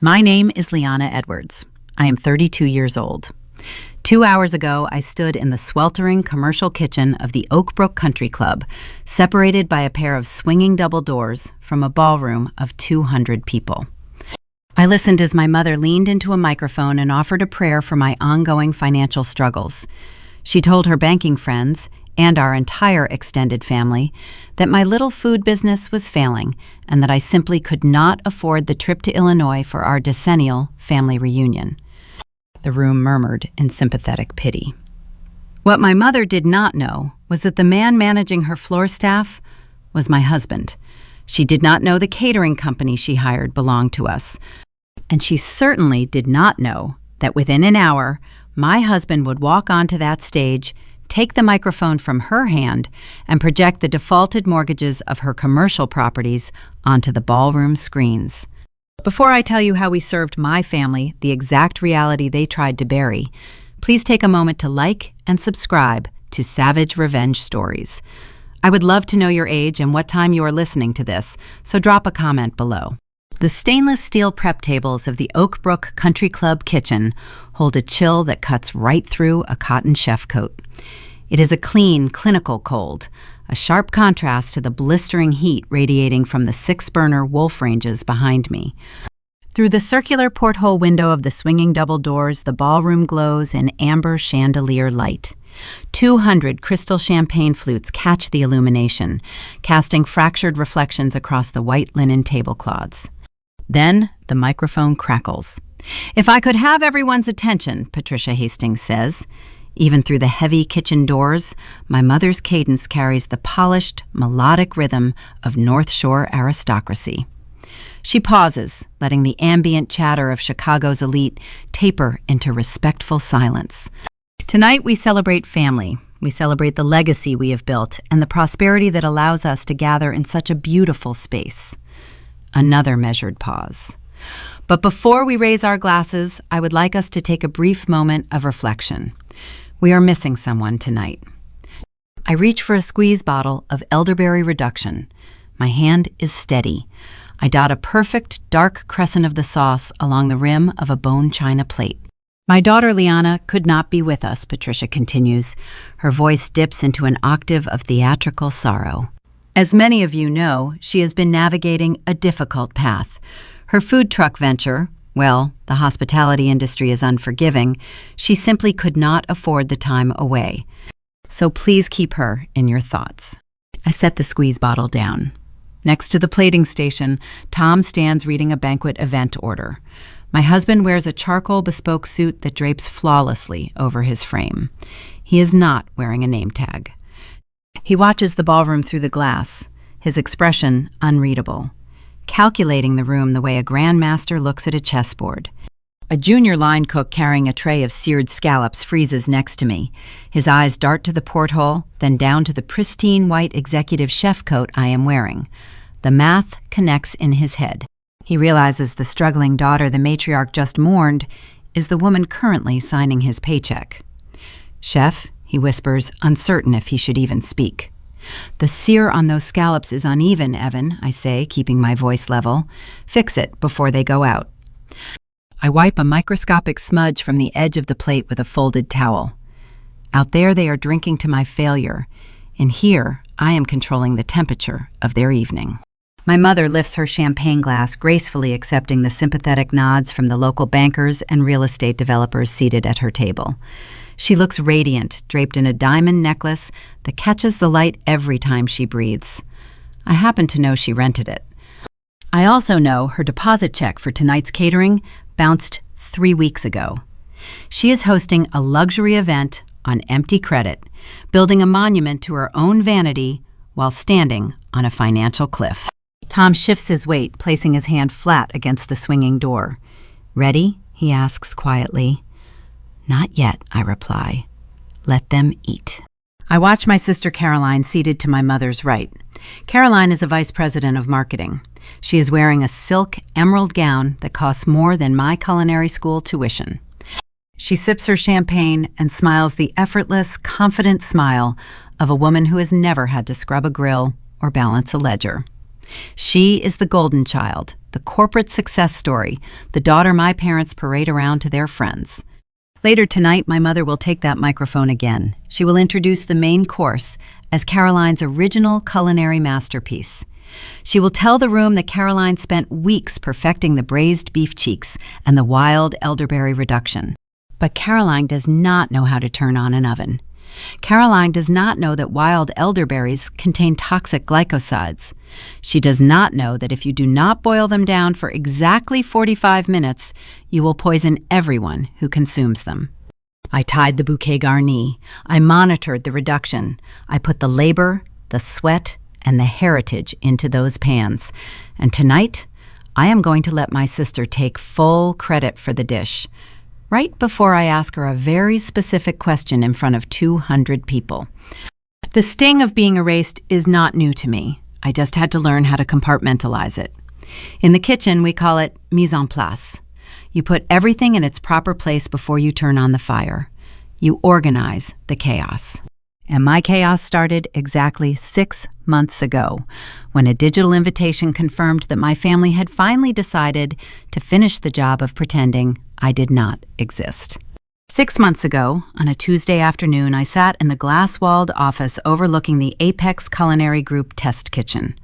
My name is Liana Edwards. I am 32 years old. 2 hours ago, I stood in the sweltering commercial kitchen of the Oak Brook Country Club, separated by a pair of swinging double doors from a ballroom of 200 people. I listened as my mother leaned into a microphone and offered a prayer for my ongoing financial struggles. She told her banking friends, and our entire extended family, that my little food business was failing and that I simply could not afford the trip to Illinois for our decennial family reunion. The room murmured in sympathetic pity. What my mother did not know was that the man managing her floor staff was my husband. She did not know the catering company she hired belonged to us. And she certainly did not know that within an hour, my husband would walk onto that stage, take the microphone from her hand, and project the defaulted mortgages of her commercial properties onto the ballroom screens. Before I tell you how we served my family the exact reality they tried to bury, please take a moment to like and subscribe to Savage Revenge Stories. I would love to know your age and what time you are listening to this, so drop a comment below. The stainless steel prep tables of the Oak Brook Country Club kitchen hold a chill that cuts right through a cotton chef coat. It is a clean, clinical cold, a sharp contrast to the blistering heat radiating from the 6-burner wolf ranges behind me. Through the circular porthole window of the swinging double doors, the ballroom glows in amber chandelier light. 200 crystal champagne flutes catch the illumination, casting fractured reflections across the white linen tablecloths. Then the microphone crackles. "If I could have everyone's attention," Patricia Hastings says. Even through the heavy kitchen doors, my mother's cadence carries the polished, melodic rhythm of North Shore aristocracy. She pauses, letting the ambient chatter of Chicago's elite taper into respectful silence. Tonight we celebrate family. We celebrate the legacy we have built and the prosperity that allows us to gather in such a beautiful space. Another measured pause. But before we raise our glasses, I would like us to take a brief moment of reflection. We are missing someone tonight. I reach for a squeeze bottle of elderberry reduction. My hand is steady. I dot a perfect dark crescent of the sauce along the rim of a bone china plate. My daughter Liana could not be with us, Patricia continues. Her voice dips into an octave of theatrical sorrow. As many of you know, she has been navigating a difficult path. Her food truck venture, well, the hospitality industry is unforgiving. She simply could not afford the time away. So please keep her in your thoughts. I set the squeeze bottle down. Next to the plating station, Tom stands reading a banquet event order. My husband wears a charcoal bespoke suit that drapes flawlessly over his frame. He is not wearing a name tag. He watches the ballroom through the glass, his expression unreadable, calculating the room the way a grandmaster looks at a chessboard. A junior line cook carrying a tray of seared scallops freezes next to me. His eyes dart to the porthole, then down to the pristine white executive chef coat I am wearing. The math connects in his head. He realizes the struggling daughter the matriarch just mourned is the woman currently signing his paycheck. "Chef," he whispers, uncertain if he should even speak. "The sear on those scallops is uneven, Evan," I say, keeping my voice level. "Fix it before they go out." I wipe a microscopic smudge from the edge of the plate with a folded towel. Out there they are drinking to my failure, and here I am controlling the temperature of their evening. My mother lifts her champagne glass, gracefully accepting the sympathetic nods from the local bankers and real estate developers seated at her table. She looks radiant, draped in a diamond necklace that catches the light every time she breathes. I happen to know she rented it. I also know her deposit check for tonight's catering bounced 3 weeks ago. She is hosting a luxury event on empty credit, building a monument to her own vanity while standing on a financial cliff. Tom shifts his weight, placing his hand flat against the swinging door. "Ready?" he asks quietly. "Not yet," I reply. "Let them eat." I watch my sister Caroline seated to my mother's right. Caroline is a vice president of marketing. She is wearing a silk emerald gown that costs more than my culinary school tuition. She sips her champagne and smiles the effortless, confident smile of a woman who has never had to scrub a grill or balance a ledger. She is the golden child, the corporate success story, the daughter my parents parade around to their friends. Later tonight, my mother will take that microphone again. She will introduce the main course as Caroline's original culinary masterpiece. She will tell the room that Caroline spent weeks perfecting the braised beef cheeks and the wild elderberry reduction. But Caroline does not know how to turn on an oven. Caroline does not know that wild elderberries contain toxic glycosides. She does not know that if you do not boil them down for exactly 45 minutes, you will poison everyone who consumes them. I tied the bouquet garni. I monitored the reduction. I put the labor, the sweat, and the heritage into those pans. And tonight, I am going to let my sister take full credit for the dish, right before I ask her a very specific question in front of 200 people. The sting of being erased is not new to me. I just had to learn how to compartmentalize it. In the kitchen, we call it mise en place. You put everything in its proper place before you turn on the fire. You organize the chaos. And my chaos started exactly 6 months ago, when a digital invitation confirmed that my family had finally decided to finish the job of pretending I did not exist. 6 months ago, on a Tuesday afternoon, I sat in the glass-walled office overlooking the Apex Culinary Group test kitchen.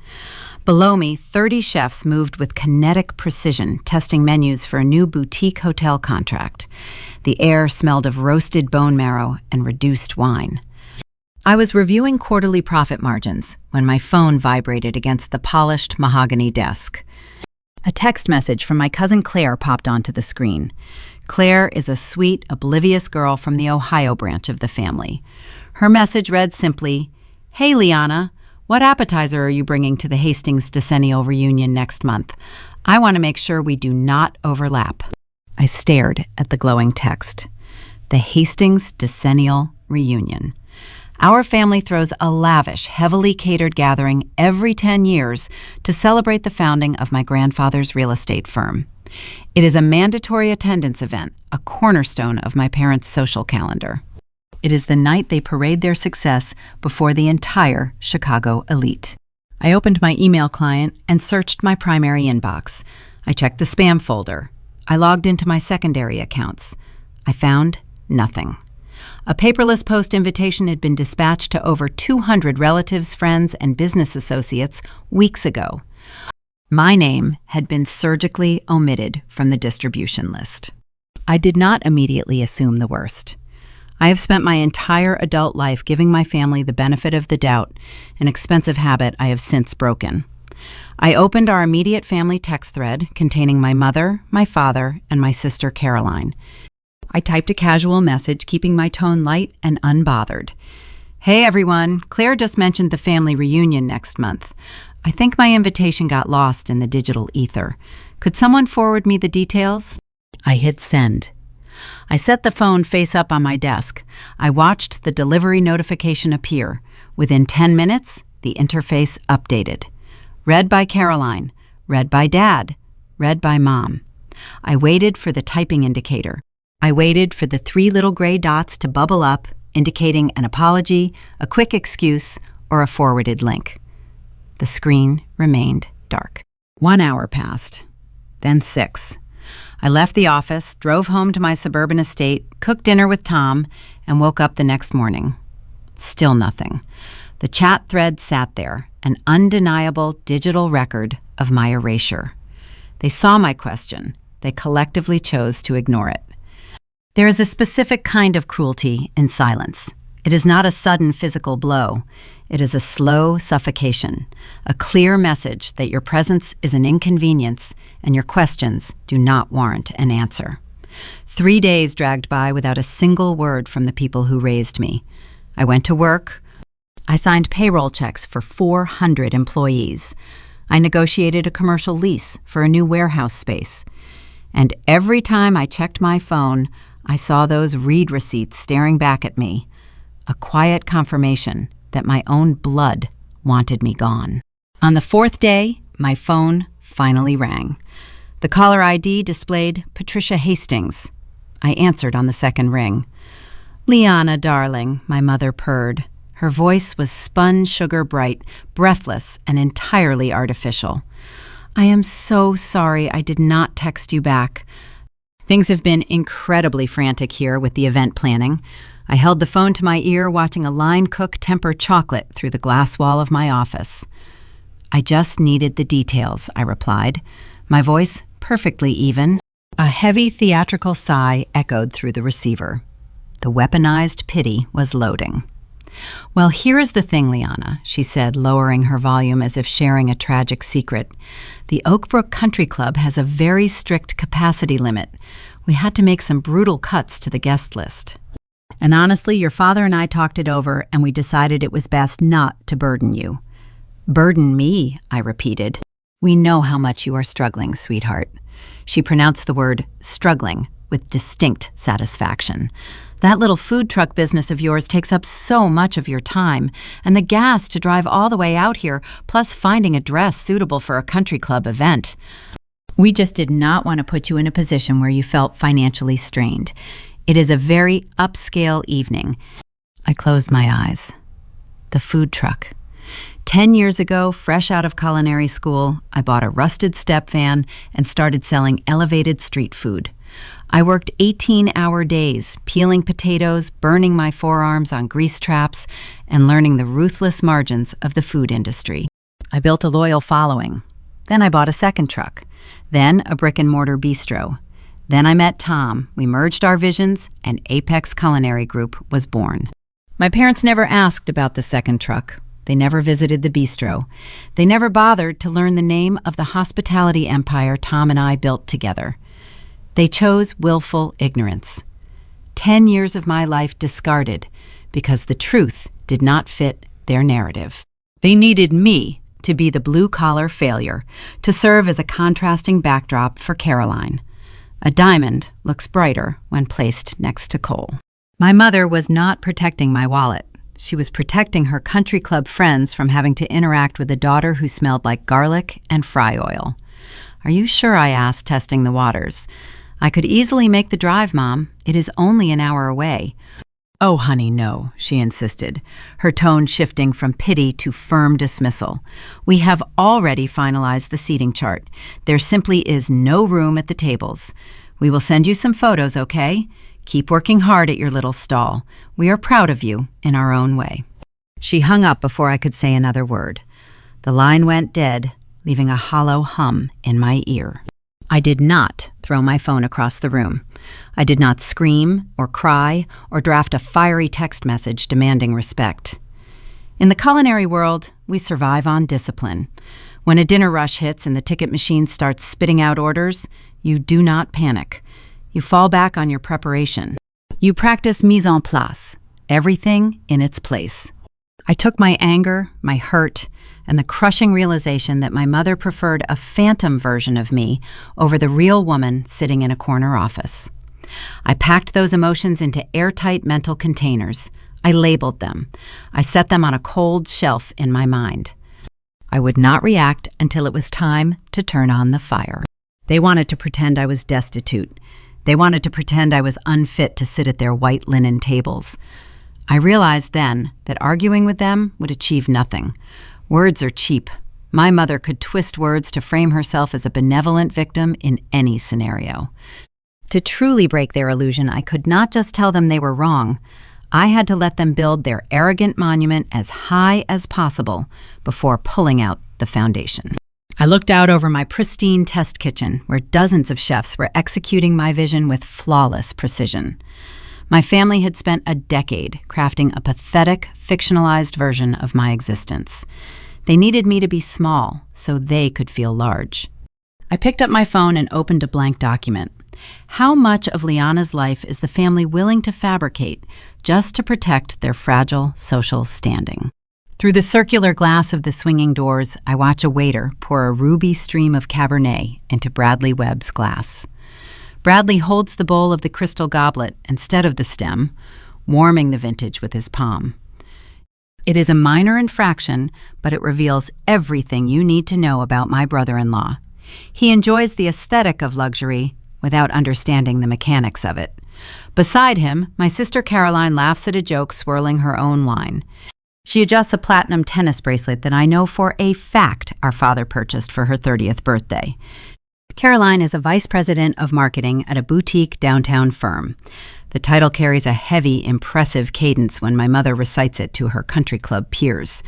Below me, 30 chefs moved with kinetic precision, testing menus for a new boutique hotel contract. The air smelled of roasted bone marrow and reduced wine. I was reviewing quarterly profit margins when my phone vibrated against the polished mahogany desk. A text message from my cousin Claire popped onto the screen. Claire is a sweet, oblivious girl from the Ohio branch of the family. Her message read simply, "Hey, Liana, what appetizer are you bringing to the Hastings Decennial reunion next month? I want to make sure we do not overlap." I stared at the glowing text. The Hastings Decennial reunion. Our family throws a lavish, heavily catered gathering every 10 years to celebrate the founding of my grandfather's real estate firm. It is a mandatory attendance event, a cornerstone of my parents' social calendar. It is the night they parade their success before the entire Chicago elite. I opened my email client and searched my primary inbox. I checked the spam folder. I logged into my secondary accounts. I found nothing. A paperless post invitation had been dispatched to over 200 relatives, friends, and business associates weeks ago. My name had been surgically omitted from the distribution list. I did not immediately assume the worst. I have spent my entire adult life giving my family the benefit of the doubt, an expensive habit I have since broken. I opened our immediate family text thread containing my mother, my father, and my sister Caroline. I typed a casual message, keeping my tone light and unbothered. "Hey everyone, Claire just mentioned the family reunion next month. I think my invitation got lost in the digital ether. Could someone forward me the details?" I hit send. I set the phone face up on my desk. I watched the delivery notification appear. Within 10 minutes, the interface updated. Read by Caroline, read by Dad, read by Mom. I waited for the typing indicator. I waited for the 3 little gray dots to bubble up, indicating an apology, a quick excuse, or a forwarded link. The screen remained dark. 1 hour passed, then 6. I left the office, drove home to my suburban estate, cooked dinner with Tom, and woke up the next morning. Still nothing. The chat thread sat there, an undeniable digital record of my erasure. They saw my question. They collectively chose to ignore it. There is a specific kind of cruelty in silence. It is not a sudden physical blow. It is a slow suffocation, a clear message that your presence is an inconvenience and your questions do not warrant an answer. 3 days dragged by without a single word from the people who raised me. I went to work. I signed payroll checks for 400 employees. I negotiated a commercial lease for a new warehouse space. And every time I checked my phone, I saw those read receipts staring back at me, a quiet confirmation that my own blood wanted me gone. On the 4th day, my phone finally rang. The caller ID displayed Patricia Hastings. I answered on the 2nd ring. "Liana, darling," my mother purred. Her voice was spun sugar bright, breathless, and entirely artificial. "I am so sorry I did not text you back. Things have been incredibly frantic here with the event planning." I held the phone to my ear, watching a line cook temper chocolate through the glass wall of my office. "I just needed the details," I replied, my voice perfectly even. A heavy theatrical sigh echoed through the receiver. The weaponized pity was loading. "Well, here is the thing, Liana," she said, lowering her volume as if sharing a tragic secret. "The Oak Brook Country Club has a very strict capacity limit. We had to make some brutal cuts to the guest list. And honestly, your father and I talked it over, and we decided it was best not to burden you." "Burden me," I repeated. "We know how much you are struggling, sweetheart." She pronounced the word struggling with distinct satisfaction. "That little food truck business of yours takes up so much of your time, and the gas to drive all the way out here, plus finding a dress suitable for a country club event. We just did not want to put you in a position where you felt financially strained. It is a very upscale evening." I closed my eyes. The food truck. 10 years ago, fresh out of culinary school, I bought a rusted step van and started selling elevated street food. I worked 18-hour days, peeling potatoes, burning my forearms on grease traps, and learning the ruthless margins of the food industry. I built a loyal following. Then I bought a second truck. Then a brick-and-mortar bistro. Then I met Tom, we merged our visions, and Apex Culinary Group was born. My parents never asked about the second truck. They never visited the bistro. They never bothered to learn the name of the hospitality empire Tom and I built together. They chose willful ignorance. 10 years of my life discarded because the truth did not fit their narrative. They needed me to be the blue-collar failure, to serve as a contrasting backdrop for Caroline. A diamond looks brighter when placed next to coal. My mother was not protecting my wallet. She was protecting her country club friends from having to interact with a daughter who smelled like garlic and fry oil. "Are you sure?" I asked, testing the waters. "I could easily make the drive, Mom. It is only an hour away." "Oh, honey, no," she insisted, her tone shifting from pity to firm dismissal. "We have already finalized the seating chart. There simply is no room at the tables. We will send you some photos, okay? Keep working hard at your little stall. We are proud of you in our own way." She hung up before I could say another word. The line went dead, leaving a hollow hum in my ear. I did not throw my phone across the room. I did not scream or cry or draft a fiery text message demanding respect. In the culinary world, we survive on discipline. When a dinner rush hits and the ticket machine starts spitting out orders, you do not panic. You fall back on your preparation. You practice mise en place, everything in its place. I took my anger, my hurt, and the crushing realization that my mother preferred a phantom version of me over the real woman sitting in a corner office. I packed those emotions into airtight mental containers. I labeled them. I set them on a cold shelf in my mind. I would not react until it was time to turn on the fire. They wanted to pretend I was destitute. They wanted to pretend I was unfit to sit at their white linen tables. I realized then that arguing with them would achieve nothing. Words are cheap. My mother could twist words to frame herself as a benevolent victim in any scenario. To truly break their illusion, I could not just tell them they were wrong. I had to let them build their arrogant monument as high as possible before pulling out the foundation. I looked out over my pristine test kitchen, where dozens of chefs were executing my vision with flawless precision. My family had spent a decade crafting a pathetic, fictionalized version of my existence. They needed me to be small so they could feel large. I picked up my phone and opened a blank document. How much of Liana's life is the family willing to fabricate just to protect their fragile social standing? Through the circular glass of the swinging doors, I watch a waiter pour a ruby stream of Cabernet into Bradley Webb's glass. Bradley holds the bowl of the crystal goblet instead of the stem, warming the vintage with his palm. It is a minor infraction, but it reveals everything you need to know about my brother-in-law. He enjoys the aesthetic of luxury without understanding the mechanics of it. Beside him, my sister Caroline laughs at a joke swirling her own wine. She adjusts a platinum tennis bracelet that I know for a fact our father purchased for her 30th birthday. Caroline is a vice president of marketing at a boutique downtown firm. The title carries a heavy, impressive cadence when my mother recites it to her country club peers.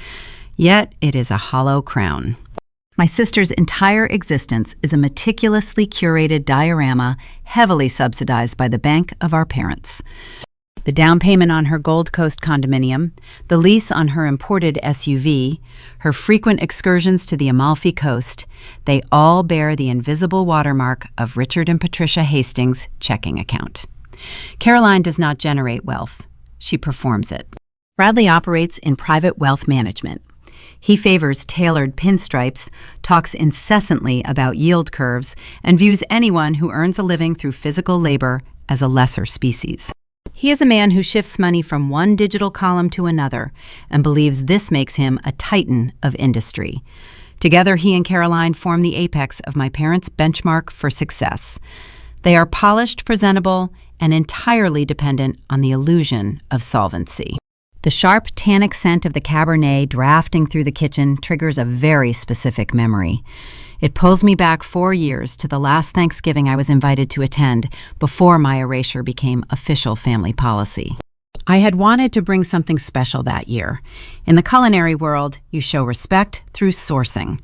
Yet it is a hollow crown. My sister's entire existence is a meticulously curated diorama heavily subsidized by the bank of our parents. The down payment on her Gold Coast condominium, the lease on her imported SUV, her frequent excursions to the Amalfi Coast, they all bear the invisible watermark of Richard and Patricia Hastings' checking account. Caroline does not generate wealth. She performs it. Bradley operates in private wealth management. He favors tailored pinstripes, talks incessantly about yield curves, and views anyone who earns a living through physical labor as a lesser species. He is a man who shifts money from one digital column to another and believes this makes him a titan of industry. Together, he and Caroline form the apex of my parents' benchmark for success. They are polished, presentable, and entirely dependent on the illusion of solvency. The sharp, tannic scent of the Cabernet drafting through the kitchen triggers a very specific memory. It pulls me back 4 years to the last Thanksgiving I was invited to attend before my erasure became official family policy. I had wanted to bring something special that year. In the culinary world, you show respect through sourcing.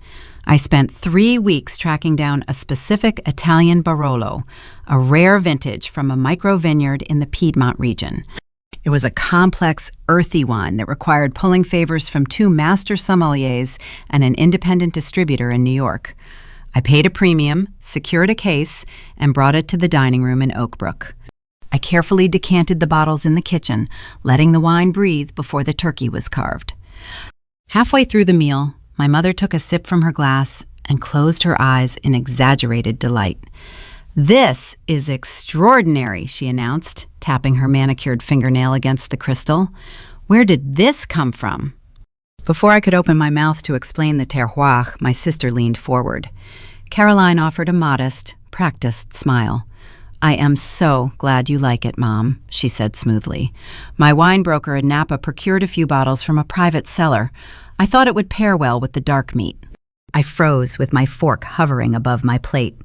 I spent 3 weeks tracking down a specific Italian Barolo, a rare vintage from a micro vineyard in the Piedmont region. It was a complex, earthy wine that required pulling favors from 2 master sommeliers and an independent distributor in New York. I paid a premium, secured a case, and brought it to the dining room in Oak Brook. I carefully decanted the bottles in the kitchen, letting the wine breathe before the turkey was carved. Halfway through the meal, my mother took a sip from her glass and closed her eyes in exaggerated delight. "This is extraordinary," she announced, tapping her manicured fingernail against the crystal. "Where did this come from?" Before I could open my mouth to explain the terroir, my sister leaned forward. Caroline offered a modest, practiced smile. "I am so glad you like it, Mom," she said smoothly. "My wine broker in Napa procured a few bottles from a private cellar. I thought it would pair well with the dark meat." I froze with my fork hovering above my plate.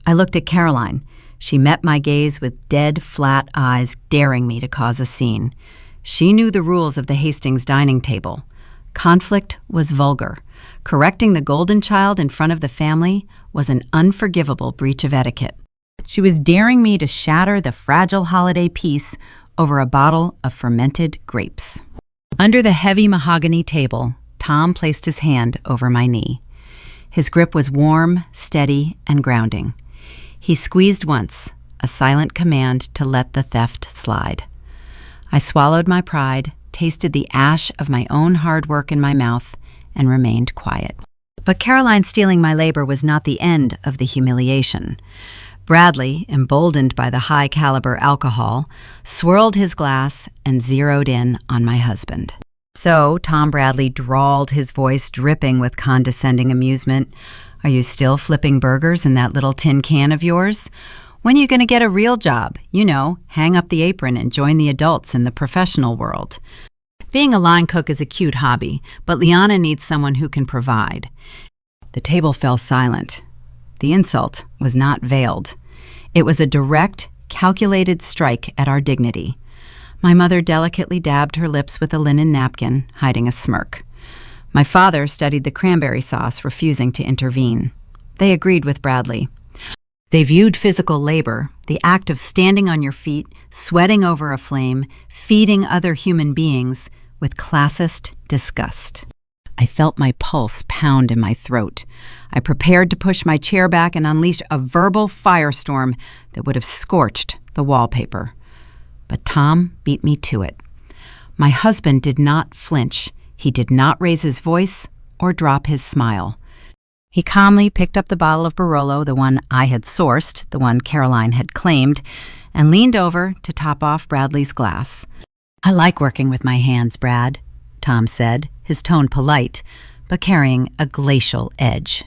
I looked at Caroline. She met my gaze with dead, flat eyes, daring me to cause a scene. She knew the rules of the Hastings dining table. Conflict was vulgar. Correcting the golden child in front of the family was an unforgivable breach of etiquette. She was daring me to shatter the fragile holiday peace over a bottle of fermented grapes. Under the heavy mahogany table, Tom placed his hand over my knee. His grip was warm, steady, and grounding. He squeezed once, a silent command to let the theft slide. I swallowed my pride, tasted the ash of my own hard work in my mouth, and remained quiet. But Caroline stealing my labor was not the end of the humiliation. Bradley, emboldened by the high-caliber alcohol, swirled his glass and zeroed in on my husband. "So," Tom Bradley drawled, his voice dripping with condescending amusement, "are you still flipping burgers in that little tin can of yours? When are you going to get a real job? You know, hang up the apron and join the adults in the professional world." Being a line cook is a cute hobby, but Liana needs someone who can provide. The table fell silent. The insult was not veiled. It was a direct, calculated strike at our dignity. My mother delicately dabbed her lips with a linen napkin, hiding a smirk. My father studied the cranberry sauce, refusing to intervene. They agreed with Bradley. They viewed physical labor, the act of standing on your feet, sweating over a flame, feeding other human beings, with classist disgust. I felt my pulse pound in my throat. I prepared to push my chair back and unleash a verbal firestorm that would have scorched the wallpaper. But Tom beat me to it. My husband did not flinch. He did not raise his voice or drop his smile. He calmly picked up the bottle of Barolo, the one I had sourced, the one Caroline had claimed, and leaned over to top off Bradley's glass. "I like working with my hands, Brad," Tom said, his tone polite, but carrying a glacial edge.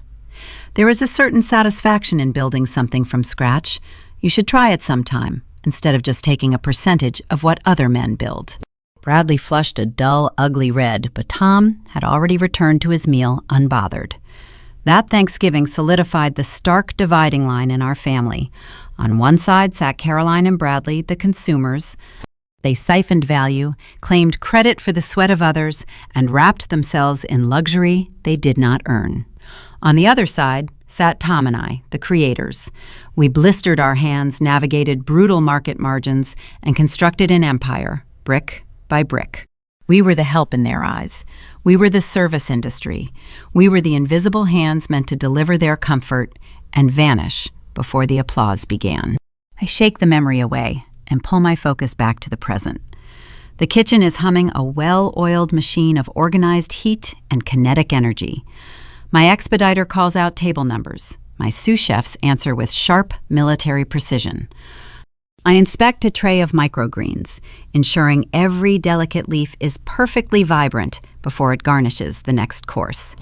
"There is a certain satisfaction in building something from scratch. You should try it sometime, instead of just taking a percentage of what other men build." Bradley flushed a dull, ugly red, but Tom had already returned to his meal unbothered. That Thanksgiving solidified the stark dividing line in our family. On one side sat Caroline and Bradley, the consumers. They siphoned value, claimed credit for the sweat of others, and wrapped themselves in luxury they did not earn. On the other side sat Tom and I, the creators. We blistered our hands, navigated brutal market margins, and constructed an empire, brick by brick. We were the help in their eyes. We were the service industry. We were the invisible hands meant to deliver their comfort and vanish before the applause began. I shake the memory away and pull my focus back to the present. The kitchen is humming a well-oiled machine of organized heat and kinetic energy. My expediter calls out table numbers. My sous chefs answer with sharp military precision. I inspect a tray of microgreens, ensuring every delicate leaf is perfectly vibrant before it garnishes the next course.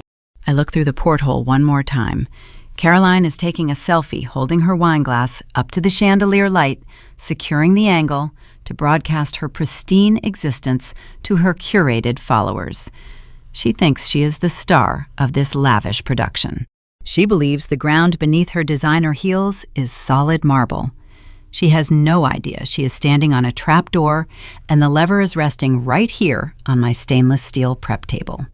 I look through the porthole one more time. Caroline is taking a selfie, holding her wine glass up to the chandelier light, securing the angle to broadcast her pristine existence to her curated followers. She thinks she is the star of this lavish production. She believes the ground beneath her designer heels is solid marble. She has no idea she is standing on a trap door and the lever is resting right here on my stainless steel prep table.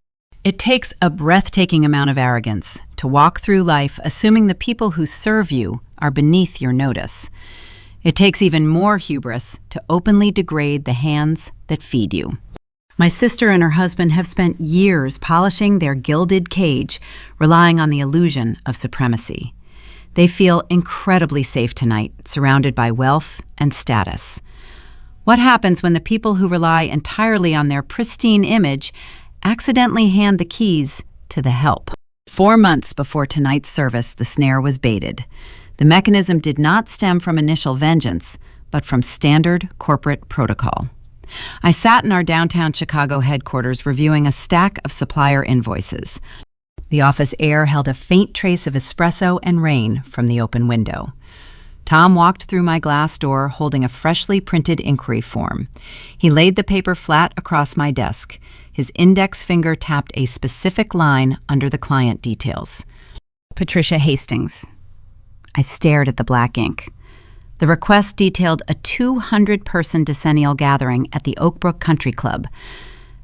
It takes a breathtaking amount of arrogance to walk through life assuming the people who serve you are beneath your notice. It takes even more hubris to openly degrade the hands that feed you. My sister and her husband have spent years polishing their gilded cage, relying on the illusion of supremacy. They feel incredibly safe tonight, surrounded by wealth and status. What happens when the people who rely entirely on their pristine image accidentally hand the keys to the help? 4 months before tonight's service, the snare was baited. The mechanism did not stem from initial vengeance, but from standard corporate protocol. I sat in our downtown Chicago headquarters reviewing a stack of supplier invoices. The office air held a faint trace of espresso and rain from the open window. Tom walked through my glass door holding a freshly printed inquiry form. He laid the paper flat across my desk. His index finger tapped a specific line under the client details. Patricia Hastings. I stared at the black ink. The request detailed a 200-person decennial gathering at the Oakbrook Country Club.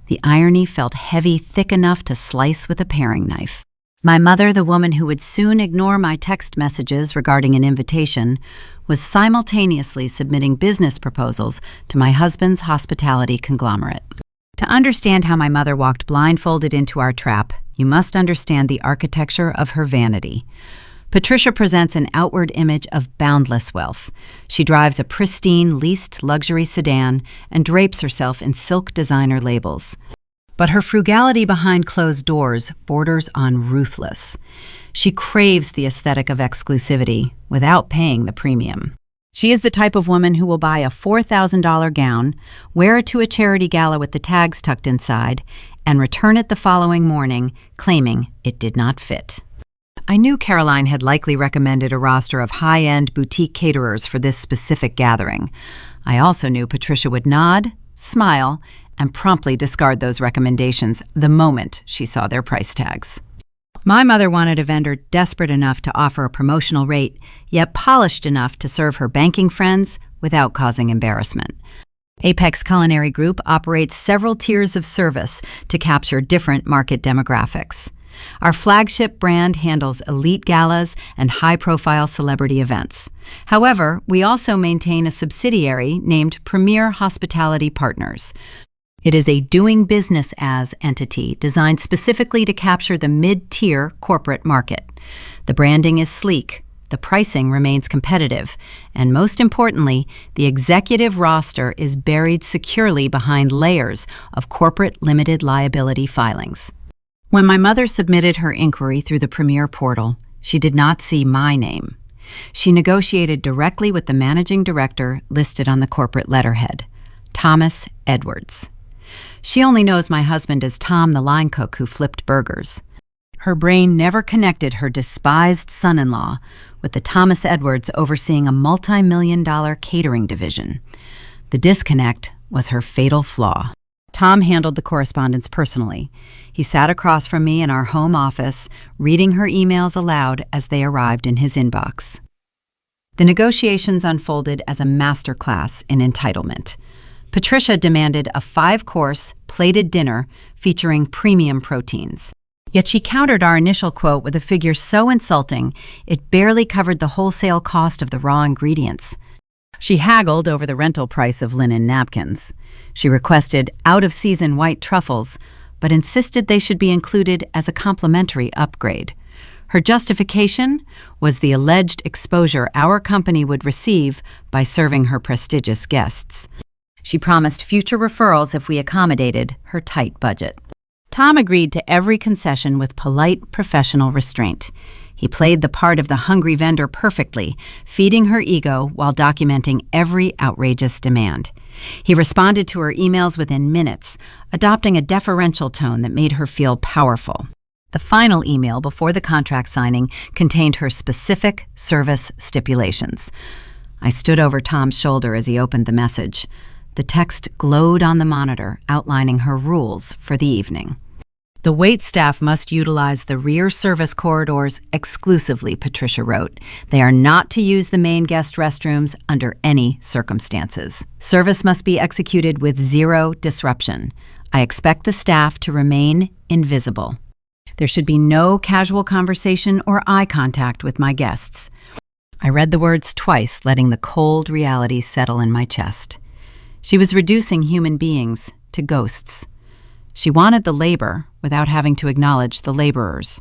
The irony felt heavy, thick enough to slice with a paring knife. My mother, the woman who would soon ignore my text messages regarding an invitation, was simultaneously submitting business proposals to my husband's hospitality conglomerate. To understand how my mother walked blindfolded into our trap, you must understand the architecture of her vanity. Patricia presents an outward image of boundless wealth. She drives a pristine, leased luxury sedan and drapes herself in silk designer labels. But her frugality behind closed doors borders on ruthless. She craves the aesthetic of exclusivity without paying the premium. She is the type of woman who will buy a $4,000 gown, wear it to a charity gala with the tags tucked inside, and return it the following morning, claiming it did not fit. I knew Caroline had likely recommended a roster of high-end boutique caterers for this specific gathering. I also knew Patricia would nod, smile, and promptly discard those recommendations the moment she saw their price tags. My mother wanted a vendor desperate enough to offer a promotional rate, yet polished enough to serve her banking friends without causing embarrassment. Apex Culinary Group operates several tiers of service to capture different market demographics. Our flagship brand handles elite galas and high-profile celebrity events. However, we also maintain a subsidiary named Premier Hospitality Partners. It is a doing business as entity designed specifically to capture the mid-tier corporate market. The branding is sleek, the pricing remains competitive, and most importantly, the executive roster is buried securely behind layers of corporate limited liability filings. When my mother submitted her inquiry through the Premier portal, she did not see my name. She negotiated directly with the managing director listed on the corporate letterhead, Thomas Edwards. She only knows my husband as Tom, the line cook who flipped burgers. Her brain never connected her despised son-in-law with the Thomas Edwards overseeing a multi-million-dollar catering division. The disconnect was her fatal flaw. Tom handled the correspondence personally. He sat across from me in our home office, reading her emails aloud as they arrived in his inbox. The negotiations unfolded as a masterclass in entitlement. Patricia demanded a 5-course, plated dinner featuring premium proteins. Yet she countered our initial quote with a figure so insulting it barely covered the wholesale cost of the raw ingredients. She haggled over the rental price of linen napkins. She requested out-of-season white truffles, but insisted they should be included as a complimentary upgrade. Her justification was the alleged exposure our company would receive by serving her prestigious guests. She promised future referrals if we accommodated her tight budget. Tom agreed to every concession with polite, professional restraint. He played the part of the hungry vendor perfectly, feeding her ego while documenting every outrageous demand. He responded to her emails within minutes, adopting a deferential tone that made her feel powerful. The final email before the contract signing contained her specific service stipulations. I stood over Tom's shoulder as he opened the message. The text glowed on the monitor, outlining her rules for the evening. The wait staff must utilize the rear service corridors exclusively, Patricia wrote. They are not to use the main guest restrooms under any circumstances. Service must be executed with zero disruption. I expect the staff to remain invisible. There should be no casual conversation or eye contact with my guests. I read the words twice, letting the cold reality settle in my chest. She was reducing human beings to ghosts. She wanted the labor without having to acknowledge the laborers.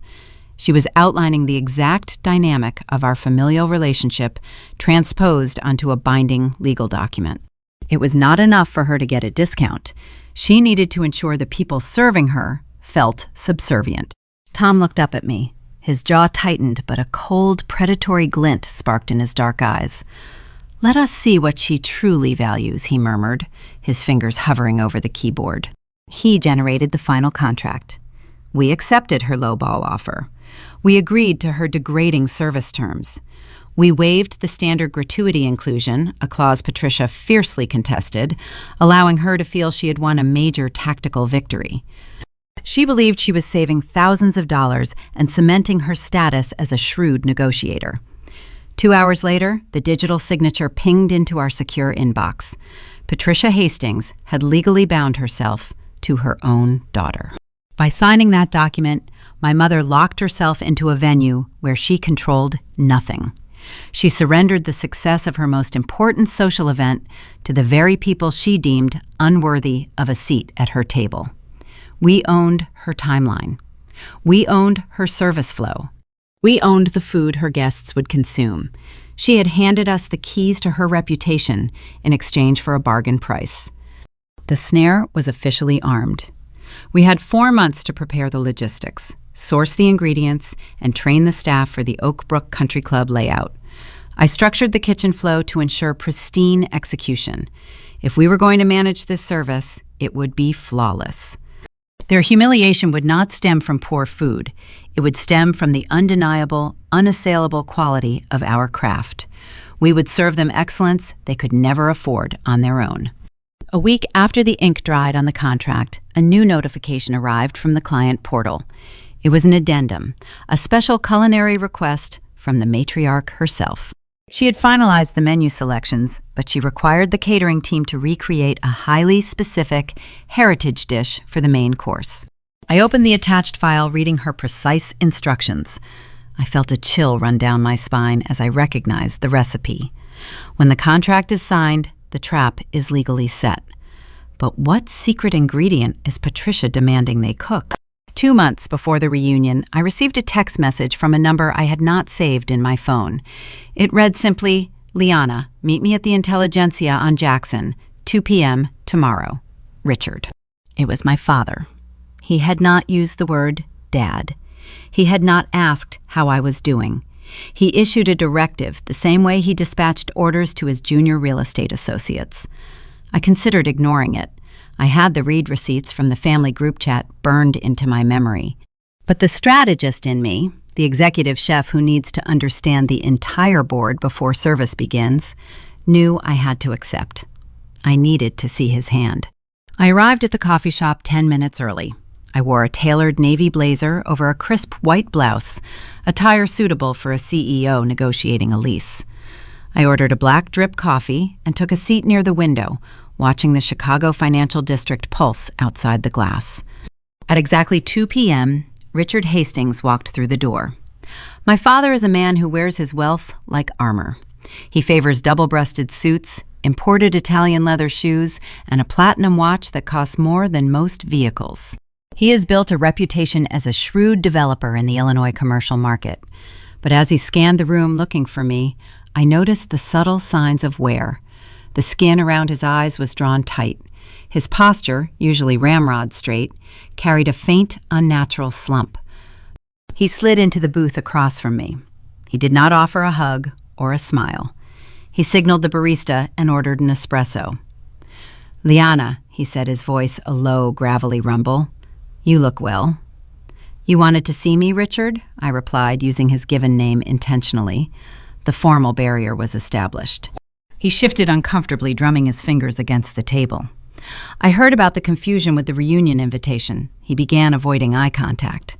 She was outlining the exact dynamic of our familial relationship transposed onto a binding legal document. It was not enough for her to get a discount. She needed to ensure the people serving her felt subservient. Tom looked up at me. His jaw tightened, but a cold, predatory glint sparked in his dark eyes. "Let us see what she truly values," he murmured, his fingers hovering over the keyboard. He generated the final contract. We accepted her lowball offer. We agreed to her degrading service terms. We waived the standard gratuity inclusion, a clause Patricia fiercely contested, allowing her to feel she had won a major tactical victory. She believed she was saving thousands of dollars and cementing her status as a shrewd negotiator. 2 hours later, the digital signature pinged into our secure inbox. Patricia Hastings had legally bound herself to her own daughter. By signing that document, my mother locked herself into a venue where she controlled nothing. She surrendered the success of her most important social event to the very people she deemed unworthy of a seat at her table. We owned her timeline. We owned her service flow. We owned the food her guests would consume. She had handed us the keys to her reputation in exchange for a bargain price. The snare was officially armed. We had 4 months to prepare the logistics, source the ingredients, and train the staff for the Oak Brook Country Club layout. I structured the kitchen flow to ensure pristine execution. If we were going to manage this service, it would be flawless. Their humiliation would not stem from poor food. It would stem from the undeniable, unassailable quality of our craft. We would serve them excellence they could never afford on their own. A week after the ink dried on the contract, a new notification arrived from the client portal. It was an addendum, a special culinary request from the matriarch herself. She had finalized the menu selections, but she required the catering team to recreate a highly specific heritage dish for the main course. I opened the attached file, reading her precise instructions. I felt a chill run down my spine as I recognized the recipe. When the contract is signed, the trap is legally set. But what secret ingredient is Patricia demanding they cook? 2 months before the reunion, I received a text message from a number I had not saved in my phone. It read simply, "Liana, meet me at the Intelligentsia on Jackson, 2 p.m. tomorrow. Richard." It was my father. He had not used the word Dad. He had not asked how I was doing. He issued a directive the same way he dispatched orders to his junior real estate associates. I considered ignoring it. I had the read receipts from the family group chat burned into my memory. But the strategist in me, the executive chef who needs to understand the entire board before service begins, knew I had to accept. I needed to see his hand. I arrived at the coffee shop 10 minutes early. I wore a tailored navy blazer over a crisp white blouse, attire suitable for a CEO negotiating a lease. I ordered a black drip coffee and took a seat near the window, watching the Chicago financial district pulse outside the glass. At exactly 2 p.m., Richard Hastings walked through the door. My father is a man who wears his wealth like armor. He favors double-breasted suits, imported Italian leather shoes, and a platinum watch that costs more than most vehicles. He has built a reputation as a shrewd developer in the Illinois commercial market. But as he scanned the room looking for me, I noticed the subtle signs of wear. The skin around his eyes was drawn tight. His posture, usually ramrod straight, carried a faint, unnatural slump. He slid into the booth across from me. He did not offer a hug or a smile. He signaled the barista and ordered an espresso. "Liana," he said, his voice a low, gravelly rumble. "You look well." "You wanted to see me, Richard?" I replied, using his given name intentionally. The formal barrier was established. He shifted uncomfortably, drumming his fingers against the table. I heard about the confusion with the reunion invitation. He began avoiding eye contact.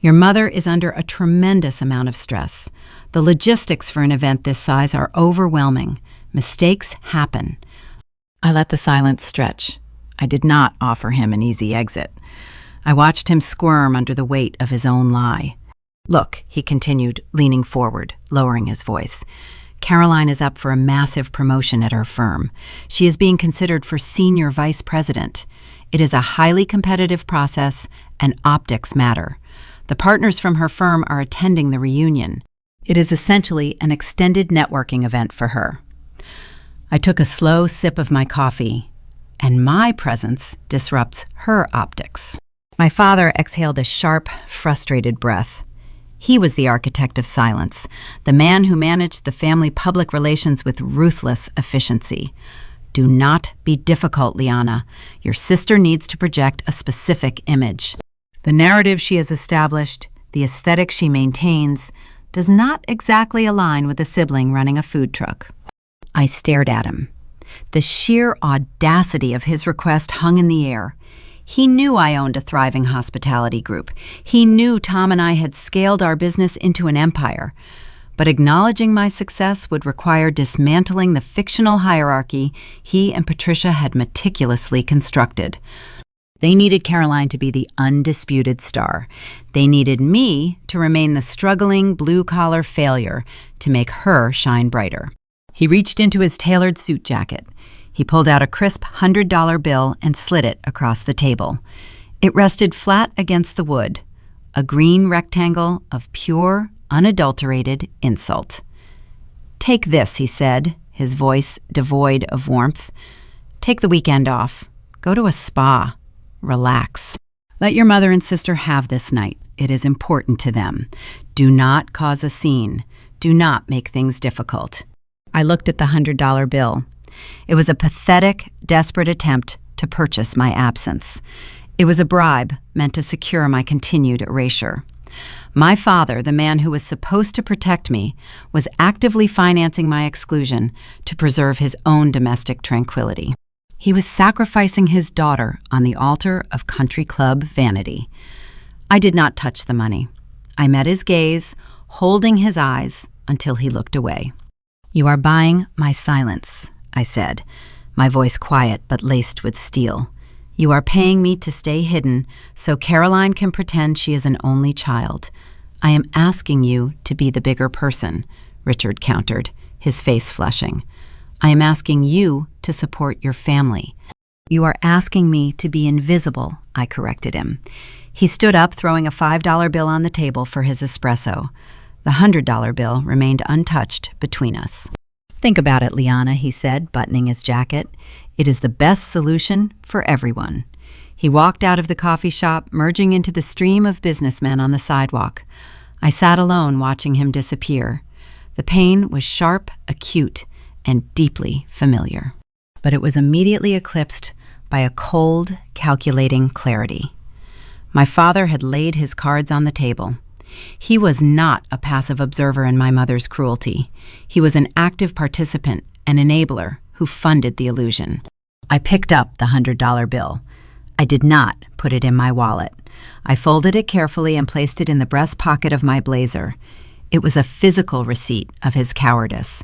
"Your mother is under a tremendous amount of stress. The logistics for an event this size are overwhelming. Mistakes happen." I let the silence stretch. I did not offer him an easy exit. I watched him squirm under the weight of his own lie. "Look," he continued, leaning forward, lowering his voice. "Caroline is up for a massive promotion at her firm. She is being considered for senior vice president. It is a highly competitive process, and optics matter. The partners from her firm are attending the reunion. It is essentially an extended networking event for her." I took a slow sip of my coffee, and my presence disrupts her optics. My father exhaled a sharp, frustrated breath. He was the architect of silence, the man who managed the family public relations with ruthless efficiency. "Do not be difficult, Liana. Your sister needs to project a specific image. The narrative she has established, the aesthetic she maintains, does not exactly align with a sibling running a food truck." I stared at him. The sheer audacity of his request hung in the air. He knew I owned a thriving hospitality group. He knew Tom and I had scaled our business into an empire. But acknowledging my success would require dismantling the fictional hierarchy he and Patricia had meticulously constructed. They needed Caroline to be the undisputed star. They needed me to remain the struggling blue-collar failure to make her shine brighter. He reached into his tailored suit jacket. He pulled out a crisp $100 bill and slid it across the table. It rested flat against the wood, a green rectangle of pure, unadulterated insult. "Take this," he said, his voice devoid of warmth. "Take the weekend off. Go to a spa. Relax. Let your mother and sister have this night. It is important to them. Do not cause a scene. Do not make things difficult." I looked at the $100 bill. It was a pathetic, desperate attempt to purchase my absence. It was a bribe meant to secure my continued erasure. My father, the man who was supposed to protect me, was actively financing my exclusion to preserve his own domestic tranquility. He was sacrificing his daughter on the altar of country club vanity. I did not touch the money. I met his gaze, holding his eyes until he looked away. "You are buying my silence," I said, my voice quiet but laced with steel. "You are paying me to stay hidden so Caroline can pretend she is an only child. I am asking you to be the bigger person," Richard countered, his face flushing. "I am asking you to support your family." "You are asking me to be invisible," I corrected him. He stood up, throwing a $5 bill on the table for his espresso. The $100 bill remained untouched between us. "Think about it, Liana," he said, buttoning his jacket. "It is the best solution for everyone." He walked out of the coffee shop, merging into the stream of businessmen on the sidewalk. I sat alone, watching him disappear. The pain was sharp, acute, and deeply familiar. But it was immediately eclipsed by a cold, calculating clarity. My father had laid his cards on the table. He was not a passive observer in my mother's cruelty. He was an active participant, an enabler, who funded the illusion. I picked up the $100 bill. I did not put it in my wallet. I folded it carefully and placed it in the breast pocket of my blazer. It was a physical receipt of his cowardice.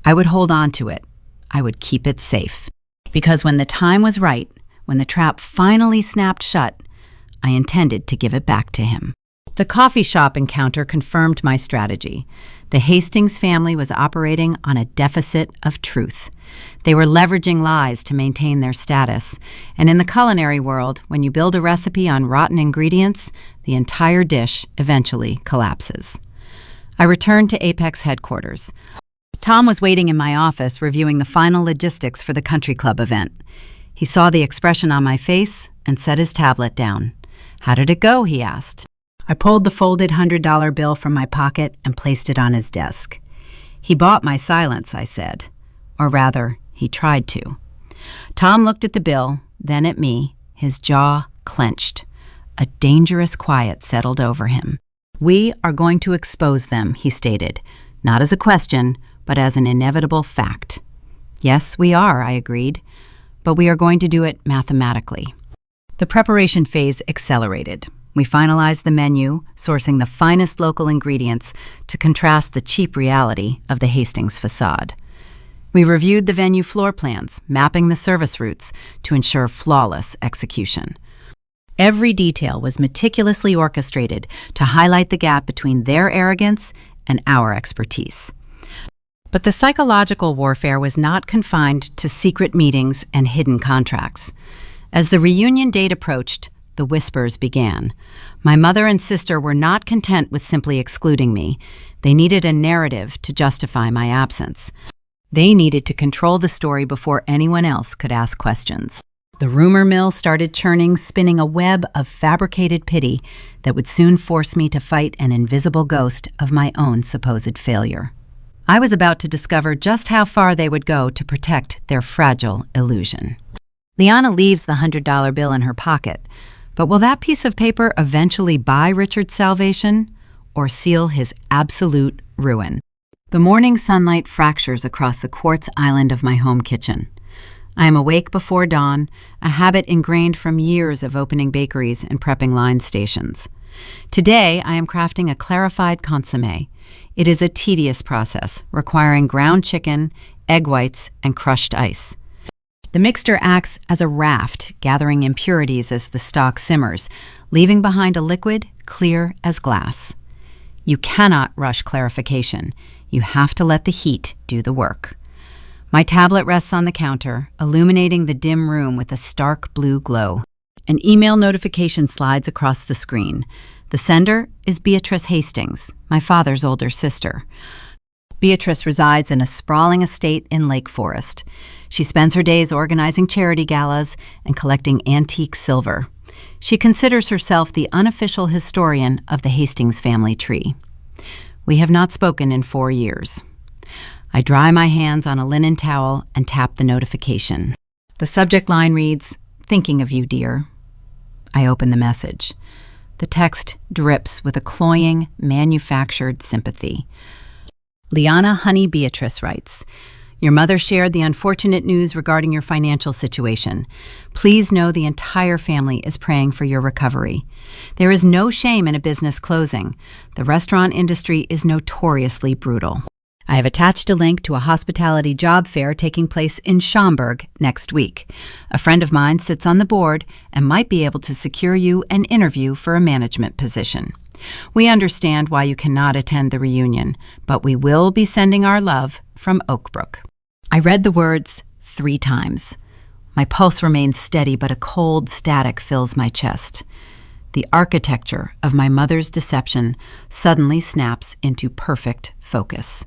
I would hold on to it. I would keep it safe. Because when the time was right, when the trap finally snapped shut, I intended to give it back to him. The coffee shop encounter confirmed my strategy. The Hastings family was operating on a deficit of truth. They were leveraging lies to maintain their status. And in the culinary world, when you build a recipe on rotten ingredients, the entire dish eventually collapses. I returned to Apex headquarters. Tom was waiting in my office reviewing the final logistics for the country club event. He saw the expression on my face and set his tablet down. "How did it go?" he asked. I pulled the folded $100 bill from my pocket and placed it on his desk. "He bought my silence," I said. Or rather, he tried to. Tom looked at the bill, then at me, his jaw clenched. A dangerous quiet settled over him. "We are going to expose them," he stated, not as a question, but as an inevitable fact. "Yes, we are," I agreed, "but we are going to do it mathematically." The preparation phase accelerated. We finalized the menu, sourcing the finest local ingredients to contrast the cheap reality of the Hastings facade. We reviewed the venue floor plans, mapping the service routes to ensure flawless execution. Every detail was meticulously orchestrated to highlight the gap between their arrogance and our expertise. But the psychological warfare was not confined to secret meetings and hidden contracts. As the reunion date approached, the whispers began. My mother and sister were not content with simply excluding me. They needed a narrative to justify my absence. They needed to control the story before anyone else could ask questions. The rumor mill started churning, spinning a web of fabricated pity that would soon force me to fight an invisible ghost of my own supposed failure. I was about to discover just how far they would go to protect their fragile illusion. Liana leaves the $100 bill in her pocket, but will that piece of paper eventually buy Richard's salvation or seal his absolute ruin? The morning sunlight fractures across the quartz island of my home kitchen. I am awake before dawn, a habit ingrained from years of opening bakeries and prepping line stations. Today, I am crafting a clarified consommé. It is a tedious process, requiring ground chicken, egg whites, and crushed ice. The mixture acts as a raft, gathering impurities as the stock simmers, leaving behind a liquid clear as glass. You cannot rush clarification. You have to let the heat do the work. My tablet rests on the counter, illuminating the dim room with a stark blue glow. An email notification slides across the screen. The sender is Beatrice Hastings, my father's older sister. Beatrice resides in a sprawling estate in Lake Forest. She spends her days organizing charity galas and collecting antique silver. She considers herself the unofficial historian of the Hastings family tree. We have not spoken in 4 years. I dry my hands on a linen towel and tap the notification. The subject line reads, "Thinking of you, dear." I open the message. The text drips with a cloying, manufactured sympathy. Liana Honey Beatrice writes, "Your mother shared the unfortunate news regarding your financial situation. Please know the entire family is praying for your recovery. There is no shame in a business closing. The restaurant industry is notoriously brutal." I have attached a link to a hospitality job fair taking place in Schaumburg next week. A friend of mine sits on the board and might be able to secure you an interview for a management position. We understand why you cannot attend the reunion, but we will be sending our love from Oakbrook. I read the words 3 times. My pulse remains steady, but a cold static fills my chest. The architecture of my mother's deception suddenly snaps into perfect focus.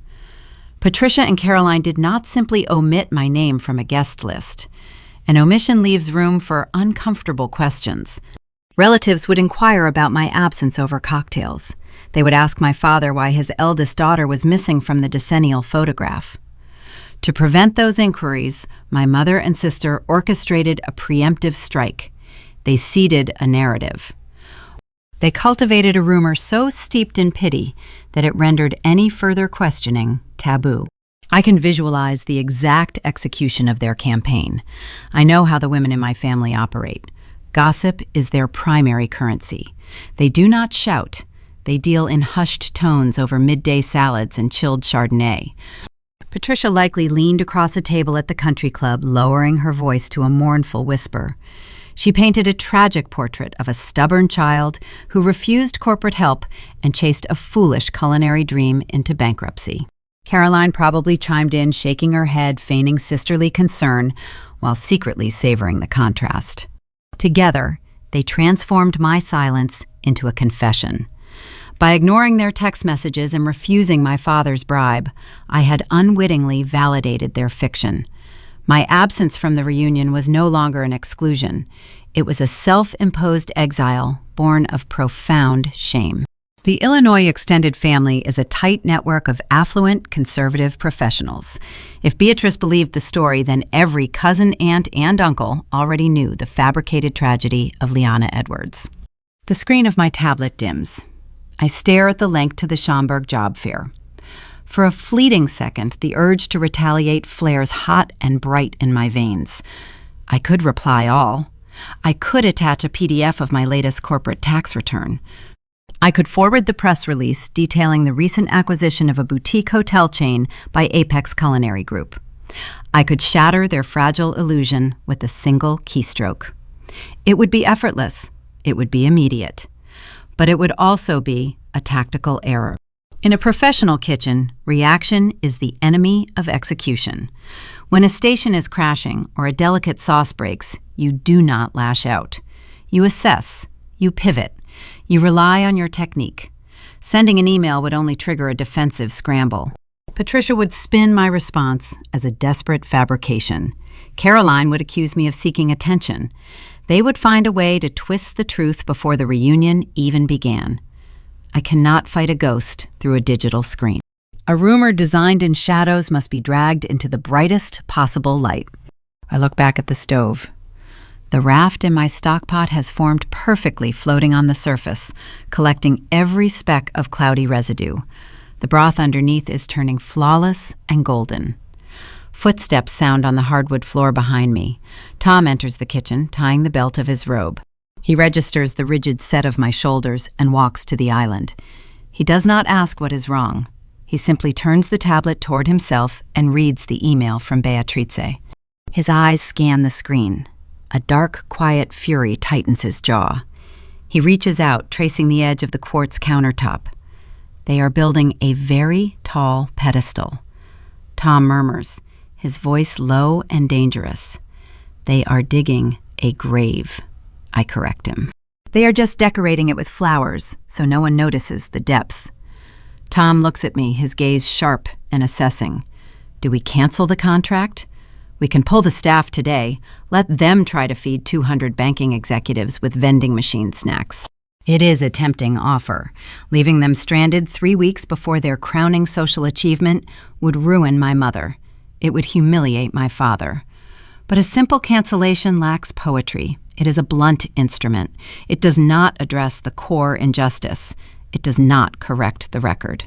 Patricia and Caroline did not simply omit my name from a guest list. An omission leaves room for uncomfortable questions. Relatives would inquire about my absence over cocktails. They would ask my father why his eldest daughter was missing from the decennial photograph. To prevent those inquiries, my mother and sister orchestrated a preemptive strike. They seeded a narrative. They cultivated a rumor so steeped in pity that it rendered any further questioning taboo. I can visualize the exact execution of their campaign. I know how the women in my family operate. Gossip is their primary currency. They do not shout. They deal in hushed tones over midday salads and chilled Chardonnay. Patricia likely leaned across a table at the country club, lowering her voice to a mournful whisper. She painted a tragic portrait of a stubborn child who refused corporate help and chased a foolish culinary dream into bankruptcy. Caroline probably chimed in, shaking her head, feigning sisterly concern, while secretly savoring the contrast. Together, they transformed my silence into a confession. By ignoring their text messages and refusing my father's bribe, I had unwittingly validated their fiction. My absence from the reunion was no longer an exclusion. It was a self-imposed exile born of profound shame. The Illinois extended family is a tight network of affluent, conservative professionals. If Beatrice believed the story, then every cousin, aunt, and uncle already knew the fabricated tragedy of Liana Edwards. The screen of my tablet dims. I stare at the link to the Schaumburg job fair. For a fleeting second, the urge to retaliate flares hot and bright in my veins. I could reply all. I could attach a PDF of my latest corporate tax return. I could forward the press release detailing the recent acquisition of a boutique hotel chain by Apex Culinary Group. I could shatter their fragile illusion with a single keystroke. It would be effortless. It would be immediate. But it would also be a tactical error. In a professional kitchen, reaction is the enemy of execution. When a station is crashing or a delicate sauce breaks, you do not lash out. You assess, you pivot, you rely on your technique. Sending an email would only trigger a defensive scramble. Patricia would spin my response as a desperate fabrication. Caroline would accuse me of seeking attention. They would find a way to twist the truth before the reunion even began. I cannot fight a ghost through a digital screen. A rumor designed in shadows must be dragged into the brightest possible light. I look back at the stove. The raft in my stockpot has formed perfectly, floating on the surface, collecting every speck of cloudy residue. The broth underneath is turning flawless and golden. Footsteps sound on the hardwood floor behind me. Tom enters the kitchen, tying the belt of his robe. He registers the rigid set of my shoulders and walks to the island. He does not ask what is wrong. He simply turns the tablet toward himself and reads the email from Beatrice. His eyes scan the screen. A dark, quiet fury tightens his jaw. He reaches out, tracing the edge of the quartz countertop. They are building a very tall pedestal. Tom murmurs, his voice low and dangerous. They are digging a grave. I correct him. They are just decorating it with flowers, so no one notices the depth. Tom looks at me, his gaze sharp and assessing. Do we cancel the contract? We can pull the staff today. Let them try to feed 200 banking executives with vending machine snacks. It is a tempting offer. Leaving them stranded 3 weeks before their crowning social achievement would ruin my mother. It would humiliate my father. But a simple cancellation lacks poetry. It is a blunt instrument. It does not address the core injustice. It does not correct the record.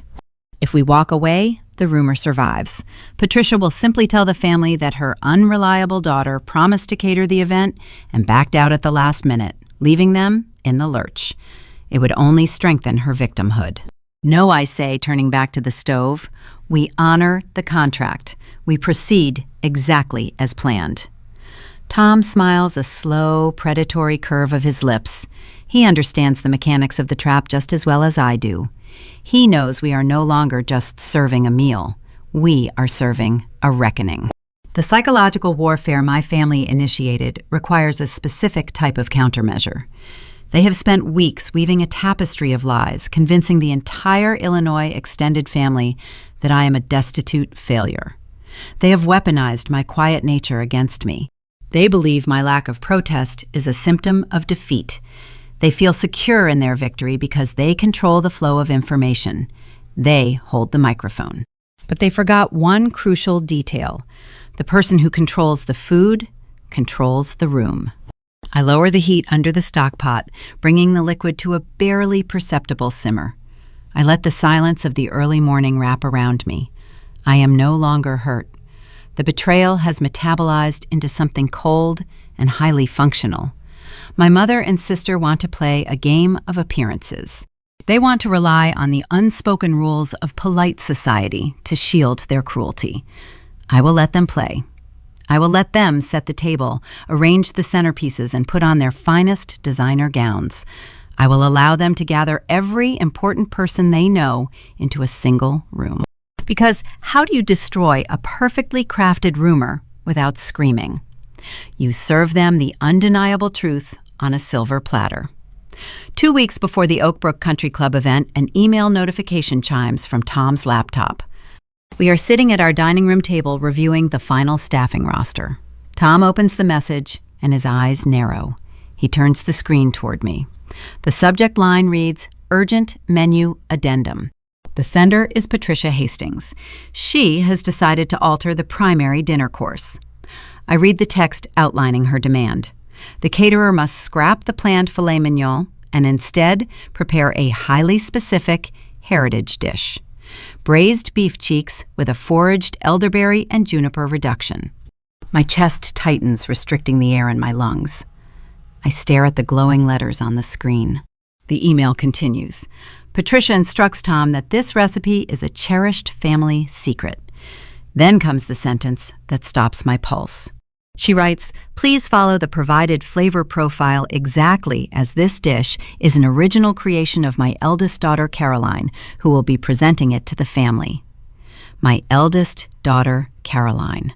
If we walk away, the rumor survives. Patricia will simply tell the family that her unreliable daughter promised to cater the event and backed out at the last minute, leaving them in the lurch. It would only strengthen her victimhood. No, I say, turning back to the stove. We honor the contract. We proceed exactly as planned. Tom smiles a slow, predatory curve of his lips. He understands the mechanics of the trap just as well as I do. He knows we are no longer just serving a meal. We are serving a reckoning. The psychological warfare my family initiated requires a specific type of countermeasure. They have spent weeks weaving a tapestry of lies, convincing the entire Illinois extended family that I am a destitute failure. They have weaponized my quiet nature against me. They believe my lack of protest is a symptom of defeat. They feel secure in their victory because they control the flow of information. They hold the microphone. But they forgot one crucial detail. The person who controls the food controls the room. I lower the heat under the stockpot, bringing the liquid to a barely perceptible simmer. I let the silence of the early morning wrap around me. I am no longer hurt. The betrayal has metabolized into something cold and highly functional. My mother and sister want to play a game of appearances. They want to rely on the unspoken rules of polite society to shield their cruelty. I will let them play. I will let them set the table, arrange the centerpieces, and put on their finest designer gowns. I will allow them to gather every important person they know into a single room. Because how do you destroy a perfectly crafted rumor without screaming? You serve them the undeniable truth on a silver platter. 2 weeks before the Oak Brook Country Club event, an email notification chimes from Tom's laptop. We are sitting at our dining room table reviewing the final staffing roster. Tom opens the message and his eyes narrow. He turns the screen toward me. The subject line reads, "Urgent Menu Addendum." The sender is Patricia Hastings. She has decided to alter the primary dinner course. I read the text outlining her demand. The caterer must scrap the planned filet mignon and instead prepare a highly specific heritage dish: braised beef cheeks with a foraged elderberry and juniper reduction. My chest tightens, restricting the air in my lungs. I stare at the glowing letters on the screen. The email continues. Patricia instructs Tom that this recipe is a cherished family secret. Then comes the sentence that stops my pulse. She writes, "Please follow the provided flavor profile exactly, as this dish is an original creation of my eldest daughter, Caroline, who will be presenting it to the family." My eldest daughter, Caroline.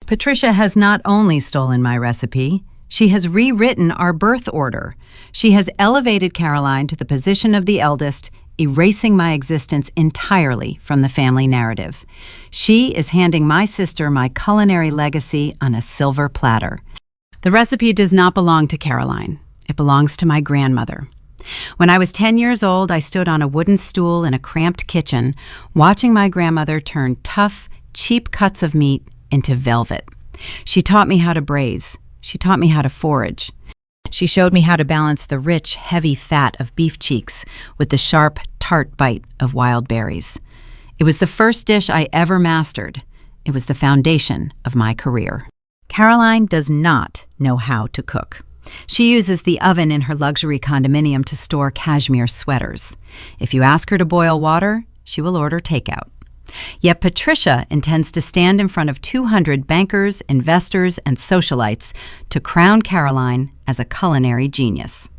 Patricia has not only stolen my recipe, she has rewritten our birth order. She has elevated Caroline to the position of the eldest, erasing my existence entirely from the family narrative. She is handing my sister my culinary legacy on a silver platter. The recipe does not belong to Caroline. It belongs to my grandmother. When I was 10 years old, I stood on a wooden stool in a cramped kitchen, watching my grandmother turn tough, cheap cuts of meat into velvet. She taught me how to braise. She taught me how to forage. She showed me how to balance the rich, heavy fat of beef cheeks with the sharp, tart bite of wild berries. It was the first dish I ever mastered. It was the foundation of my career. Caroline does not know how to cook. She uses the oven in her luxury condominium to store cashmere sweaters. If you ask her to boil water, she will order takeout. Yet Patricia intends to stand in front of 200 bankers, investors, and socialites to crown Caroline as a culinary genius.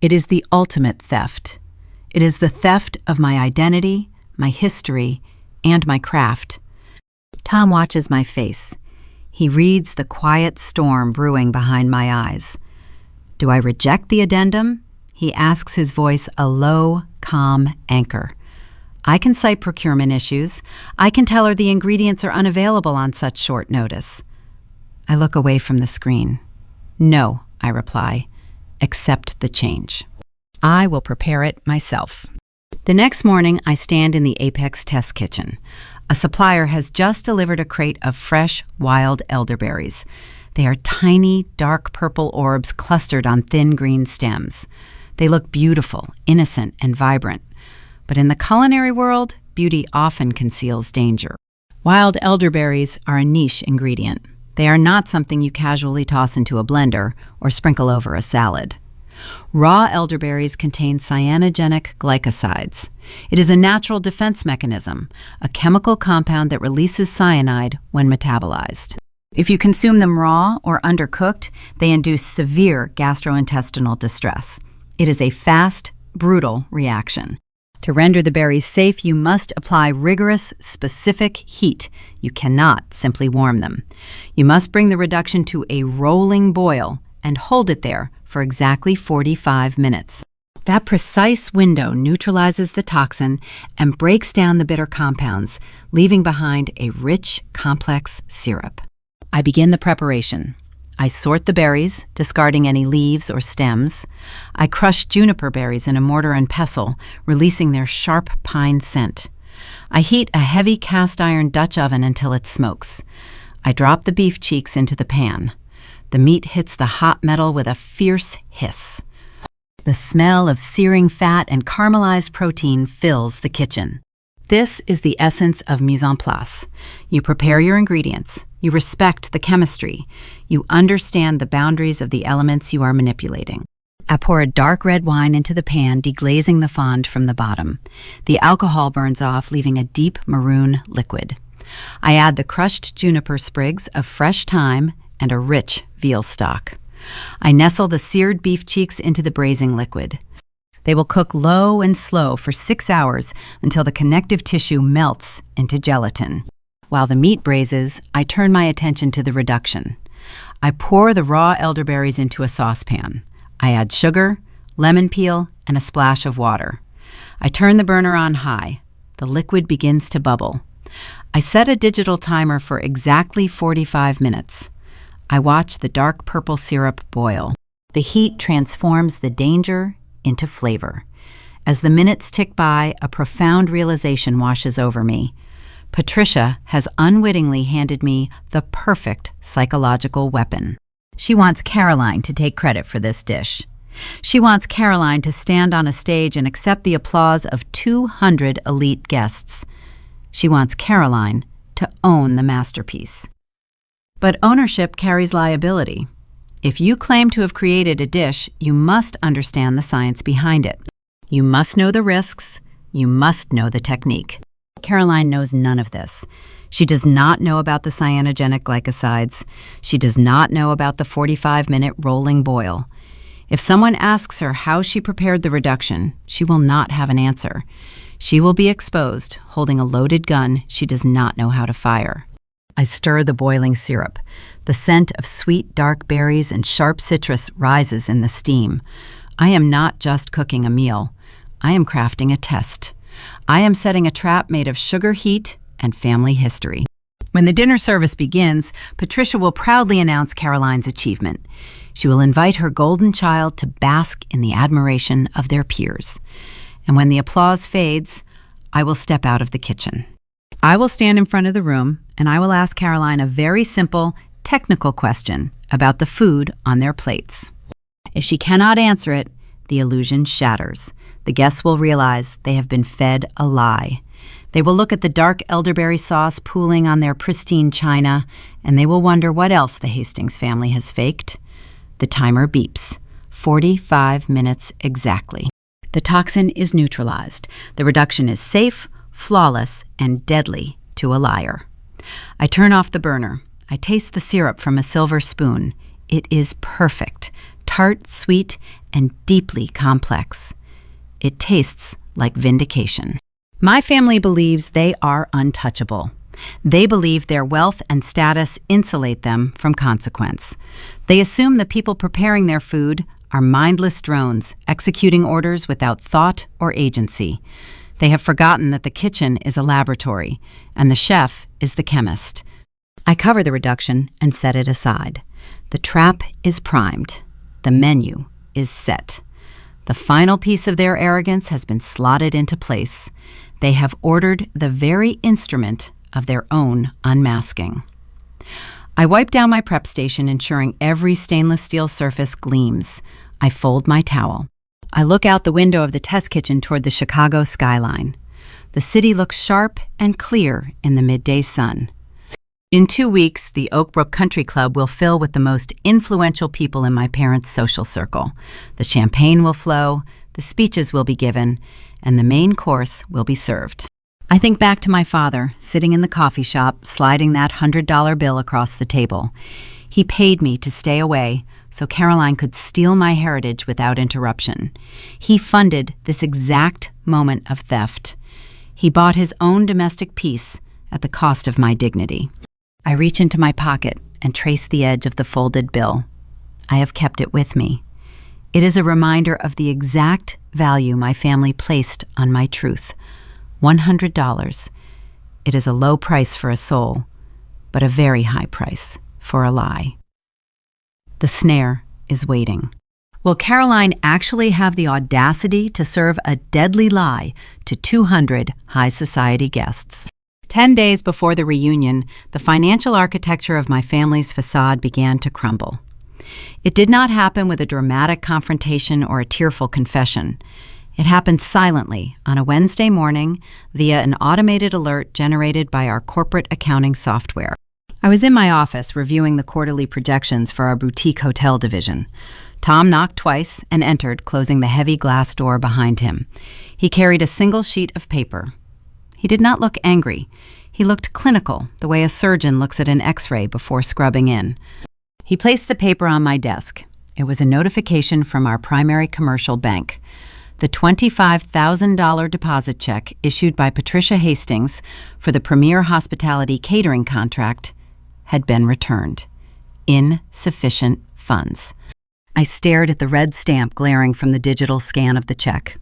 It is the ultimate theft. It is the theft of my identity, my history, and my craft. Tom watches my face. He reads the quiet storm brewing behind my eyes. Do I reject the addendum? He asks, his voice a low, calm anchor. I can cite procurement issues. I can tell her the ingredients are unavailable on such short notice. I look away from the screen. No, I reply. Accept the change. I will prepare it myself. The next morning, I stand in the Apex test kitchen. A supplier has just delivered a crate of fresh, wild elderberries. They are tiny, dark purple orbs clustered on thin green stems. They look beautiful, innocent, and vibrant. But in the culinary world, beauty often conceals danger. Wild elderberries are a niche ingredient. They are not something you casually toss into a blender or sprinkle over a salad. Raw elderberries contain cyanogenic glycosides. It is a natural defense mechanism, a chemical compound that releases cyanide when metabolized. If you consume them raw or undercooked, they induce severe gastrointestinal distress. It is a fast, brutal reaction. To render the berries safe, you must apply rigorous, specific heat. You cannot simply warm them. You must bring the reduction to a rolling boil and hold it there for exactly 45 minutes. That precise window neutralizes the toxin and breaks down the bitter compounds, leaving behind a rich, complex syrup. I begin the preparation. I sort the berries, discarding any leaves or stems. I crush juniper berries in a mortar and pestle, releasing their sharp pine scent. I heat a heavy cast iron Dutch oven until it smokes. I drop the beef cheeks into the pan. The meat hits the hot metal with a fierce hiss. The smell of searing fat and caramelized protein fills the kitchen. This is the essence of mise en place. You prepare your ingredients. You respect the chemistry. You understand the boundaries of the elements you are manipulating. I pour a dark red wine into the pan, deglazing the fond from the bottom. The alcohol burns off, leaving a deep maroon liquid. I add the crushed juniper sprigs of fresh thyme and a rich veal stock. I nestle the seared beef cheeks into the braising liquid. They will cook low and slow for 6 hours until the connective tissue melts into gelatin. While the meat braises, I turn my attention to the reduction. I pour the raw elderberries into a saucepan. I add sugar, lemon peel, and a splash of water. I turn the burner on high. The liquid begins to bubble. I set a digital timer for exactly 45 minutes. I watch the dark purple syrup boil. The heat transforms the danger into flavor. As the minutes tick by, a profound realization washes over me. Patricia has unwittingly handed me the perfect psychological weapon. She wants Caroline to take credit for this dish. She wants Caroline to stand on a stage and accept the applause of 200 elite guests. She wants Caroline to own the masterpiece. But ownership carries liability. If you claim to have created a dish, you must understand the science behind it. You must know the risks. You must know the technique. Caroline knows none of this. She does not know about the cyanogenic glycosides. She does not know about the 45-minute rolling boil. If someone asks her how she prepared the reduction, she will not have an answer. She will be exposed, holding a loaded gun she does not know how to fire. I stir the boiling syrup. The scent of sweet, dark berries and sharp citrus rises in the steam. I am not just cooking a meal. I am crafting a test. I am setting a trap made of sugar heat and family history. When the dinner service begins, Patricia will proudly announce Caroline's achievement. She will invite her golden child to bask in the admiration of their peers. And when the applause fades, I will step out of the kitchen. I will stand in front of the room and I will ask Caroline a very simple, technical question about the food on their plates. If she cannot answer it, the illusion shatters. The guests will realize they have been fed a lie. They will look at the dark elderberry sauce pooling on their pristine china, and they will wonder what else the Hastings family has faked. The timer beeps. 45 minutes exactly. The toxin is neutralized. The reduction is safe, flawless, and deadly to a liar. I turn off the burner. I taste the syrup from a silver spoon. It is perfect, tart, sweet, and deeply complex. It tastes like vindication. My family believes they are untouchable. They believe their wealth and status insulate them from consequence. They assume the people preparing their food are mindless drones, executing orders without thought or agency. They have forgotten that the kitchen is a laboratory, and the chef is the chemist. I cover the reduction and set it aside. The trap is primed. The menu is set. The final piece of their arrogance has been slotted into place. They have ordered the very instrument of their own unmasking. I wipe down my prep station, ensuring every stainless steel surface gleams. I fold my towel. I look out the window of the test kitchen toward the Chicago skyline. The city looks sharp and clear in the midday sun. In 2 weeks, the Oak Brook Country Club will fill with the most influential people in my parents' social circle. The champagne will flow, the speeches will be given, and the main course will be served. I think back to my father, sitting in the coffee shop, sliding that $100 bill across the table. He paid me to stay away so Caroline could steal my heritage without interruption. He funded this exact moment of theft. He bought his own domestic peace at the cost of my dignity. I reach into my pocket and trace the edge of the folded bill. I have kept it with me. It is a reminder of the exact value my family placed on my truth. $100. It is a low price for a soul, but a very high price for a lie. The snare is waiting. Will Caroline actually have the audacity to serve a deadly lie to 200 high society guests? 10 days before the reunion, the financial architecture of my family's facade began to crumble. It did not happen with a dramatic confrontation or a tearful confession. It happened silently on a Wednesday morning via an automated alert generated by our corporate accounting software. I was in my office reviewing the quarterly projections for our boutique hotel division. Tom knocked twice and entered, closing the heavy glass door behind him. He carried a single sheet of paper. He did not look angry. He looked clinical, the way a surgeon looks at an X-ray before scrubbing in. He placed the paper on my desk. It was a notification from our primary commercial bank. The $25,000 deposit check issued by Patricia Hastings for the Premier Hospitality catering contract had been returned. Insufficient funds. I stared at the red stamp glaring from the digital scan of the check.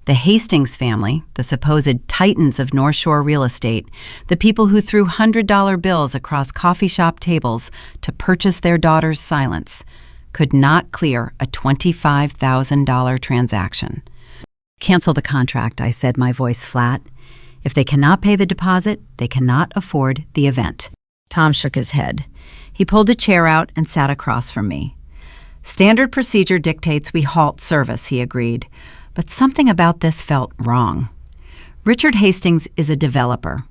The Hastings family, the supposed titans of North Shore real estate, the people who threw $100 bills across coffee shop tables to purchase their daughter's silence, could not clear a $25,000 transaction. Cancel the contract, I said, my voice flat. If they cannot pay the deposit, they cannot afford the event. Tom shook his head. He pulled a chair out and sat across from me. Standard procedure dictates we halt service, he agreed. But something about this felt wrong. Richard Hastings is a developer.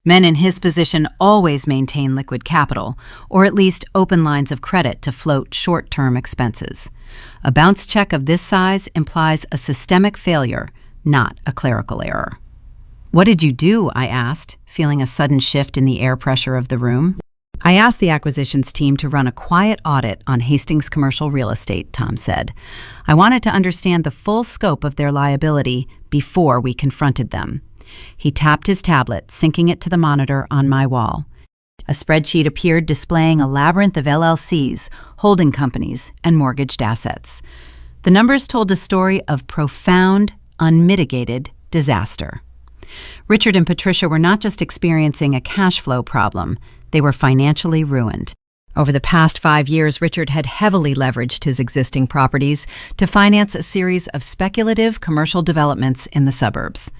Men in his position always maintain liquid capital, or at least open lines of credit to float short-term expenses. A bounce check of this size implies a systemic failure, not a clerical error. What did you do? I asked, feeling a sudden shift in the air pressure of the room. I asked the acquisitions team to run a quiet audit on Hastings commercial real estate, Tom said. I wanted to understand the full scope of their liability before we confronted them. He tapped his tablet, syncing it to the monitor on my wall. A spreadsheet appeared displaying a labyrinth of LLCs, holding companies, and mortgaged assets. The numbers told a story of profound, unmitigated disaster. Richard and Patricia were not just experiencing a cash flow problem, they were financially ruined. Over the past 5 years, Richard had heavily leveraged his existing properties to finance a series of speculative commercial developments in the suburbs.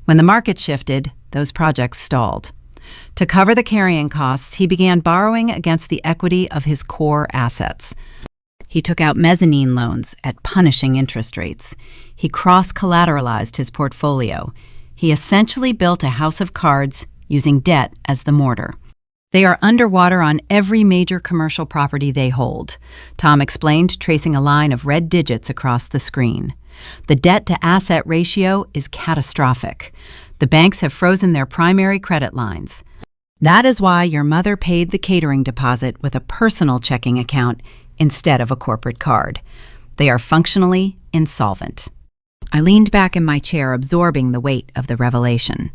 When the market shifted, those projects stalled. To cover the carrying costs, he began borrowing against the equity of his core assets. He took out mezzanine loans at punishing interest rates. He cross-collateralized his portfolio. He essentially built a house of cards using debt as the mortar. They are underwater on every major commercial property they hold, Tom explained, tracing a line of red digits across the screen. The debt-to-asset ratio is catastrophic. The banks have frozen their primary credit lines. That is why your mother paid the catering deposit with a personal checking account instead of a corporate card. They are functionally insolvent. I leaned back in my chair, absorbing the weight of the revelation.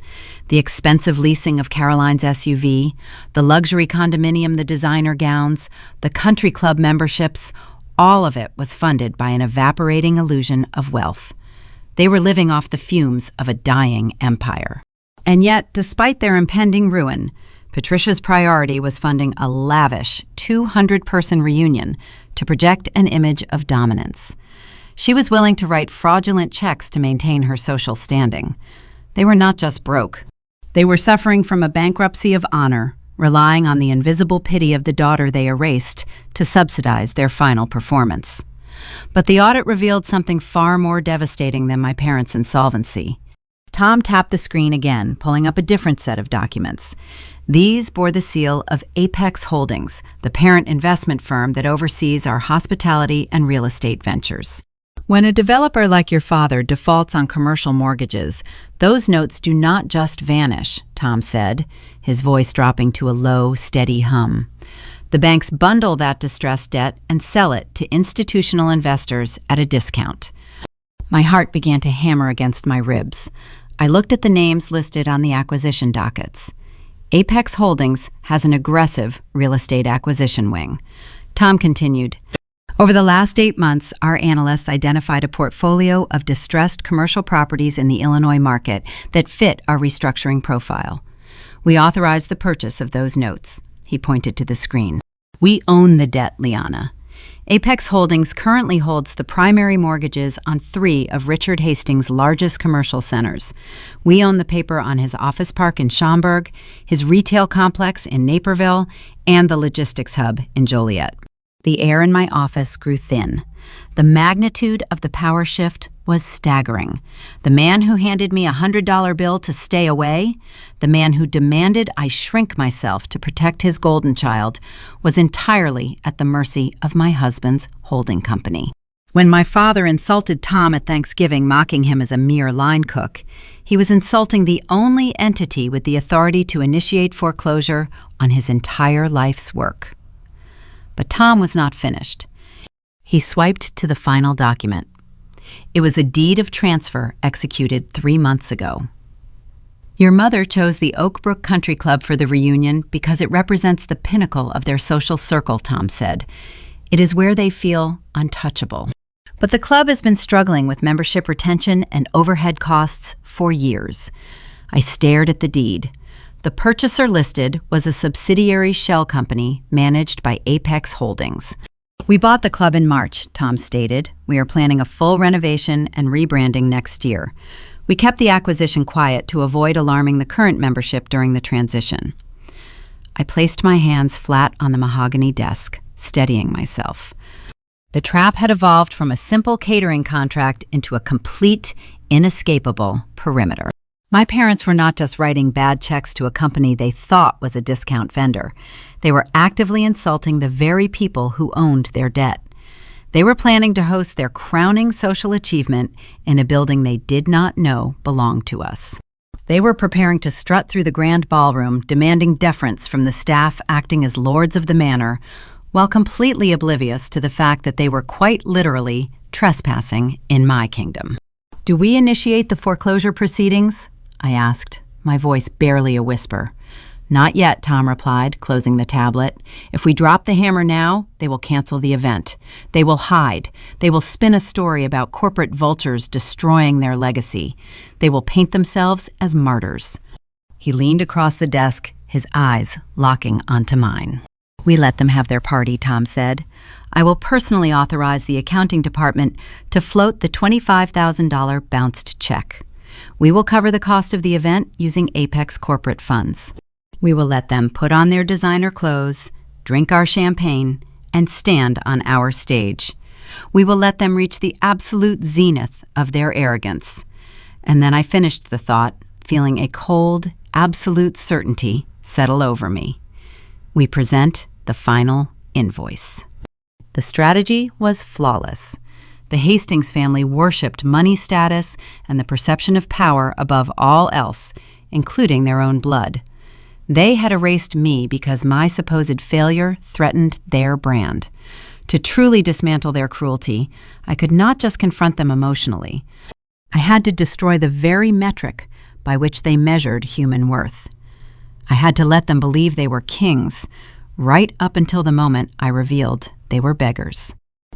The expensive leasing of Caroline's SUV, the luxury condominium, the designer gowns, the country club memberships, all of it was funded by an evaporating illusion of wealth. They were living off the fumes of a dying empire. And yet, despite their impending ruin, Patricia's priority was funding a lavish 200-person reunion to project an image of dominance. She was willing to write fraudulent checks to maintain her social standing. They were not just broke. They were suffering from a bankruptcy of honor, relying on the invisible pity of the daughter they erased to subsidize their final performance. But the audit revealed something far more devastating than my parents' insolvency. Tom tapped the screen again, pulling up a different set of documents. These bore the seal of Apex Holdings, the parent investment firm that oversees our hospitality and real estate ventures. When a developer like your father defaults on commercial mortgages, those notes do not just vanish, Tom said, his voice dropping to a low, steady hum. The banks bundle that distressed debt and sell it to institutional investors at a discount. My heart began to hammer against my ribs. I looked at the names listed on the acquisition dockets. Apex Holdings has an aggressive real estate acquisition wing. Tom continued, over the last 8 months, our analysts identified a portfolio of distressed commercial properties in the Illinois market that fit our restructuring profile. We authorized the purchase of those notes. He pointed to the screen. We own the debt, Liana. Apex Holdings currently holds the primary mortgages on 3 of Richard Hastings' largest commercial centers. We own the paper on his office park in Schaumburg, his retail complex in Naperville, and the logistics hub in Joliet. The air in my office grew thin. The magnitude of the power shift was staggering. The man who handed me a $100 bill to stay away, the man who demanded I shrink myself to protect his golden child, was entirely at the mercy of my husband's holding company. When my father insulted Tom at Thanksgiving, mocking him as a mere line cook, he was insulting the only entity with the authority to initiate foreclosure on his entire life's work. But Tom was not finished. He swiped to the final document. It was a deed of transfer executed 3 months ago. Your mother chose the Oak Brook Country Club for the reunion because it represents the pinnacle of their social circle, Tom said. It is where they feel untouchable. But the club has been struggling with membership retention and overhead costs for years. I stared at the deed. The purchaser listed was a subsidiary shell company managed by Apex Holdings. We bought the club in March, Tom stated. We are planning a full renovation and rebranding next year. We kept the acquisition quiet to avoid alarming the current membership during the transition. I placed my hands flat on the mahogany desk, steadying myself. The trap had evolved from a simple catering contract into a complete, inescapable perimeter. My parents were not just writing bad checks to a company they thought was a discount vendor. They were actively insulting the very people who owned their debt. They were planning to host their crowning social achievement in a building they did not know belonged to us. They were preparing to strut through the grand ballroom, demanding deference from the staff acting as lords of the manor, while completely oblivious to the fact that they were quite literally trespassing in my kingdom. "Do we initiate the foreclosure proceedings?" I asked, my voice barely a whisper. "Not yet," Tom replied, closing the tablet. "If we drop the hammer now, they will cancel the event. They will hide. They will spin a story about corporate vultures destroying their legacy. They will paint themselves as martyrs." He leaned across the desk, his eyes locking onto mine. "We let them have their party," Tom said. "I will personally authorize the accounting department to float the $25,000 bounced check. We will cover the cost of the event using Apex corporate funds. We will let them put on their designer clothes, drink our champagne, and stand on our stage. We will let them reach the absolute zenith of their arrogance." And then I finished the thought, feeling a cold, absolute certainty settle over me. We present the final invoice. The strategy was flawless. The Hastings family worshipped money status and the perception of power above all else, including their own blood. They had erased me because my supposed failure threatened their brand. To truly dismantle their cruelty, I could not just confront them emotionally. I had to destroy the very metric by which they measured human worth. I had to let them believe they were kings, right up until the moment I revealed they were beggars.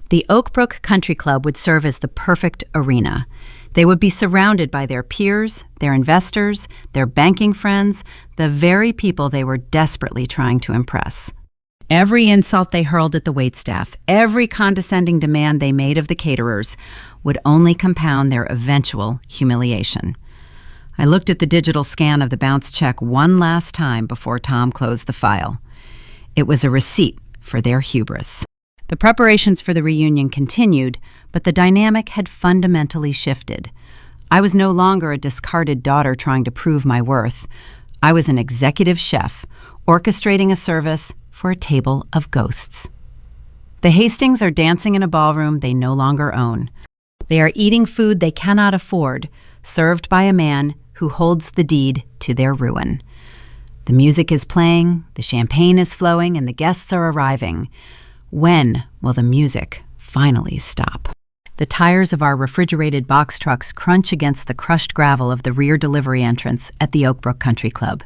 The Oak Brook Country Club would serve as the perfect arena. They would be surrounded by their peers, their investors, their banking friends, the very people they were desperately trying to impress. Every insult they hurled at the waitstaff, every condescending demand they made of the caterers, would only compound their eventual humiliation. I looked at the digital scan of the bounce check one last time before Tom closed the file. It was a receipt for their hubris. The preparations for the reunion continued, but the dynamic had fundamentally shifted. I was no longer a discarded daughter trying to prove my worth. I was an executive chef, orchestrating a service for a table of ghosts. The Hastings are dancing in a ballroom they no longer own. They are eating food they cannot afford, served by a man who holds the deed to their ruin. The music is playing, the champagne is flowing, and the guests are arriving. When will the music finally stop? The tires of our refrigerated box trucks crunch against the crushed gravel of the rear delivery entrance at the Oak Brook Country Club.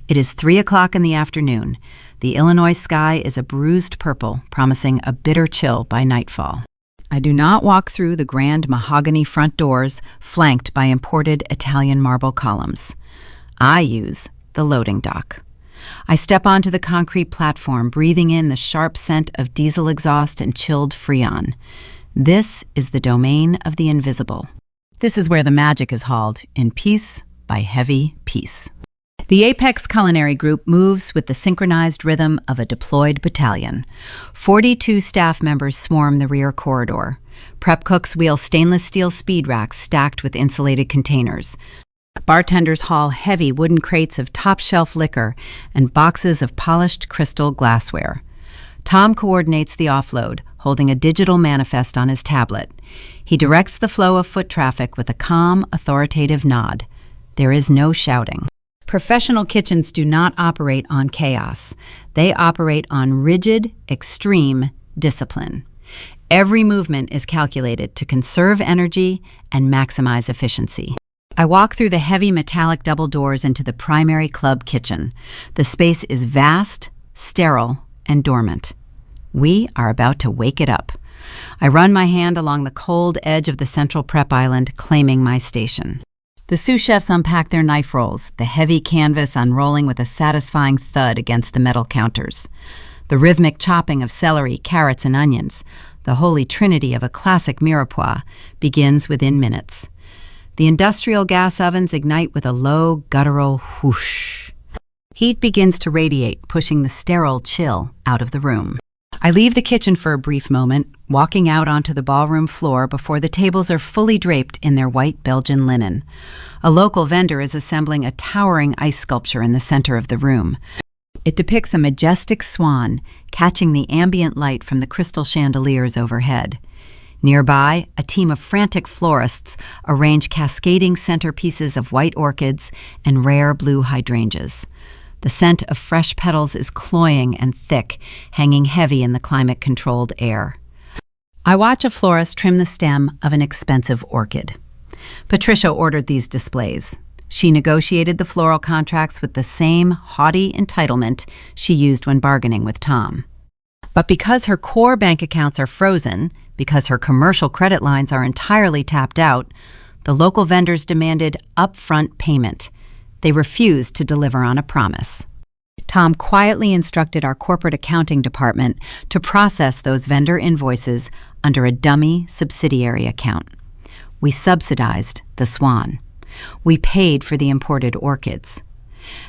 It is 3 o'clock in the afternoon. The Illinois sky is a bruised purple, promising a bitter chill by nightfall. I do not walk through the grand mahogany front doors flanked by imported Italian marble columns. I use the loading dock. I step onto the concrete platform, breathing in the sharp scent of diesel exhaust and chilled Freon. This is the domain of the invisible. This is where the magic is hauled, in piece by heavy piece. The Apex Culinary Group moves with the synchronized rhythm of a deployed battalion. 42 staff members swarm the rear corridor. Prep cooks wheel stainless steel speed racks stacked with insulated containers. Bartenders haul heavy wooden crates of top-shelf liquor and boxes of polished crystal glassware. Tom coordinates the offload, holding a digital manifest on his tablet. He directs the flow of foot traffic with a calm, authoritative nod. There is no shouting. Professional kitchens do not operate on chaos. They operate on rigid, extreme discipline. Every movement is calculated to conserve energy and maximize efficiency. I walk through the heavy metallic double doors into the primary club kitchen. The space is vast, sterile, and dormant. We are about to wake it up. I run my hand along the cold edge of the central prep island, claiming my station. The sous chefs unpack their knife rolls, the heavy canvas unrolling with a satisfying thud against the metal counters. The rhythmic chopping of celery, carrots, and onions, the holy trinity of a classic mirepoix, begins within minutes. The industrial gas ovens ignite with a low, guttural whoosh. Heat begins to radiate, pushing the sterile chill out of the room. I leave the kitchen for a brief moment, walking out onto the ballroom floor before the tables are fully draped in their white Belgian linen. A local vendor is assembling a towering ice sculpture in the center of the room. It depicts a majestic swan catching the ambient light from the crystal chandeliers overhead. Nearby, a team of frantic florists arrange cascading centerpieces of white orchids and rare blue hydrangeas. The scent of fresh petals is cloying and thick, hanging heavy in the climate-controlled air. I watch a florist trim the stem of an expensive orchid. Patricia ordered these displays. She negotiated the floral contracts with the same haughty entitlement she used when bargaining with Tom. But because her core bank accounts are frozen, because her commercial credit lines are entirely tapped out, the local vendors demanded upfront payment. They refused to deliver on a promise. Tom quietly instructed our corporate accounting department to process those vendor invoices under a dummy subsidiary account. We subsidized the swan. We paid for the imported orchids.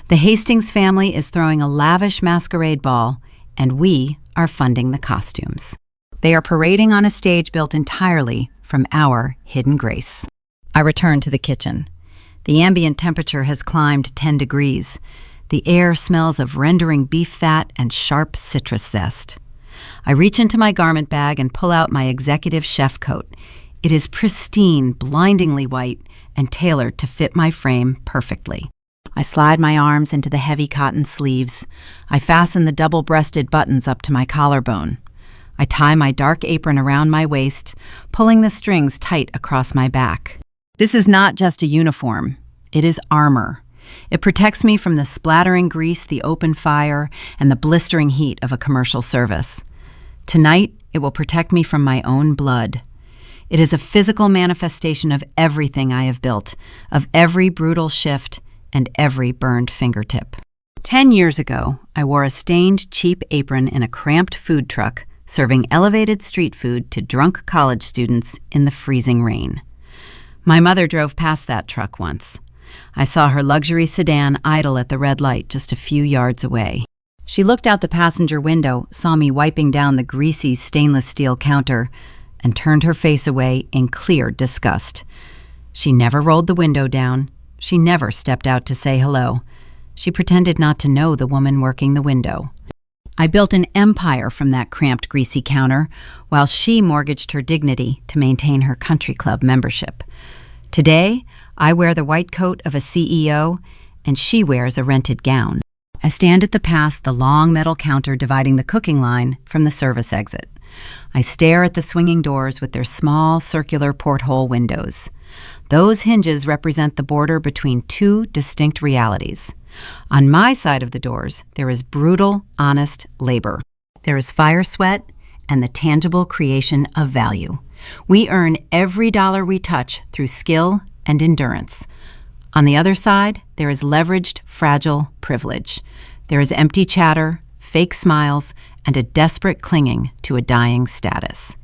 The Hastings family is throwing a lavish masquerade ball, and we are funding the costumes. They are parading on a stage built entirely from our hidden grace. I return to the kitchen. The ambient temperature has climbed 10 degrees. The air smells of rendering beef fat and sharp citrus zest. I reach into my garment bag and pull out my executive chef coat. It is pristine, blindingly white, and tailored to fit my frame perfectly. I slide my arms into the heavy cotton sleeves. I fasten the double-breasted buttons up to my collarbone. I tie my dark apron around my waist, pulling the strings tight across my back. This is not just a uniform. It is armor. It protects me from the splattering grease, the open fire, and the blistering heat of a commercial service. Tonight, it will protect me from my own blood. It is a physical manifestation of everything I have built, of every brutal shift and every burned fingertip. 10 years ago, I wore a stained, cheap apron in a cramped food truck, serving elevated street food to drunk college students in the freezing rain. My mother drove past that truck once. I saw her luxury sedan idle at the red light just a few yards away. She looked out the passenger window, saw me wiping down the greasy stainless steel counter, and turned her face away in clear disgust. She never rolled the window down. She never stepped out to say hello. She pretended not to know the woman working the window. I built an empire from that cramped, greasy counter, while she mortgaged her dignity to maintain her country club membership. Today, I wear the white coat of a CEO, and she wears a rented gown. I stand at the long metal counter dividing the cooking line from the service exit. I stare at the swinging doors with their small, circular porthole windows. Those hinges represent the border between two distinct realities. On my side of the doors, there is brutal, honest labor. There is fire sweat and the tangible creation of value. We earn every dollar we touch through skill and endurance. On the other side, there is leveraged, fragile privilege. There is empty chatter, fake smiles, and a desperate clinging to a dying status.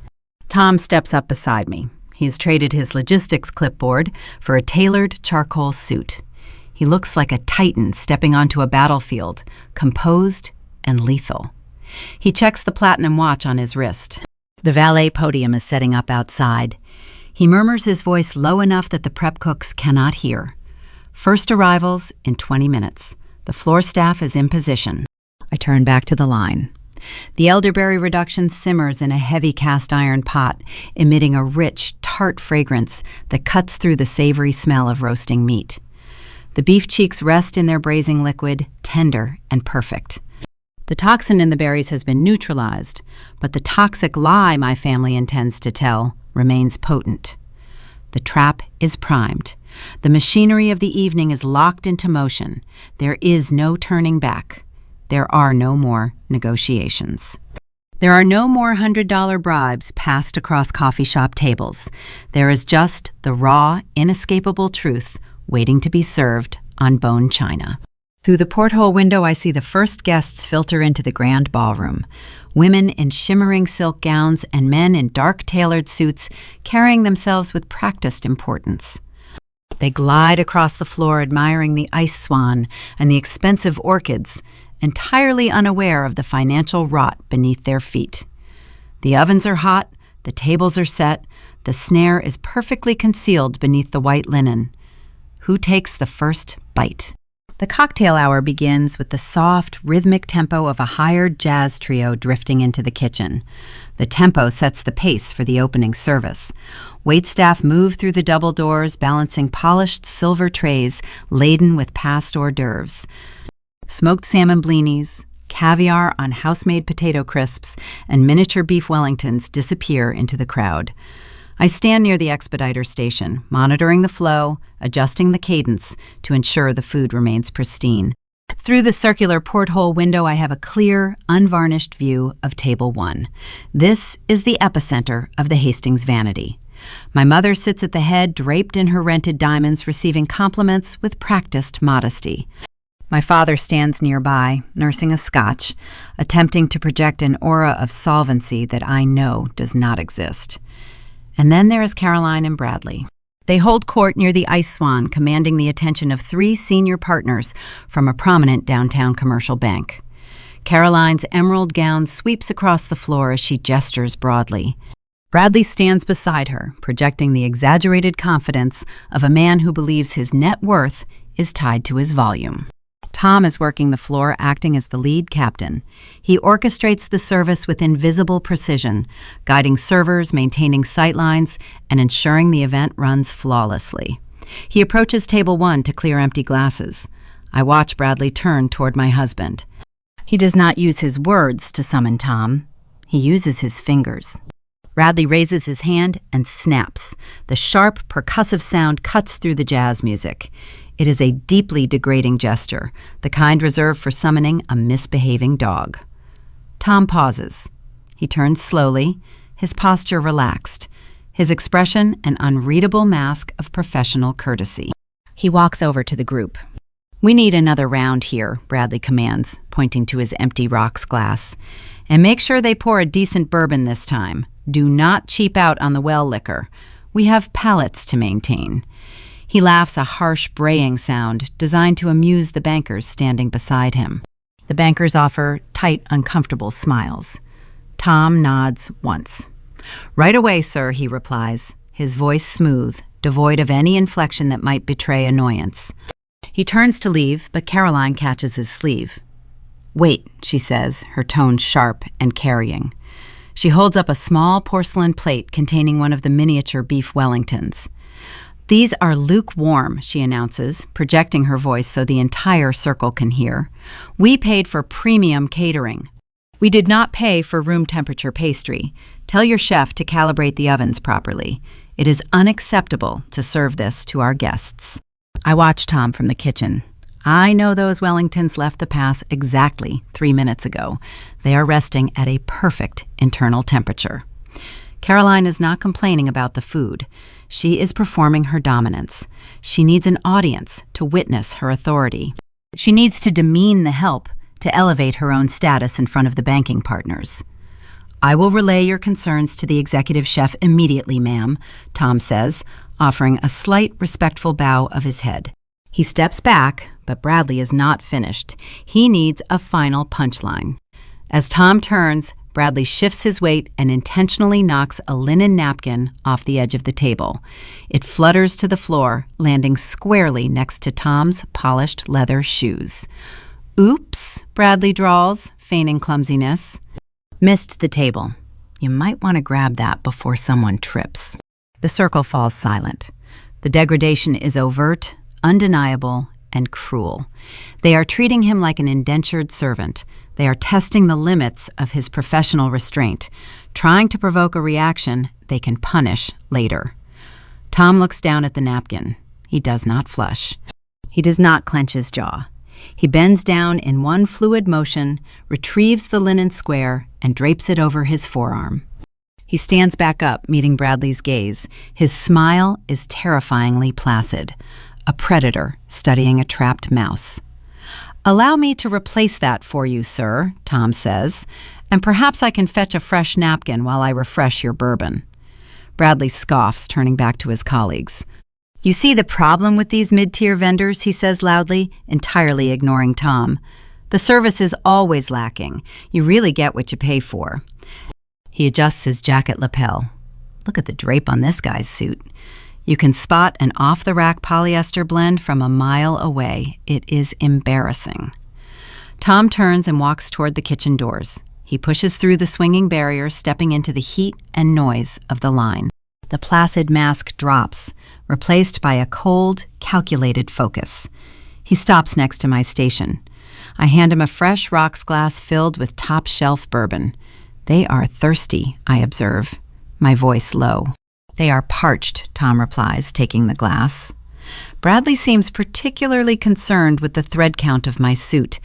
Tom steps up beside me. He has traded his logistics clipboard for a tailored charcoal suit. He He looks like a titan stepping onto a battlefield, composed and lethal. He checks the platinum watch on his wrist. The valet podium is setting up outside. He murmurs his voice low enough that the prep cooks cannot hear. First arrivals in 20 minutes. The floor staff is in position. I turn back to the line. The elderberry reduction simmers in a heavy cast iron pot, emitting a rich, tart fragrance that cuts through the savory smell of roasting meat. The beef cheeks rest in their braising liquid, tender and perfect. The toxin in the berries has been neutralized, but the toxic lie my family intends to tell remains potent. The trap is primed. The machinery of the evening is locked into motion. There is no turning back. There are no more negotiations. There are no more $100 bribes passed across coffee shop tables. There is just the raw, inescapable truth waiting to be served on bone china. Through the porthole window, I see the first guests filter into the grand ballroom. Women in shimmering silk gowns and men in dark tailored suits carrying themselves with practiced importance. They glide across the floor admiring the ice swan and the expensive orchids, entirely unaware of the financial rot beneath their feet. The ovens are hot, the tables are set, the snare is perfectly concealed beneath the white linen. Who takes the first bite? The cocktail hour begins with the soft, rhythmic tempo of a hired jazz trio drifting into the kitchen. The tempo sets the pace for the opening service. Waitstaff move through the double doors, balancing polished silver trays laden with past hors d'oeuvres. Smoked salmon blinis, caviar on house-made potato crisps, and miniature beef Wellingtons disappear into the crowd. I stand near the expediter station, monitoring the flow, adjusting the cadence to ensure the food remains pristine. Through the circular porthole window, I have a clear, unvarnished view of Table 1. This is the epicenter of the Hastings vanity. My mother sits at the head, draped in her rented diamonds, receiving compliments with practiced modesty. My father stands nearby, nursing a scotch, attempting to project an aura of solvency that I know does not exist. And then there is Caroline and Bradley. They hold court near the Ice Swan, commanding the attention of 3 senior partners from a prominent downtown commercial bank. Caroline's emerald gown sweeps across the floor as she gestures broadly. Bradley stands beside her, projecting the exaggerated confidence of a man who believes his net worth is tied to his volume. Tom is working the floor, acting as the lead captain. He orchestrates the service with invisible precision, guiding servers, maintaining sightlines, and ensuring the event runs flawlessly. He approaches Table 1 to clear empty glasses. I watch Bradley turn toward my husband. He does not use his words to summon Tom. He uses his fingers. Bradley raises his hand and snaps. The sharp, percussive sound cuts through the jazz music. It is a deeply degrading gesture, the kind reserved for summoning a misbehaving dog. Tom pauses. He turns slowly, his posture relaxed, his expression an unreadable mask of professional courtesy. He walks over to the group. "We need another round here," Bradley commands, pointing to his empty rocks glass. "And make sure they pour a decent bourbon this time. Do not cheap out on the well liquor. We have palates to maintain." He laughs a harsh braying sound designed to amuse the bankers standing beside him. The bankers offer tight, uncomfortable smiles. Tom nods once. "Right away, sir," he replies, his voice smooth, devoid of any inflection that might betray annoyance. He turns to leave, but Caroline catches his sleeve. "Wait," she says, her tone sharp and carrying. She holds up a small porcelain plate containing one of the miniature beef Wellingtons. "These are lukewarm," she announces, projecting her voice so the entire circle can hear. "We paid for premium catering. We did not pay for room temperature pastry. Tell your chef to calibrate the ovens properly. It is unacceptable to serve this to our guests." I watch Tom from the kitchen. I know those Wellingtons left the pass exactly 3 minutes ago. They are resting at a perfect internal temperature. Caroline is not complaining about the food. She is performing her dominance. She needs an audience to witness her authority. She needs to demean the help to elevate her own status in front of the banking partners. "I will relay your concerns to the executive chef immediately, ma'am," Tom says, offering a slight, respectful bow of his head. He steps back, but Bradley is not finished. He needs a final punchline. As Tom turns, Bradley shifts his weight and intentionally knocks a linen napkin off the edge of the table. It flutters to the floor, landing squarely next to Tom's polished leather shoes. "Oops," Bradley drawls, feigning clumsiness. "Missed the table. You might want to grab that before someone trips." The circle falls silent. The degradation is overt, undeniable, and cruel. They are treating him like an indentured servant. They are testing the limits of his professional restraint, trying to provoke a reaction they can punish later. Tom looks down at the napkin. He does not flush. He does not clench his jaw. He bends down in one fluid motion, retrieves the linen square, and drapes it over his forearm. He stands back up, meeting Bradley's gaze. His smile is terrifyingly placid. A predator studying a trapped mouse. "Allow me to replace that for you, sir," Tom says, "and perhaps I can fetch a fresh napkin while I refresh your bourbon." Bradley scoffs, turning back to his colleagues. "You see the problem with these mid-tier vendors," he says loudly, entirely ignoring Tom. "The service is always lacking. You really get what you pay for." He adjusts his jacket lapel. Look at the drape on this guy's suit. You can spot an off-the-rack polyester blend from a mile away. It is embarrassing. Tom turns and walks toward the kitchen doors. He pushes through the swinging barrier, stepping into the heat and noise of the line. The placid mask drops, replaced by a cold, calculated focus. He stops next to my station. I hand him a fresh rocks glass filled with top-shelf bourbon. "They are thirsty," I observe, my voice low. "They are parched," Tom replies, taking the glass. Bradley seems particularly concerned with the thread count of my suit.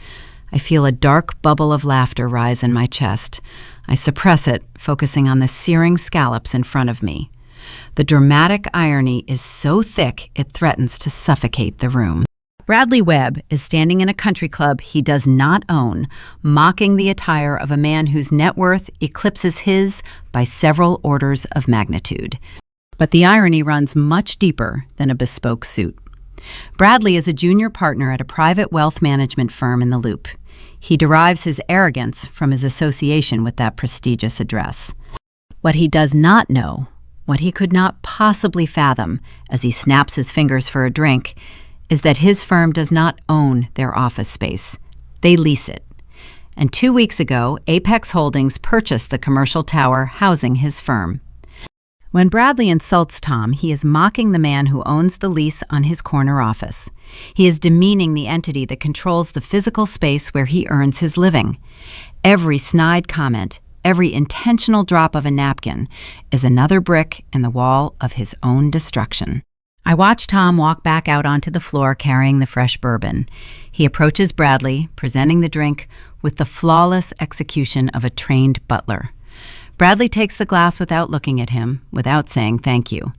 I feel a dark bubble of laughter rise in my chest. I suppress it, focusing on the searing scallops in front of me. The dramatic irony is so thick it threatens to suffocate the room. Bradley Webb is standing in a country club he does not own, mocking the attire of a man whose net worth eclipses his by several orders of magnitude. But the irony runs much deeper than a bespoke suit. Bradley is a junior partner at a private wealth management firm in the Loop. He derives his arrogance from his association with that prestigious address. What he does not know, what he could not possibly fathom as he snaps his fingers for a drink, is that his firm does not own their office space. They lease it. And 2 weeks ago, Apex Holdings purchased the commercial tower housing his firm. When Bradley insults Tom, he is mocking the man who owns the lease on his corner office. He is demeaning the entity that controls the physical space where he earns his living. Every snide comment, every intentional drop of a napkin is another brick in the wall of his own destruction. I watch Tom walk back out onto the floor carrying the fresh bourbon. He approaches Bradley, presenting the drink with the flawless execution of a trained butler. Bradley takes the glass without looking at him, without saying thank you.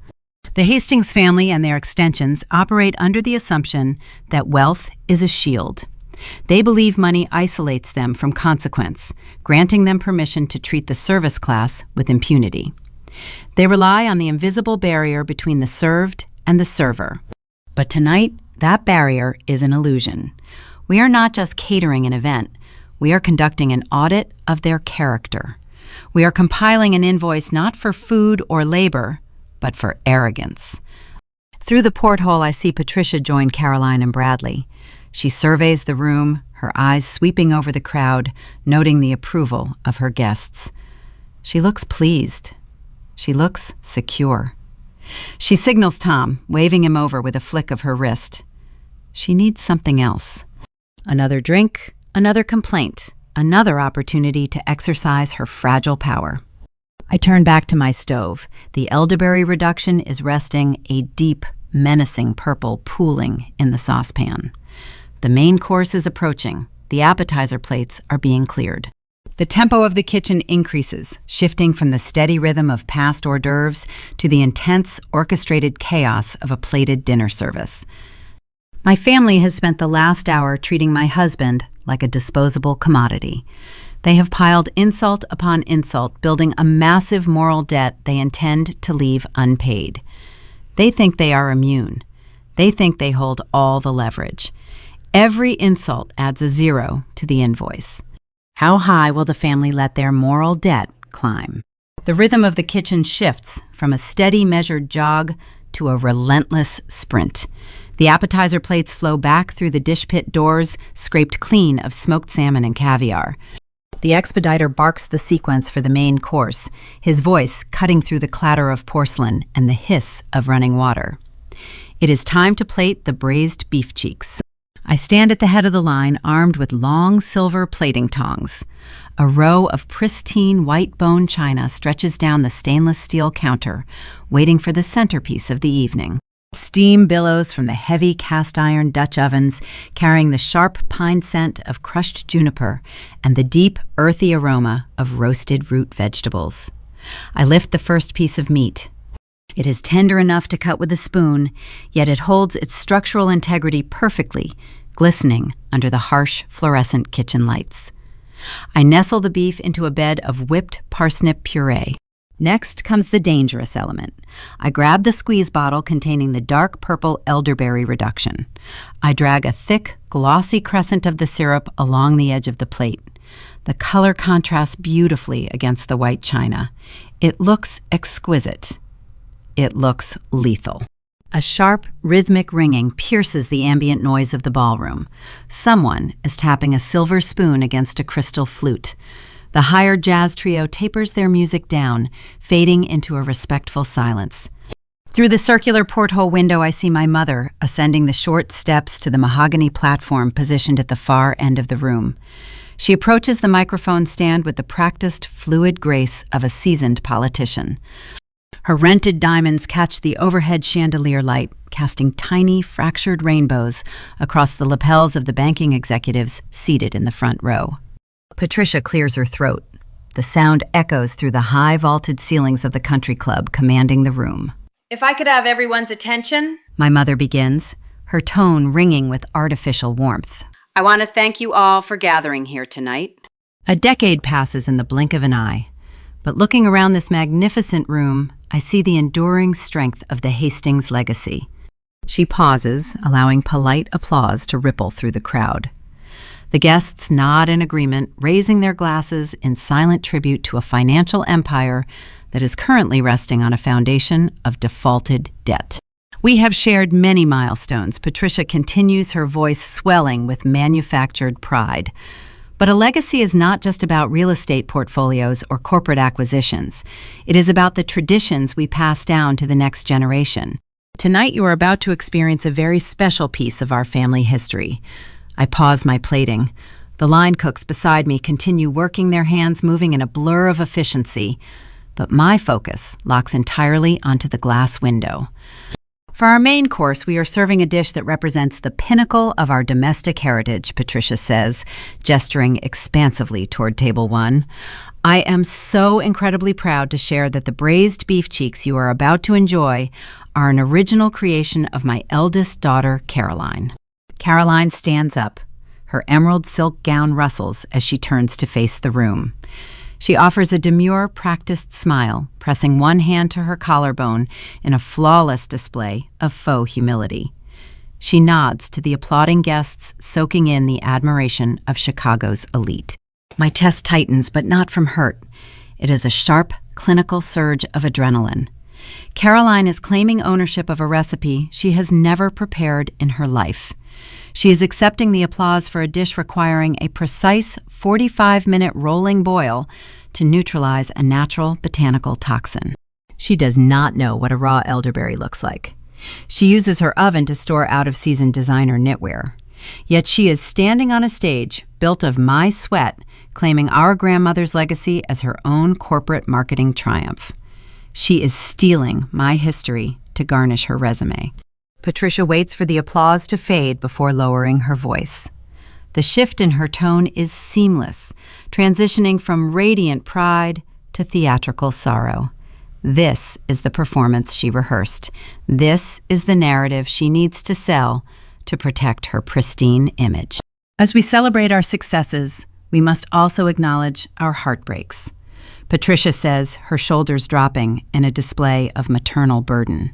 The Hastings family and their extensions operate under the assumption that wealth is a shield. They believe money isolates them from consequence, granting them permission to treat the service class with impunity. They rely on the invisible barrier between the served and the server. But tonight, that barrier is an illusion. We are not just catering an event. We are conducting an audit of their character. We are compiling an invoice not for food or labor, but for arrogance. Through the porthole, I see Patricia join Caroline and Bradley. She surveys the room, her eyes sweeping over the crowd, noting the approval of her guests. She looks pleased. She looks secure. She signals Tom, waving him over with a flick of her wrist. She needs something else. Another drink, another complaint, another opportunity to exercise her fragile power. I turn back to my stove. The elderberry reduction is resting, a deep, menacing purple pooling in the saucepan. The main course is approaching. The appetizer plates are being cleared. The tempo of the kitchen increases, shifting from the steady rhythm of past hors d'oeuvres to the intense, orchestrated chaos of a plated dinner service. My family has spent the last hour treating my husband like a disposable commodity. They have piled insult upon insult, building a massive moral debt they intend to leave unpaid. They think they are immune. They think they hold all the leverage. Every insult adds a zero to the invoice. How high will the family let their moral debt climb? The rhythm of the kitchen shifts from a steady, measured jog to a relentless sprint. The appetizer plates flow back through the dish pit doors, scraped clean of smoked salmon and caviar. The expediter barks the sequence for the main course, his voice cutting through the clatter of porcelain and the hiss of running water. It is time to plate the braised beef cheeks. I stand at the head of the line, armed with long silver plating tongs. A row of pristine white bone china stretches down the stainless steel counter, waiting for the centerpiece of the evening. Steam billows from the heavy cast-iron Dutch ovens, carrying the sharp pine scent of crushed juniper and the deep, earthy aroma of roasted root vegetables. I lift the first piece of meat. It is tender enough to cut with a spoon, yet it holds its structural integrity perfectly, glistening under the harsh, fluorescent kitchen lights. I nestle the beef into a bed of whipped parsnip puree. Next comes the dangerous element. I grab the squeeze bottle containing the dark purple elderberry reduction. I drag a thick, glossy crescent of the syrup along the edge of the plate. The color contrasts beautifully against the white china. It looks exquisite. It looks lethal. A sharp, rhythmic ringing pierces the ambient noise of the ballroom. Someone is tapping a silver spoon against a crystal flute. The hired jazz trio tapers their music down, fading into a respectful silence. Through the circular porthole window, I see my mother ascending the short steps to the mahogany platform positioned at the far end of the room. She approaches the microphone stand with the practiced, fluid grace of a seasoned politician. Her rented diamonds catch the overhead chandelier light, casting tiny, fractured rainbows across the lapels of the banking executives seated in the front row. Patricia clears her throat. The sound echoes through the high vaulted ceilings of the country club, commanding the room. If I could have everyone's attention, My mother begins, her tone ringing with artificial warmth. I want to thank you all for gathering here tonight. A decade passes in the blink of an eye, but looking around this magnificent room, I see the enduring strength of the Hastings legacy. She pauses, allowing polite applause to ripple through the crowd. The guests nod in agreement, raising their glasses in silent tribute to a financial empire that is currently resting on a foundation of defaulted debt. We have shared many milestones. Patricia continues, her voice swelling with manufactured pride. But a legacy is not just about real estate portfolios or corporate acquisitions. It is about the traditions we pass down to the next generation. Tonight, you are about to experience a very special piece of our family history. I pause my plating. The line cooks beside me continue working, their hands moving in a blur of efficiency. But my focus locks entirely onto the glass window. For our main course, we are serving a dish that represents the pinnacle of our domestic heritage, Patricia says, gesturing expansively toward table one. I am so incredibly proud to share that the braised beef cheeks you are about to enjoy are an original creation of my eldest daughter, Caroline. Caroline stands up. Her emerald silk gown rustles as she turns to face the room. She offers a demure, practiced smile, pressing one hand to her collarbone in a flawless display of faux humility. She nods to the applauding guests, soaking in the admiration of Chicago's elite. My chest tightens, but not from hurt. It is a sharp, clinical surge of adrenaline. Caroline is claiming ownership of a recipe she has never prepared in her life. She is accepting the applause for a dish requiring a precise 45-minute rolling boil to neutralize a natural botanical toxin. She does not know what a raw elderberry looks like. She uses her oven to store out-of-season designer knitwear. Yet she is standing on a stage built of my sweat, claiming our grandmother's legacy as her own corporate marketing triumph. She is stealing my history to garnish her resume. Patricia waits for the applause to fade before lowering her voice. The shift in her tone is seamless, transitioning from radiant pride to theatrical sorrow. This is the performance she rehearsed. This is the narrative she needs to sell to protect her pristine image. As we celebrate our successes, we must also acknowledge our heartbreaks. Patricia says, her shoulders dropping in a display of maternal burden.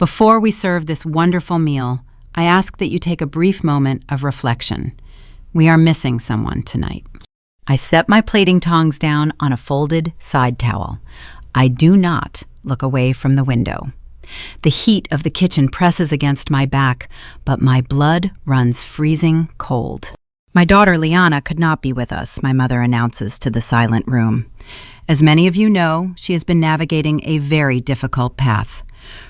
Before we serve this wonderful meal, I ask that you take a brief moment of reflection. We are missing someone tonight. I set my plating tongs down on a folded side towel. I do not look away from the window. The heat of the kitchen presses against my back, but my blood runs freezing cold. My daughter Liana could not be with us, my mother announces to the silent room. As many of you know, she has been navigating a very difficult path.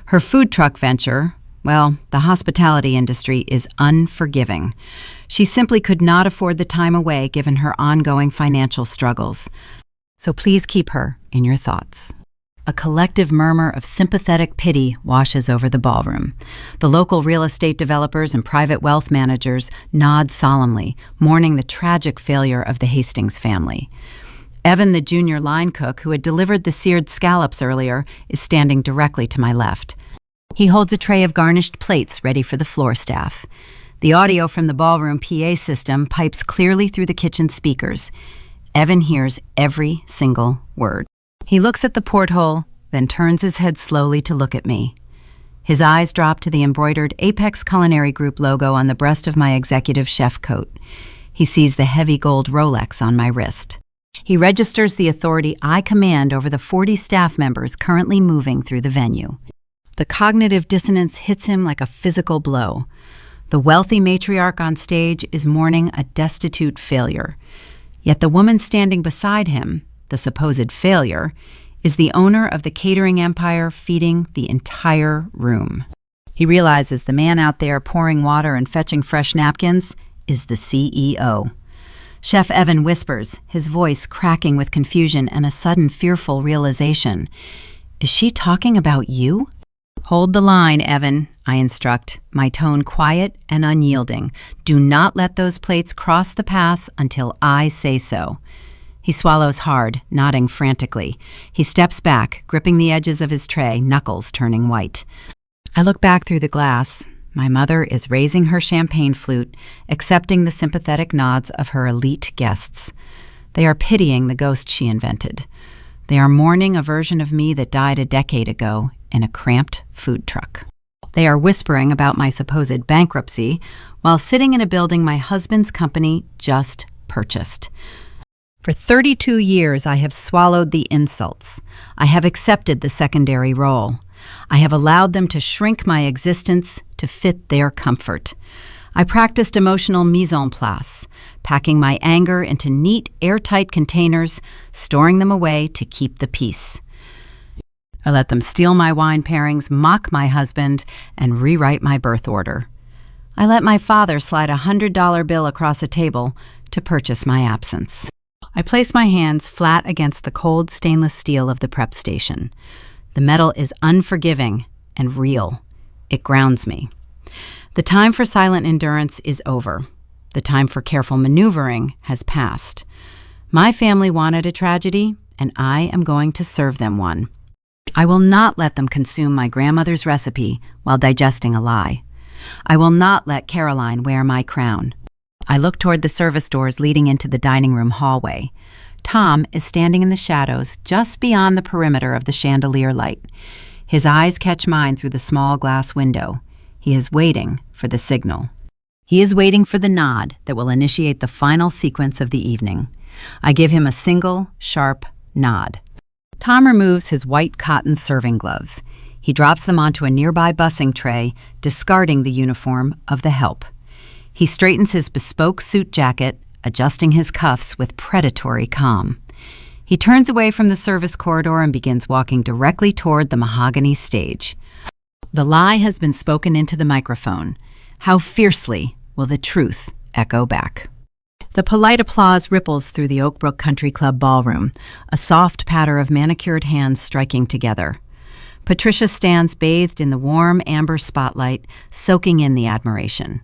Her food truck venture, well, the hospitality industry is unforgiving. She simply could not afford the time away given her ongoing financial struggles. So please keep her in your thoughts. A collective murmur of sympathetic pity washes over the ballroom. The local real estate developers and private wealth managers nod solemnly, mourning the tragic failure of the Hastings family. Evan, the junior line cook who had delivered the seared scallops earlier, is standing directly to my left. He holds a tray of garnished plates ready for the floor staff. The audio from the ballroom PA system pipes clearly through the kitchen speakers. Evan hears every single word. He looks at the porthole, then turns his head slowly to look at me. His eyes drop to the embroidered Apex Culinary Group logo on the breast of my executive chef coat. He sees the heavy gold Rolex on my wrist. He registers the authority I command over the 40 staff members currently moving through the venue. The cognitive dissonance hits him like a physical blow. The wealthy matriarch on stage is mourning a destitute failure. Yet the woman standing beside him, the supposed failure, is the owner of the catering empire feeding the entire room. He realizes the man out there pouring water and fetching fresh napkins is the CEO. Chef Evan whispers, his voice cracking with confusion and a sudden fearful realization. Is she talking about you? Hold the line, Evan, I instruct, my tone quiet and unyielding. Do not let those plates cross the pass until I say so. He swallows hard, nodding frantically. He steps back, gripping the edges of his tray, knuckles turning white. I look back through the glass. My mother is raising her champagne flute, accepting the sympathetic nods of her elite guests. They are pitying the ghost she invented. They are mourning a version of me that died a decade ago in a cramped food truck. They are whispering about my supposed bankruptcy while sitting in a building my husband's company just purchased. For 32 years, I have swallowed the insults. I have accepted the secondary role. I have allowed them to shrink my existence to fit their comfort. I practiced emotional mise en place, packing my anger into neat, airtight containers, storing them away to keep the peace. I let them steal my wine pairings, mock my husband, and rewrite my birth order. I let my father slide a $100 bill across a table to purchase my absence. I place my hands flat against the cold stainless steel of the prep station. The metal is unforgiving and real. It grounds me. The time for silent endurance is over. The time for careful maneuvering has passed. My family wanted a tragedy, and I am going to serve them one. I will not let them consume my grandmother's recipe while digesting a lie. I will not let Caroline wear my crown. I look toward the service doors leading into the dining room hallway. Tom is standing in the shadows just beyond the perimeter of the chandelier light. His eyes catch mine through the small glass window. He is waiting for the signal. He is waiting for the nod that will initiate the final sequence of the evening. I give him a single, sharp nod. Tom removes his white cotton serving gloves. He drops them onto a nearby bussing tray, discarding the uniform of the help. He straightens his bespoke suit jacket, adjusting his cuffs with predatory calm. He turns away from the service corridor and begins walking directly toward the mahogany stage. The lie has been spoken into the microphone. How fiercely will the truth echo back? The polite applause ripples through the Oakbrook Country Club ballroom, a soft patter of manicured hands striking together. Patricia stands bathed in the warm amber spotlight, soaking in the admiration.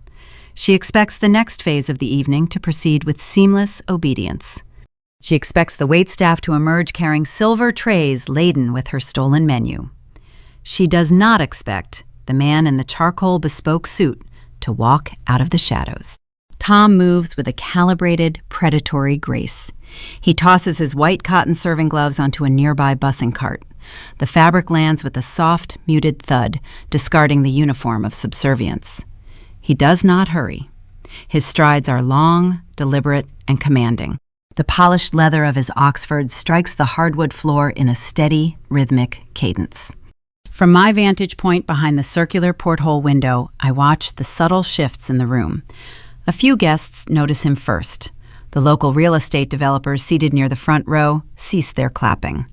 She expects the next phase of the evening to proceed with seamless obedience. She expects the waitstaff to emerge carrying silver trays laden with her stolen menu. She does not expect the man in the charcoal bespoke suit to walk out of the shadows. Tom moves with a calibrated, predatory grace. He tosses his white cotton serving gloves onto a nearby bussing cart. The fabric lands with a soft, muted thud, discarding the uniform of subservience. He does not hurry. His strides are long, deliberate, and commanding. The polished leather of his Oxfords strikes the hardwood floor in a steady, rhythmic cadence. From my vantage point behind the circular porthole window, I watch the subtle shifts in the room. A few guests notice him first. The local real estate developers seated near the front row cease their clapping.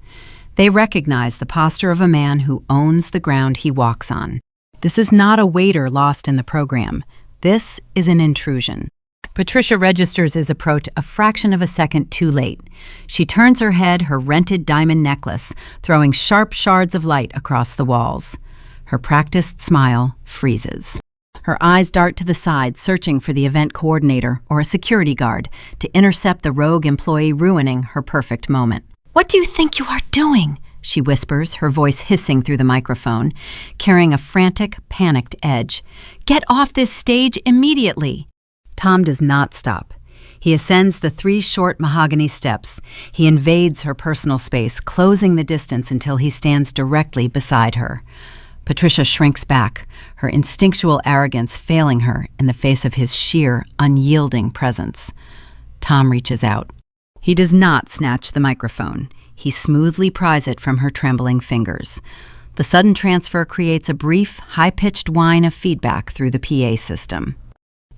They recognize the posture of a man who owns the ground he walks on. This is not a waiter lost in the program. This is an intrusion. Patricia registers his approach a fraction of a second too late. She turns her head, her rented diamond necklace, throwing sharp shards of light across the walls. Her practiced smile freezes. Her eyes dart to the side, searching for the event coordinator or a security guard to intercept the rogue employee ruining her perfect moment. "What do you think you are doing?" she whispers, her voice hissing through the microphone, carrying a frantic, panicked edge. "Get off this stage immediately!" Tom does not stop. He ascends the 3 short mahogany steps. He invades her personal space, closing the distance until he stands directly beside her. Patricia shrinks back, her instinctual arrogance failing her in the face of his sheer, unyielding presence. Tom reaches out. He does not snatch the microphone. He smoothly pries it from her trembling fingers. The sudden transfer creates a brief, high-pitched whine of feedback through the PA system.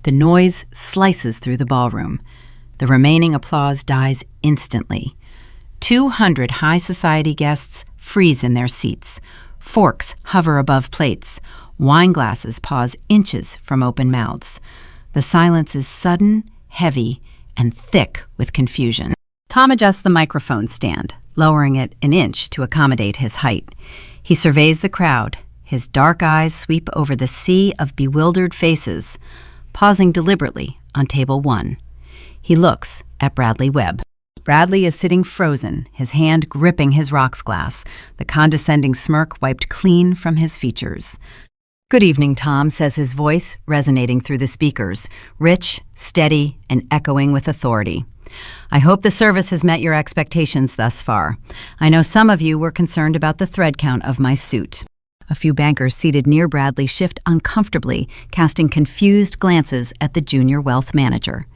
The noise slices through the ballroom. The remaining applause dies instantly. 200 high society guests freeze in their seats. Forks hover above plates. Wine glasses pause inches from open mouths. The silence is sudden, heavy, and thick with confusion. Tom adjusts the microphone stand, lowering it an inch to accommodate his height. He surveys the crowd. His dark eyes sweep over the sea of bewildered faces, pausing deliberately on table 1. He looks at Bradley Webb. Bradley is sitting frozen, his hand gripping his rocks glass, the condescending smirk wiped clean from his features. "Good evening, Tom," says his voice, resonating through the speakers, rich, steady, and echoing with authority. "I hope the service has met your expectations thus far. I know some of you were concerned about the thread count of my suit." A few bankers seated near Bradley shift uncomfortably, casting confused glances at the junior wealth manager.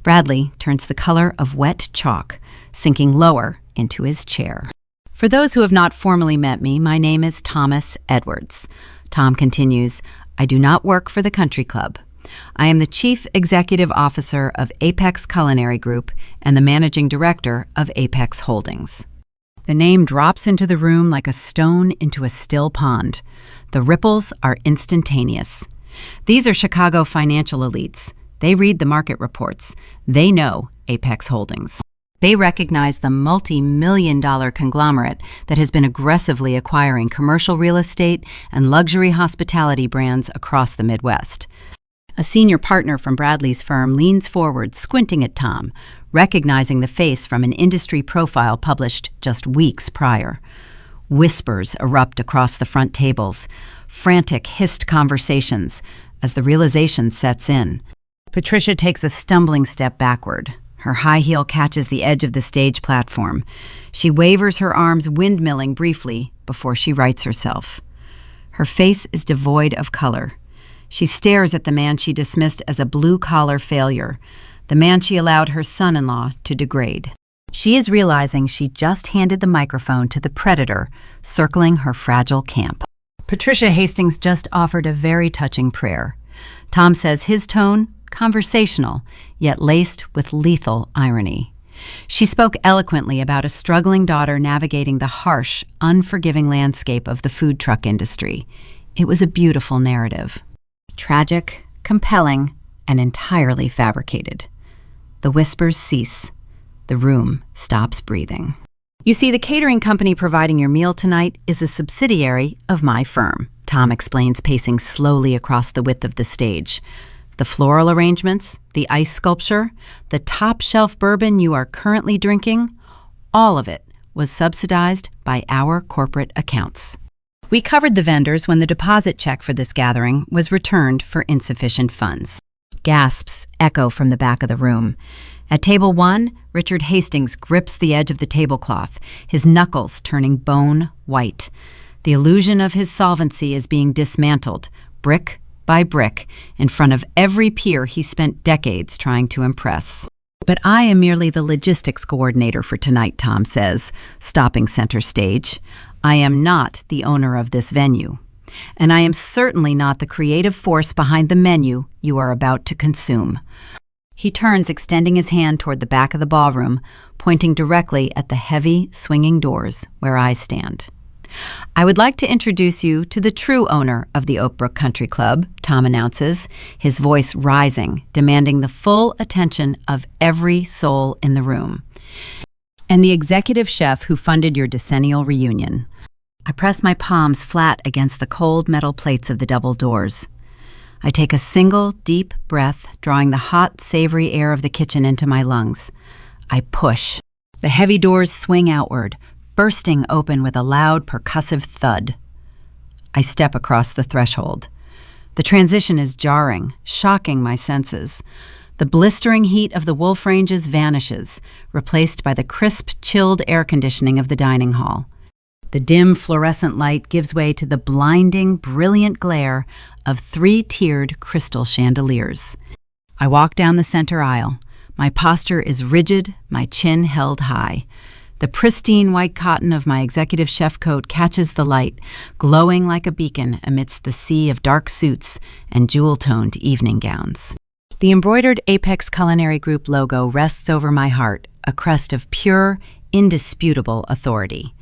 Bradley turns the color of wet chalk, sinking lower into his chair. "For those who have not formally met me, my name is Thomas Edwards." Tom continues, "I do not work for the country club. I am the Chief Executive Officer of Apex Culinary Group and the Managing Director of Apex Holdings." The name drops into the room like a stone into a still pond. The ripples are instantaneous. These are Chicago financial elites. They read the market reports. They know Apex Holdings. They recognize the multi-million-dollar conglomerate that has been aggressively acquiring commercial real estate and luxury hospitality brands across the Midwest. A senior partner from Bradley's firm leans forward, squinting at Tom, recognizing the face from an industry profile published just weeks prior. Whispers erupt across the front tables, frantic, hissed conversations as the realization sets in. Patricia takes a stumbling step backward. Her high heel catches the edge of the stage platform. She wavers her arms, windmilling briefly before she rights herself. Her face is devoid of color. She stares at the man she dismissed as a blue-collar failure, the man she allowed her son-in-law to degrade. She is realizing she just handed the microphone to the predator circling her fragile camp. Patricia Hastings just offered a very touching prayer. Tom says his tone, conversational, yet laced with lethal irony. She spoke eloquently about a struggling daughter navigating the harsh, unforgiving landscape of the food truck industry. It was a beautiful narrative. Tragic, compelling, and entirely fabricated. The whispers cease. The room stops breathing. "You see, the catering company providing your meal tonight is a subsidiary of my firm," Tom explains, pacing slowly across the width of the stage. "The floral arrangements, the ice sculpture, the top-shelf bourbon you are currently drinking, all of it was subsidized by our corporate accounts. We covered the vendors when the deposit check for this gathering was returned for insufficient funds." Gasps echo from the back of the room. At table 1, Richard Hastings grips the edge of the tablecloth, his knuckles turning bone white. The illusion of his solvency is being dismantled, brick by brick, in front of every peer he spent decades trying to impress. "But I am merely the logistics coordinator for tonight," Tom says, stopping center stage. "I am not the owner of this venue. And I am certainly not the creative force behind the menu you are about to consume." He turns, extending his hand toward the back of the ballroom, pointing directly at the heavy, swinging doors where I stand. "I would like to introduce you to the true owner of the Oak Brook Country Club," Tom announces, his voice rising, demanding the full attention of every soul in the room. "And the executive chef who funded your decennial reunion." I press my palms flat against the cold metal plates of the double doors. I take a single, deep breath, drawing the hot, savory air of the kitchen into my lungs. I push. The heavy doors swing outward, bursting open with a loud, percussive thud. I step across the threshold. The transition is jarring, shocking my senses. The blistering heat of the wolf ranges vanishes, replaced by the crisp, chilled air conditioning of the dining hall. The dim fluorescent light gives way to the blinding, brilliant glare of 3-tiered crystal chandeliers. I walk down the center aisle. My posture is rigid, my chin held high. The pristine white cotton of my executive chef coat catches the light, glowing like a beacon amidst the sea of dark suits and jewel-toned evening gowns. The embroidered Apex Culinary Group logo rests over my heart, a crest of pure, indisputable authority.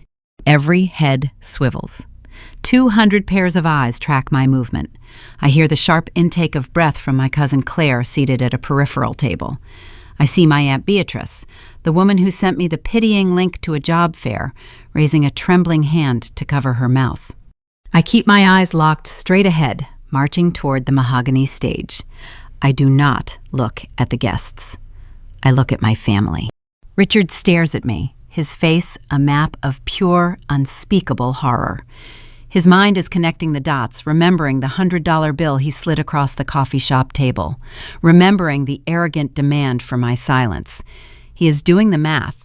Every head swivels. 200 pairs of eyes track my movement. I hear the sharp intake of breath from my cousin Claire seated at a peripheral table. I see my Aunt Beatrice, the woman who sent me the pitying link to a job fair, raising a trembling hand to cover her mouth. I keep my eyes locked straight ahead, marching toward the mahogany stage. I do not look at the guests. I look at my family. Richard stares at me, his face a map of pure, unspeakable horror. His mind is connecting the dots, remembering the $100 bill he slid across the coffee shop table, remembering the arrogant demand for my silence. He is doing the math,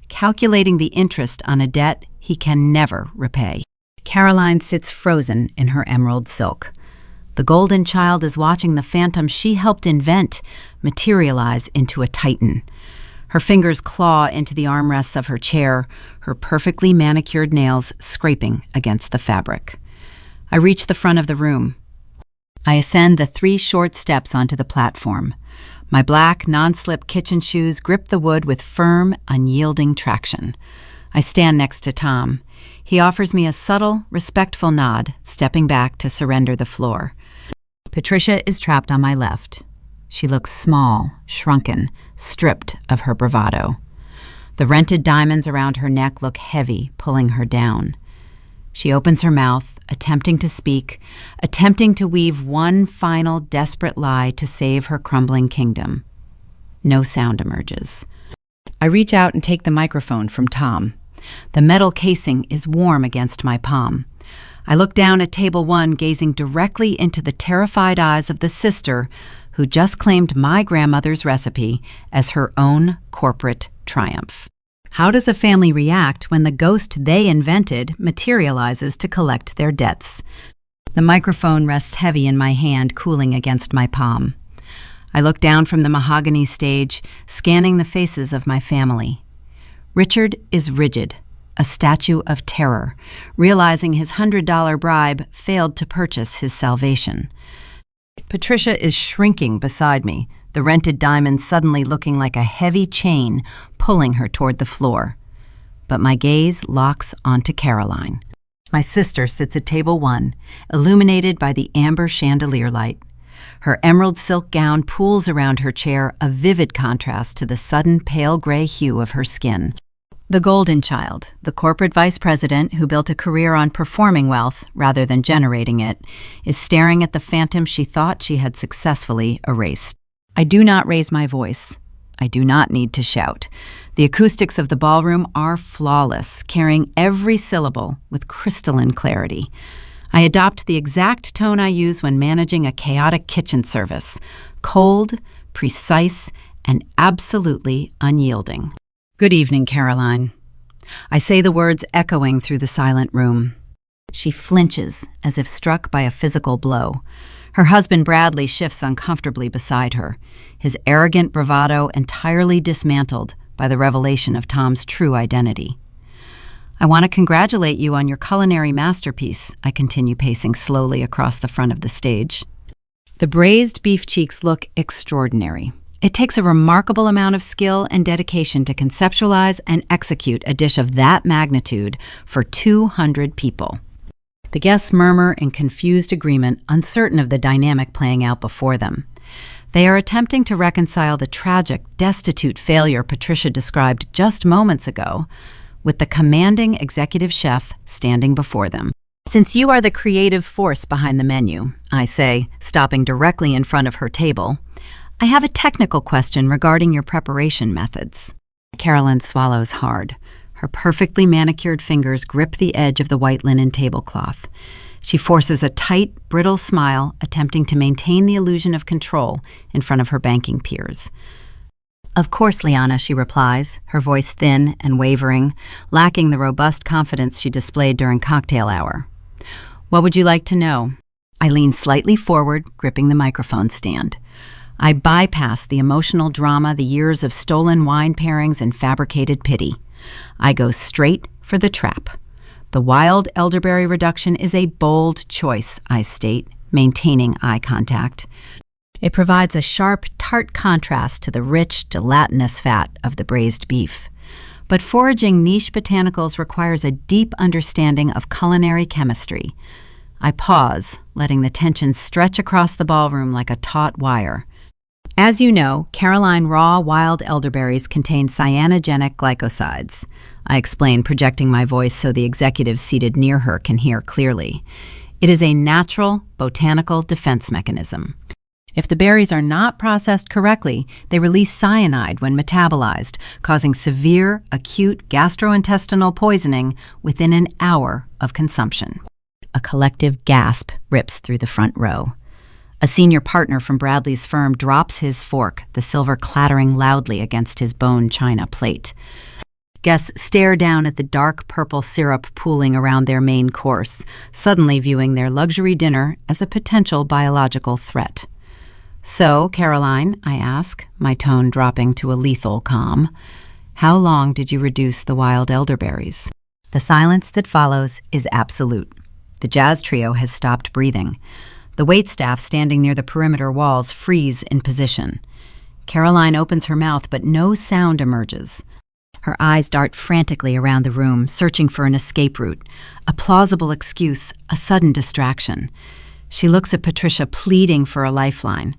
calculating the interest on a debt he can never repay. Caroline sits frozen in her emerald silk. The golden child is watching the phantom she helped invent materialize into a titan. Her fingers claw into the armrests of her chair, her perfectly manicured nails scraping against the fabric. I reach the front of the room. I ascend the 3 short steps onto the platform. My black, non-slip kitchen shoes grip the wood with firm, unyielding traction. I stand next to Tom. He offers me a subtle, respectful nod, stepping back to surrender the floor. Patricia is trapped on my left. She looks small, shrunken, stripped of her bravado. The rented diamonds around her neck look heavy, pulling her down. She opens her mouth, attempting to speak, attempting to weave one final desperate lie to save her crumbling kingdom. No sound emerges. I reach out and take the microphone from Tom. The metal casing is warm against my palm. I look down at table 1, gazing directly into the terrified eyes of the sister who just claimed my grandmother's recipe as her own corporate triumph. How does a family react when the ghost they invented materializes to collect their debts? The microphone rests heavy in my hand, cooling against my palm. I look down from the mahogany stage, scanning the faces of my family. Richard is rigid, a statue of terror, realizing his $100 bribe failed to purchase his salvation. Patricia is shrinking beside me, the rented diamond suddenly looking like a heavy chain pulling her toward the floor. But my gaze locks onto Caroline. My sister sits at table 1, illuminated by the amber chandelier light. Her emerald silk gown pools around her chair, a vivid contrast to the sudden pale gray hue of her skin. The golden child, the corporate vice president who built a career on performing wealth rather than generating it, is staring at the phantom she thought she had successfully erased. I do not raise my voice. I do not need to shout. The acoustics of the ballroom are flawless, carrying every syllable with crystalline clarity. I adopt the exact tone I use when managing a chaotic kitchen service, cold, precise, and absolutely unyielding. "Good evening, Caroline." I say the words echoing through the silent room. She flinches as if struck by a physical blow. Her husband Bradley shifts uncomfortably beside her, his arrogant bravado entirely dismantled by the revelation of Tom's true identity. "I want to congratulate you on your culinary masterpiece," I continue, pacing slowly across the front of the stage. The braised beef cheeks look extraordinary. It takes a remarkable amount of skill and dedication to conceptualize and execute a dish of that magnitude for 200 people. The guests murmur in confused agreement, uncertain of the dynamic playing out before them. They are attempting to reconcile the tragic, destitute failure Patricia described just moments ago with the commanding executive chef standing before them. "Since you are the creative force behind the menu," I say, stopping directly in front of her table, "I have a technical question regarding your preparation methods." Caroline swallows hard. Her perfectly manicured fingers grip the edge of the white linen tablecloth. She forces a tight, brittle smile, attempting to maintain the illusion of control in front of her banking peers. "Of course, Liana," she replies, her voice thin and wavering, lacking the robust confidence she displayed during cocktail hour. "What would you like to know?" I lean slightly forward, gripping the microphone stand. I bypass the emotional drama, the years of stolen wine pairings and fabricated pity. I go straight for the trap. "The wild elderberry reduction is a bold choice," I state, maintaining eye contact. "It provides a sharp, tart contrast to the rich, gelatinous fat of the braised beef. But foraging niche botanicals requires a deep understanding of culinary chemistry." I pause, letting the tension stretch across the ballroom like a taut wire. "As you know, Caroline raw wild elderberries contain cyanogenic glycosides," I explain, projecting my voice so the executives seated near her can hear clearly. "It is a natural, botanical defense mechanism. If the berries are not processed correctly, they release cyanide when metabolized, causing severe, acute gastrointestinal poisoning within an hour of consumption." A collective gasp rips through the front row. A senior partner from Bradley's firm drops his fork, the silver clattering loudly against his bone china plate. Guests stare down at the dark purple syrup pooling around their main course, suddenly viewing their luxury dinner as a potential biological threat. "So, Caroline," I ask, my tone dropping to a lethal calm, "how long did you reduce the wild elderberries?" The silence that follows is absolute. The jazz trio has stopped breathing. The waitstaff standing near the perimeter walls freeze in position. Caroline opens her mouth, but no sound emerges. Her eyes dart frantically around the room, searching for an escape route, a plausible excuse, a sudden distraction. She looks at Patricia, pleading for a lifeline,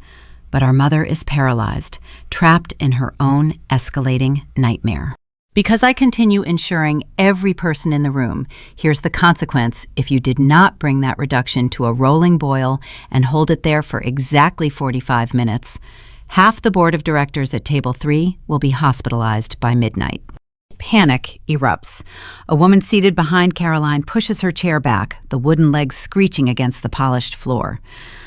but our mother is paralyzed, trapped in her own escalating nightmare. Because I continue ensuring every person in the room hears the consequence if you did not bring that reduction to a rolling boil and hold it there for exactly 45 minutes, half the board of directors at table 3 will be hospitalized by midnight. Panic erupts. A woman seated behind Caroline pushes her chair back, the wooden legs screeching against the polished floor.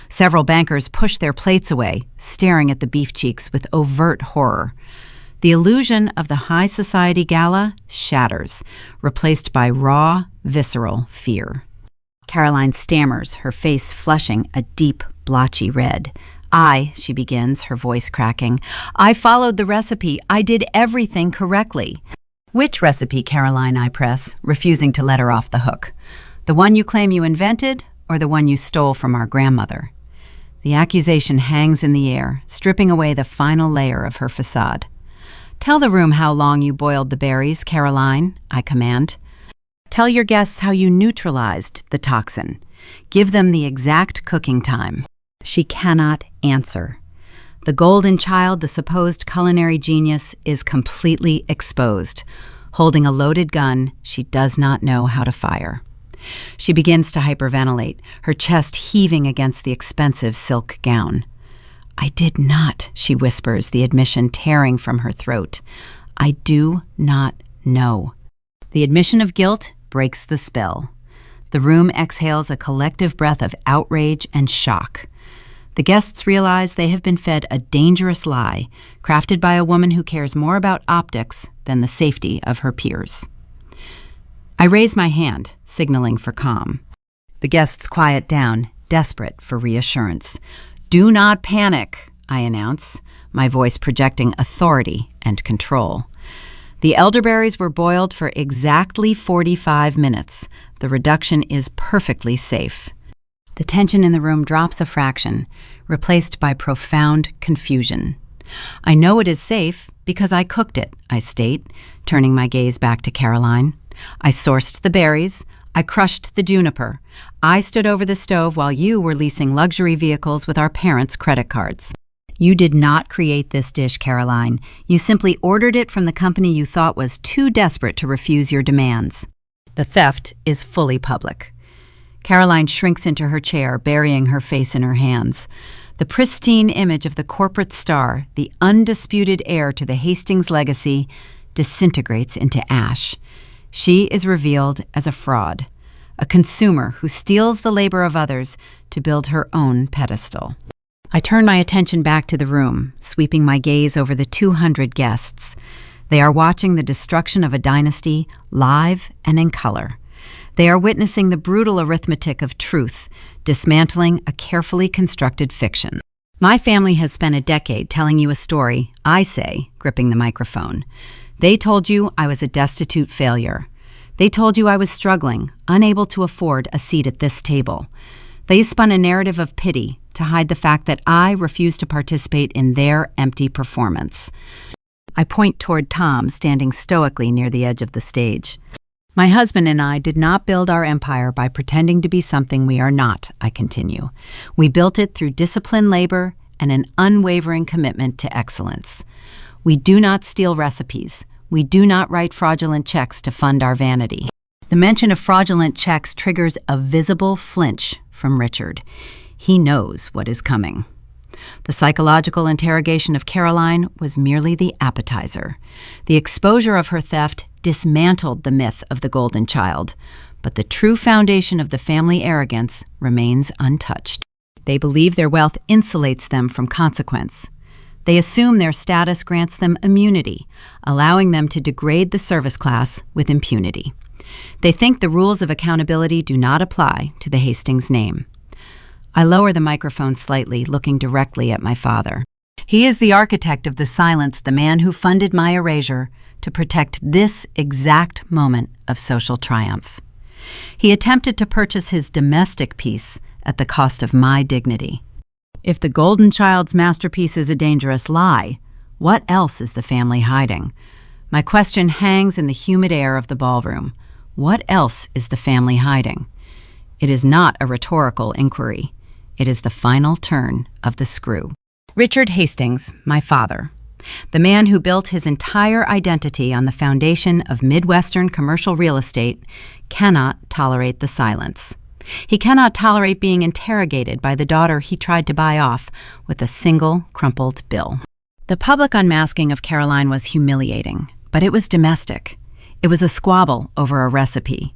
Several bankers push their plates away, staring at the beef cheeks with overt horror. The illusion of the high society gala shatters, replaced by raw, visceral fear. Caroline stammers, her face flushing a deep, blotchy red. She begins, her voice cracking. "I followed the recipe. I did everything correctly." "Which recipe, Caroline?" I press, refusing to let her off the hook. "The one you claim you invented, or the one you stole from our grandmother?" The accusation hangs in the air, stripping away the final layer of her facade. "Tell the room how long you boiled the berries, Caroline," I command. "Tell your guests how you neutralized the toxin. Give them the exact cooking time." She cannot answer. The golden child, the supposed culinary genius, is completely exposed. Holding a loaded gun, she does not know how to fire. She begins to hyperventilate, her chest heaving against the expensive silk gown. "I did not," she whispers, the admission tearing from her throat. "I do not know." The admission of guilt breaks the spell. The room exhales a collective breath of outrage and shock. The guests realize they have been fed a dangerous lie, crafted by a woman who cares more about optics than the safety of her peers. I raise my hand, signaling for calm. The guests quiet down, desperate for reassurance. "Do not panic," I announce, my voice projecting authority and control. The elderberries were boiled for exactly 45 minutes. The reduction is perfectly safe. The tension in the room drops a fraction, replaced by profound confusion. "I know it is safe because I cooked it," I state, turning my gaze back to Caroline. "I sourced the berries. I crushed the juniper. I stood over the stove while you were leasing luxury vehicles with our parents' credit cards." "You did not create this dish, Caroline. You simply ordered it from the company you thought was too desperate to refuse your demands. The theft is fully public." Caroline shrinks into her chair, burying her face in her hands. The pristine image of the corporate star, the undisputed heir to the Hastings legacy, disintegrates into ash. She is revealed as a fraud, a consumer who steals the labor of others to build her own pedestal. I turn my attention back to the room, sweeping my gaze over the 200 guests. They are watching the destruction of a dynasty live and in color. They are witnessing the brutal arithmetic of truth, dismantling a carefully constructed fiction. "My family has spent a decade telling you a story," I say, gripping the microphone. "They told you I was a destitute failure. They told you I was struggling, unable to afford a seat at this table. They spun a narrative of pity to hide the fact that I refused to participate in their empty performance." I point toward Tom, standing stoically near the edge of the stage. "My husband and I did not build our empire by pretending to be something we are not," I continue. "We built it through disciplined labor and an unwavering commitment to excellence. We do not steal recipes. We do not write fraudulent checks to fund our vanity." The mention of fraudulent checks triggers a visible flinch from Richard. He knows what is coming. The psychological interrogation of Caroline was merely the appetizer. The exposure of her theft dismantled the myth of the golden child, but the true foundation of the family arrogance remains untouched. They believe their wealth insulates them from consequence. They assume their status grants them immunity, allowing them to degrade the service class with impunity. They think the rules of accountability do not apply to the Hastings name. I lower the microphone slightly, looking directly at my father. He is the architect of the silence, the man who funded my erasure to protect this exact moment of social triumph. He attempted to purchase his domestic peace at the cost of my dignity. If the golden child's masterpiece is a dangerous lie, what else is the family hiding? My question hangs in the humid air of the ballroom. What else is the family hiding? It is not a rhetorical inquiry. It is the final turn of the screw. Richard Hastings, my father, the man who built his entire identity on the foundation of Midwestern commercial real estate, cannot tolerate the silence. He cannot tolerate being interrogated by the daughter he tried to buy off with a single crumpled bill. The public unmasking of Caroline was humiliating, but it was domestic. It was a squabble over a recipe.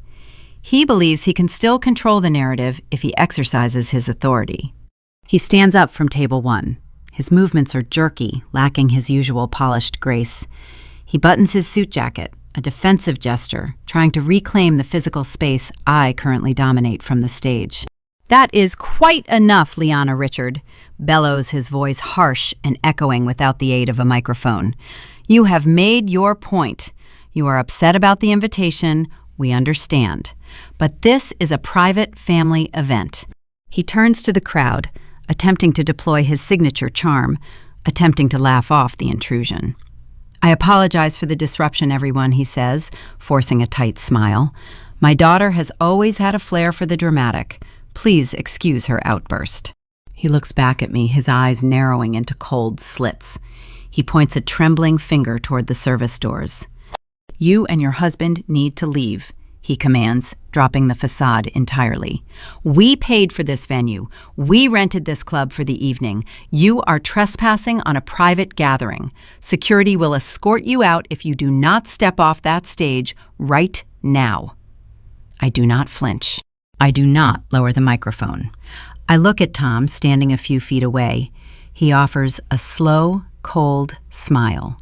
He believes he can still control the narrative if he exercises his authority. He stands up from table one. His movements are jerky, lacking his usual polished grace. He buttons his suit jacket, a defensive gesture, trying to reclaim the physical space I currently dominate from the stage. "That is quite enough, Liana Richard," bellows, his voice harsh and echoing without the aid of a microphone. "You have made your point. You are upset about the invitation. We understand. But this is a private family event." He turns to the crowd, attempting to deploy his signature charm, attempting to laugh off the intrusion. "I apologize for the disruption, everyone," he says, forcing a tight smile. "My daughter has always had a flair for the dramatic. Please excuse her outburst." He looks back at me, his eyes narrowing into cold slits. He points a trembling finger toward the service doors. "You and your husband need to leave," he commands, dropping the facade entirely. "We paid for this venue. We rented this club for the evening. You are trespassing on a private gathering. Security will escort you out if you do not step off that stage right now." I do not flinch. I do not lower the microphone. I look at Tom standing a few feet away. He offers a slow, cold smile.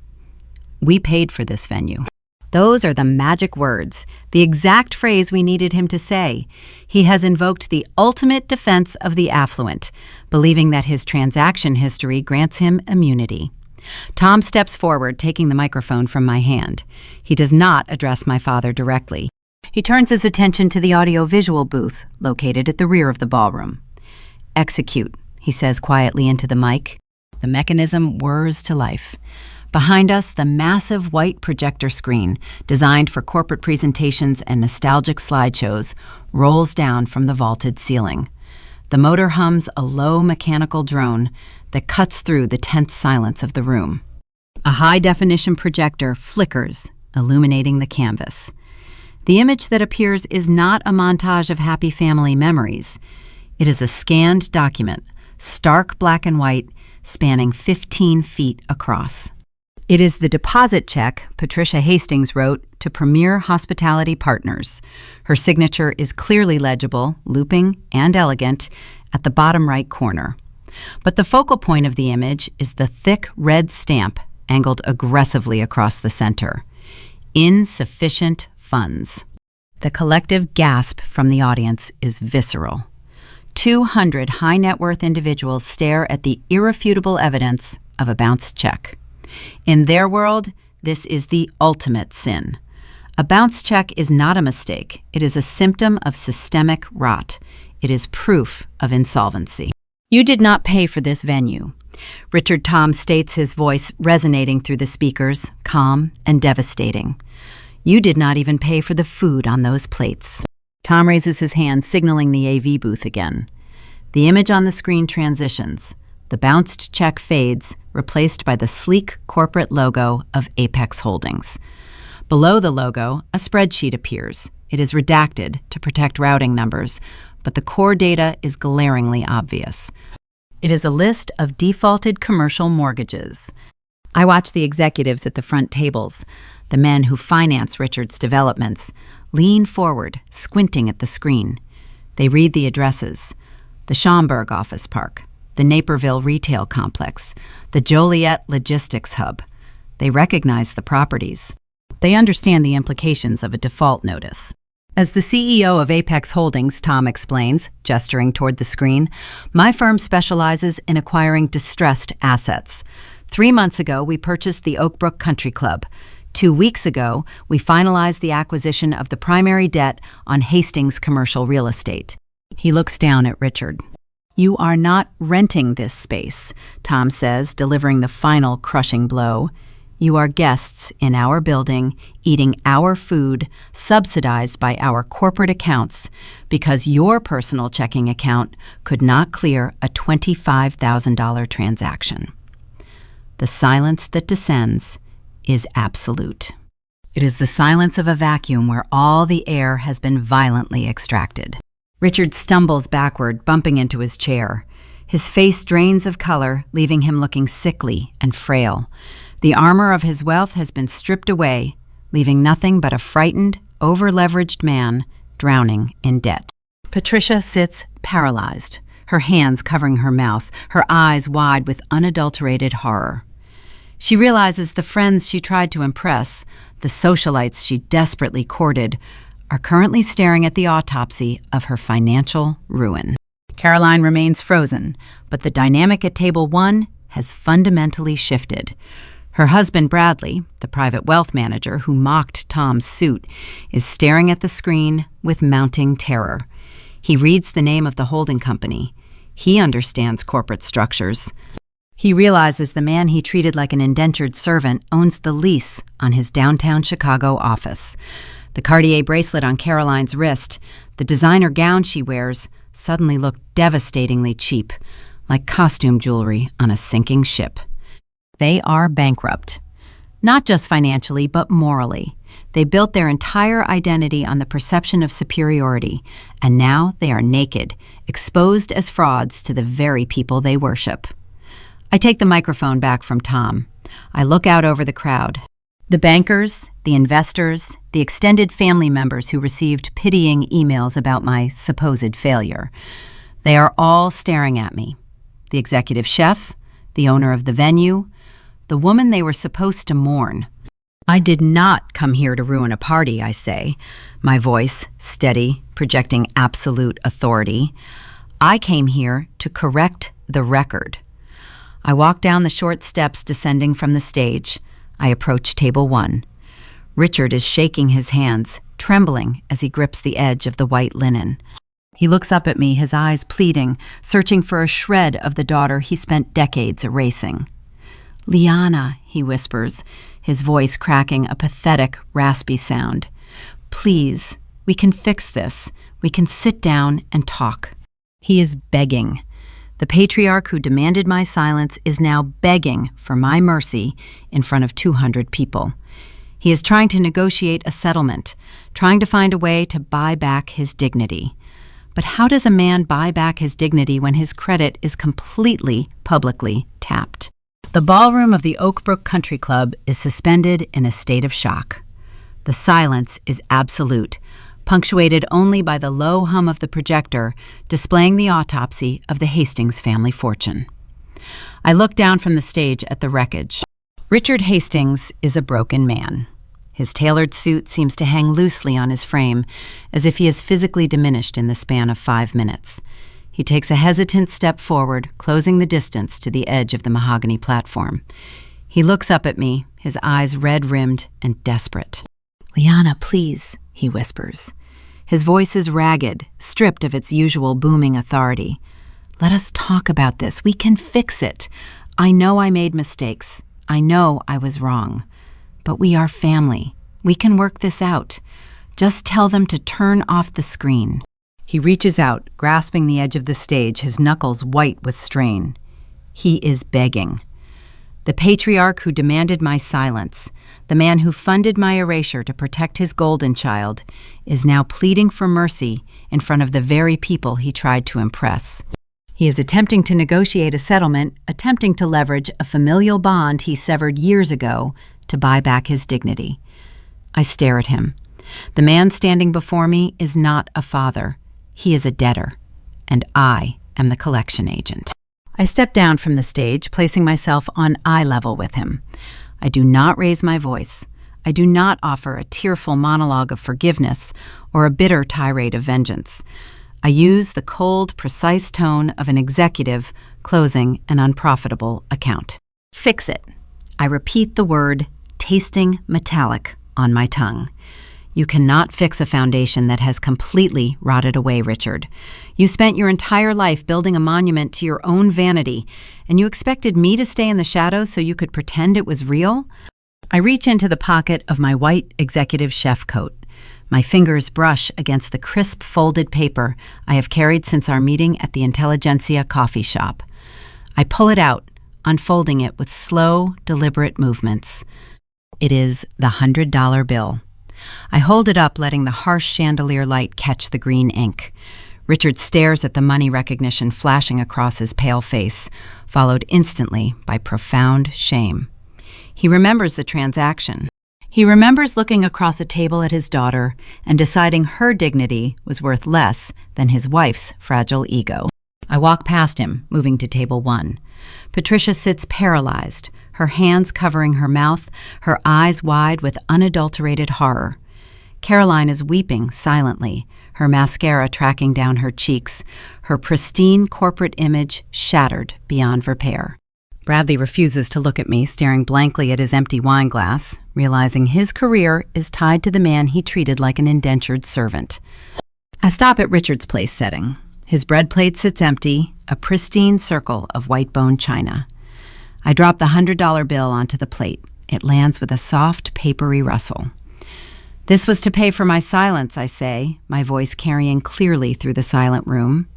We paid for this venue. Those are the magic words, the exact phrase we needed him to say. He has invoked the ultimate defense of the affluent, believing that his transaction history grants him immunity. Tom steps forward, taking the microphone from my hand. He does not address my father directly. He turns his attention to the audio-visual booth located at the rear of the ballroom. "Execute," he says quietly into the mic. The mechanism whirs to life. Behind us, the massive white projector screen, designed for corporate presentations and nostalgic slideshows, rolls down from the vaulted ceiling. The motor hums a low mechanical drone that cuts through the tense silence of the room. A high-definition projector flickers, illuminating the canvas. The image that appears is not a montage of happy family memories. It is a scanned document, stark black and white, spanning 15 feet across. It is the deposit check Patricia Hastings wrote to Premier Hospitality Partners. Her signature is clearly legible, looping, and elegant at the bottom right corner. But the focal point of the image is the thick red stamp angled aggressively across the center. Insufficient funds. The collective gasp from the audience is visceral. 200 high-net-worth individuals stare at the irrefutable evidence of a bounced check. In their world, this is the ultimate sin. A bounced check is not a mistake. It is a symptom of systemic rot. It is proof of insolvency. "You did not pay for this venue," Richard Tom states, his voice resonating through the speakers, calm and devastating. "You did not even pay for the food on those plates." Tom raises his hand, signaling the AV booth again. The image on the screen transitions. The bounced check fades, replaced by the sleek corporate logo of Apex Holdings. Below the logo, a spreadsheet appears. It is redacted to protect routing numbers, but the core data is glaringly obvious. It is a list of defaulted commercial mortgages. I watch the executives at the front tables, the men who finance Richard's developments, lean forward, squinting at the screen. They read the addresses: the Schaumburg Office Park, the Naperville Retail Complex, the Joliet Logistics Hub. They recognize the properties. They understand the implications of a default notice. As the CEO of Apex Holdings, Tom explains, gesturing toward the screen, "My firm specializes in acquiring distressed assets. 3 months ago, we purchased the Oakbrook Country Club. 2 weeks ago, we finalized the acquisition of the primary debt on Hastings Commercial Real Estate." He looks down at Richard. "You are not renting this space," Tom says, delivering the final crushing blow. "You are guests in our building, eating our food, subsidized by our corporate accounts, because your personal checking account could not clear a $25,000 transaction." The silence that descends is absolute. It is the silence of a vacuum where all the air has been violently extracted. Richard stumbles backward, bumping into his chair. His face drains of color, leaving him looking sickly and frail. The armor of his wealth has been stripped away, leaving nothing but a frightened, over-leveraged man drowning in debt. Patricia sits paralyzed, her hands covering her mouth, her eyes wide with unadulterated horror. She realizes the friends she tried to impress, the socialites she desperately courted, are currently staring at the autopsy of her financial ruin. Caroline remains frozen, but the dynamic at table 1 has fundamentally shifted. Her husband, Bradley, the private wealth manager who mocked Tom's suit, is staring at the screen with mounting terror. He reads the name of the holding company. He understands corporate structures. He realizes the man he treated like an indentured servant owns the lease on his downtown Chicago office. The Cartier bracelet on Caroline's wrist, the designer gown she wears, suddenly look devastatingly cheap, like costume jewelry on a sinking ship. They are bankrupt. Not just financially, but morally. They built their entire identity on the perception of superiority, and now they are naked, exposed as frauds to the very people they worship. I take the microphone back from Tom. I look out over the crowd. The bankers, the investors, the extended family members who received pitying emails about my supposed failure. They are all staring at me. The executive chef, the owner of the venue, the woman they were supposed to mourn. I did not come here to ruin a party, I say, my voice steady, projecting absolute authority. I came here to correct the record. I walk down the short steps descending from the stage. I approach table 1. Richard is shaking his hands, trembling as he grips the edge of the white linen. He looks up at me, his eyes pleading, searching for a shred of the daughter he spent decades erasing. "Liana," he whispers, his voice cracking a pathetic, raspy sound. "Please, we can fix this. We can sit down and talk." He is begging. The patriarch who demanded my silence is now begging for my mercy in front of 200 people. He is trying to negotiate a settlement, trying to find a way to buy back his dignity. But how does a man buy back his dignity when his credit is completely publicly tapped? The ballroom of the Oak Brook Country Club is suspended in a state of shock. The silence is absolute, punctuated only by the low hum of the projector displaying the autopsy of the Hastings family fortune. I look down from the stage at the wreckage. Richard Hastings is a broken man. His tailored suit seems to hang loosely on his frame, as if he is physically diminished in the span of 5 minutes. He takes a hesitant step forward, closing the distance to the edge of the mahogany platform. He looks up at me, his eyes red-rimmed and desperate. "Liana, please," he whispers. His voice is ragged, stripped of its usual booming authority. "Let us talk about this. We can fix it. I know I made mistakes. I know I was wrong. But we are family. We can work this out. Just tell them to turn off the screen." He reaches out, grasping the edge of the stage, his knuckles white with strain. He is begging. The patriarch who demanded my silence, the man who funded my erasure to protect his golden child, is now pleading for mercy in front of the very people he tried to impress. He is attempting to negotiate a settlement, attempting to leverage a familial bond he severed years ago to buy back his dignity. I stare at him. The man standing before me is not a father. He is a debtor, and I am the collection agent. I step down from the stage, placing myself on eye level with him. I do not raise my voice. I do not offer a tearful monologue of forgiveness or a bitter tirade of vengeance. I use the cold, precise tone of an executive closing an unprofitable account. Fix it. I repeat the word, tasting metallic, on my tongue. You cannot fix a foundation that has completely rotted away, Richard. You spent your entire life building a monument to your own vanity, and you expected me to stay in the shadows so you could pretend it was real? I reach into the pocket of my white executive chef coat. My fingers brush against the crisp folded paper I have carried since our meeting at the Intelligentsia coffee shop. I pull it out, unfolding it with slow, deliberate movements. It is the $100 bill. I hold it up, letting the harsh chandelier light catch the green ink. Richard stares at the money recognition flashing across his pale face, followed instantly by profound shame. He remembers the transaction. He remembers looking across a table at his daughter and deciding her dignity was worth less than his wife's fragile ego. I walk past him, moving to table 1. Patricia sits paralyzed, her hands covering her mouth, her eyes wide with unadulterated horror. Caroline is weeping silently, her mascara tracking down her cheeks, her pristine corporate image shattered beyond repair. Bradley refuses to look at me, staring blankly at his empty wine glass, realizing his career is tied to the man he treated like an indentured servant. I stop at Richard's place setting. His bread plate sits empty, a pristine circle of white bone china. I drop the $100 bill onto the plate. It lands with a soft, papery rustle. "This was to pay for my silence," I say, my voice carrying clearly through the silent room.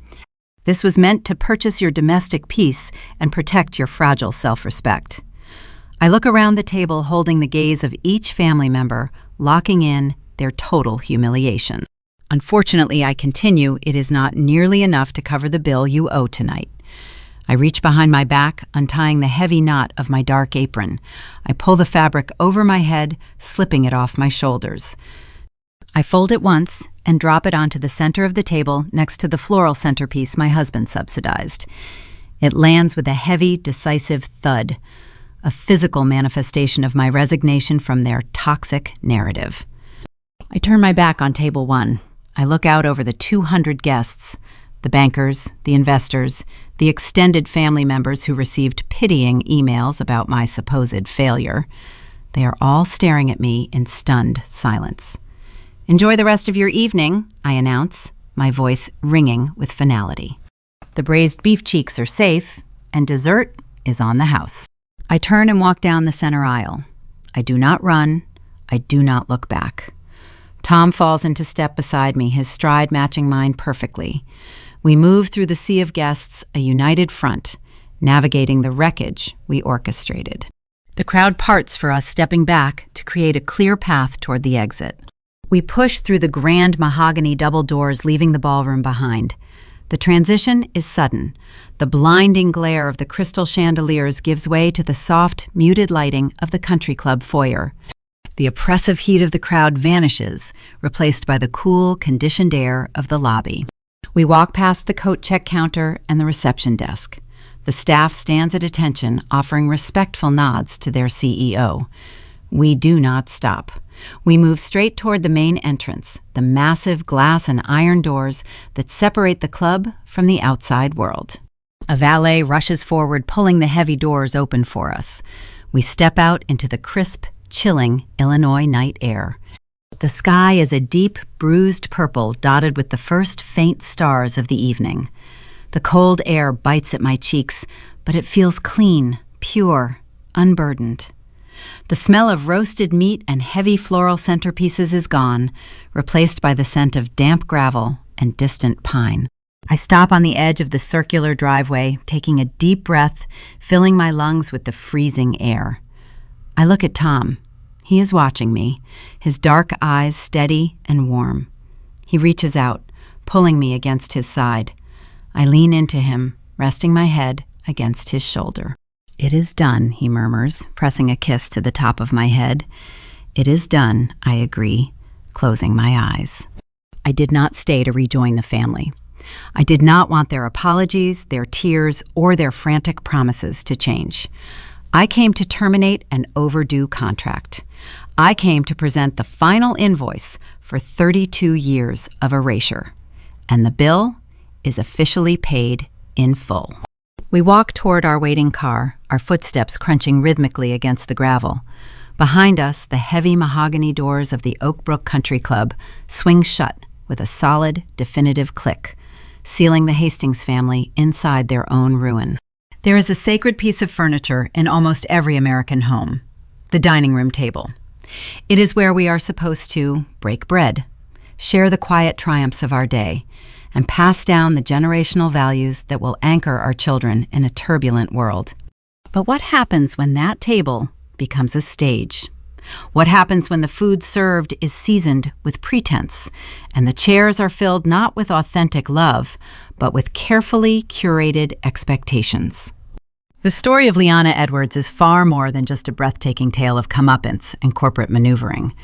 "This was meant to purchase your domestic peace and protect your fragile self-respect." I look around the table, holding the gaze of each family member, locking in their total humiliation. "Unfortunately," I continue, "it is not nearly enough to cover the bill you owe tonight." I reach behind my back, untying the heavy knot of my dark apron. I pull the fabric over my head, slipping it off my shoulders. I fold it once and drop it onto the center of the table next to the floral centerpiece my husband subsidized. It lands with a heavy, decisive thud, a physical manifestation of my resignation from their toxic narrative. I turn my back on table 1. I look out over the 200 guests, the bankers, the investors, the extended family members who received pitying emails about my supposed failure. They are all staring at me in stunned silence. "Enjoy the rest of your evening," I announce, my voice ringing with finality. The braised beef cheeks are safe, and dessert is on the house. I turn and walk down the center aisle. I do not run. I do not look back. Tom falls into step beside me, his stride matching mine perfectly. We move through the sea of guests, a united front, navigating the wreckage we orchestrated. The crowd parts for us stepping back to create a clear path toward the exit. We push through the grand mahogany double doors, leaving the ballroom behind. The transition is sudden. The blinding glare of the crystal chandeliers gives way to the soft, muted lighting of the country club foyer. The oppressive heat of the crowd vanishes, replaced by the cool, conditioned air of the lobby. We walk past the coat check counter and the reception desk. The staff stands at attention, offering respectful nods to their CEO. We do not stop. We move straight toward the main entrance, the massive glass and iron doors that separate the club from the outside world. A valet rushes forward, pulling the heavy doors open for us. We step out into the crisp, chilling Illinois night air. The sky is a deep, bruised purple dotted with the first faint stars of the evening. The cold air bites at my cheeks, but it feels clean, pure, unburdened. The smell of roasted meat and heavy floral centerpieces is gone, replaced by the scent of damp gravel and distant pine. I stop on the edge of the circular driveway, taking a deep breath, filling my lungs with the freezing air. I look at Tom. He is watching me, his dark eyes steady and warm. He reaches out, pulling me against his side. I lean into him, resting my head against his shoulder. "It is done," he murmurs, pressing a kiss to the top of my head. "It is done," I agree, closing my eyes. I did not stay to rejoin the family. I did not want their apologies, their tears, or their frantic promises to change. I came to terminate an overdue contract. I came to present the final invoice for 32 years of erasure. And the bill is officially paid in full. We walk toward our waiting car, our footsteps crunching rhythmically against the gravel. Behind us, the heavy mahogany doors of the Oak Brook Country Club swing shut with a solid, definitive click, sealing the Hastings family inside their own ruin. There is a sacred piece of furniture in almost every American home, the dining room table. It is where we are supposed to break bread, share the quiet triumphs of our day, and pass down the generational values that will anchor our children in a turbulent world. But what happens when that table becomes a stage? What happens when the food served is seasoned with pretense, and the chairs are filled not with authentic love, but with carefully curated expectations? The story of Liana Edwards is far more than just a breathtaking tale of comeuppance and corporate maneuvering.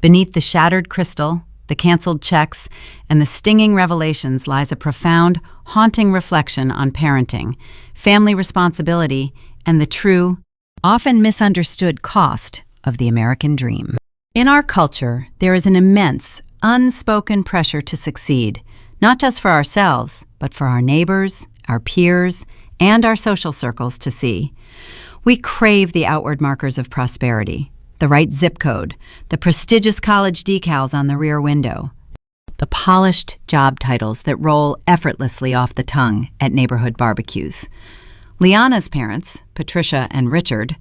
Beneath the shattered crystal, the canceled checks, and the stinging revelations lies a profound, haunting reflection on parenting, family responsibility, and the true, often misunderstood cost of the American dream. In our culture, there is an immense, unspoken pressure to succeed, not just for ourselves, but for our neighbors, our peers, and our social circles to see. We crave the outward markers of prosperity, the right zip code, the prestigious college decals on the rear window, the polished job titles that roll effortlessly off the tongue at neighborhood barbecues. Liana's parents, Patricia and Richard,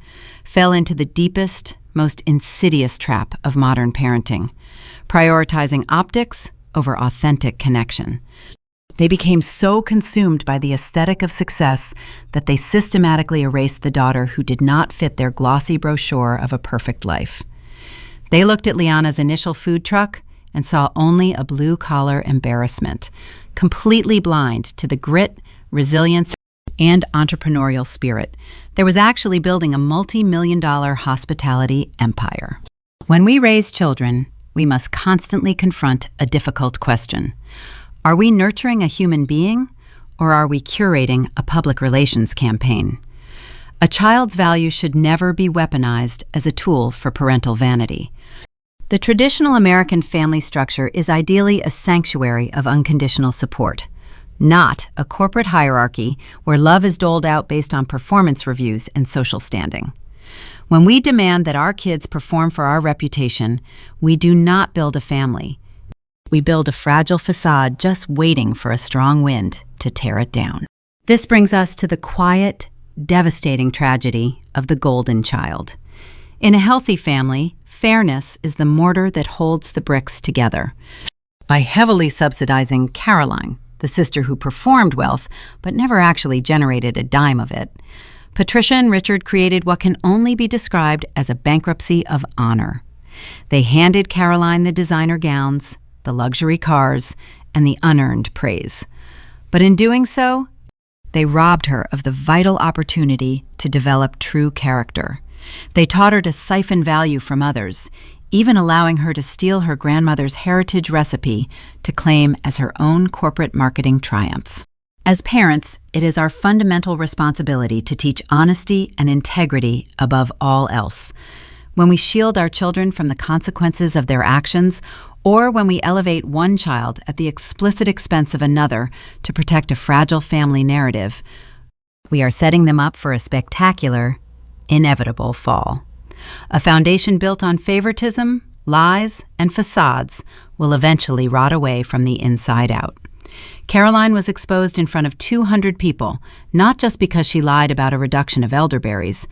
fell into the deepest, most insidious trap of modern parenting, prioritizing optics over authentic connection. They became so consumed by the aesthetic of success that they systematically erased the daughter who did not fit their glossy brochure of a perfect life. They looked at Liana's initial food truck and saw only a blue-collar embarrassment, completely blind to the grit, resilience, and entrepreneurial spirit that was actually building a multi-million-dollar hospitality empire. When we raise children, we must constantly confront a difficult question. Are we nurturing a human being, or are we curating a public relations campaign? A child's value should never be weaponized as a tool for parental vanity. The traditional American family structure is ideally a sanctuary of unconditional support, not a corporate hierarchy where love is doled out based on performance reviews and social standing. When we demand that our kids perform for our reputation, we do not build a family. We build a fragile facade just waiting for a strong wind to tear it down. This brings us to the quiet, devastating tragedy of the golden child. In a healthy family, fairness is the mortar that holds the bricks together. By heavily subsidizing Caroline, the sister who performed wealth but never actually generated a dime of it, Patricia and Richard created what can only be described as a bankruptcy of honor. They handed Caroline the designer gowns, the luxury cars, and the unearned praise. But in doing so, they robbed her of the vital opportunity to develop true character. They taught her to siphon value from others, even allowing her to steal her grandmother's heritage recipe to claim as her own corporate marketing triumph. As parents, it is our fundamental responsibility to teach honesty and integrity above all else. When we shield our children from the consequences of their actions, or when we elevate one child at the explicit expense of another to protect a fragile family narrative, we are setting them up for a spectacular, inevitable fall. A foundation built on favoritism, lies, and facades will eventually rot away from the inside out. Caroline was exposed in front of 200 people, not just because she lied about a reduction of elderberries,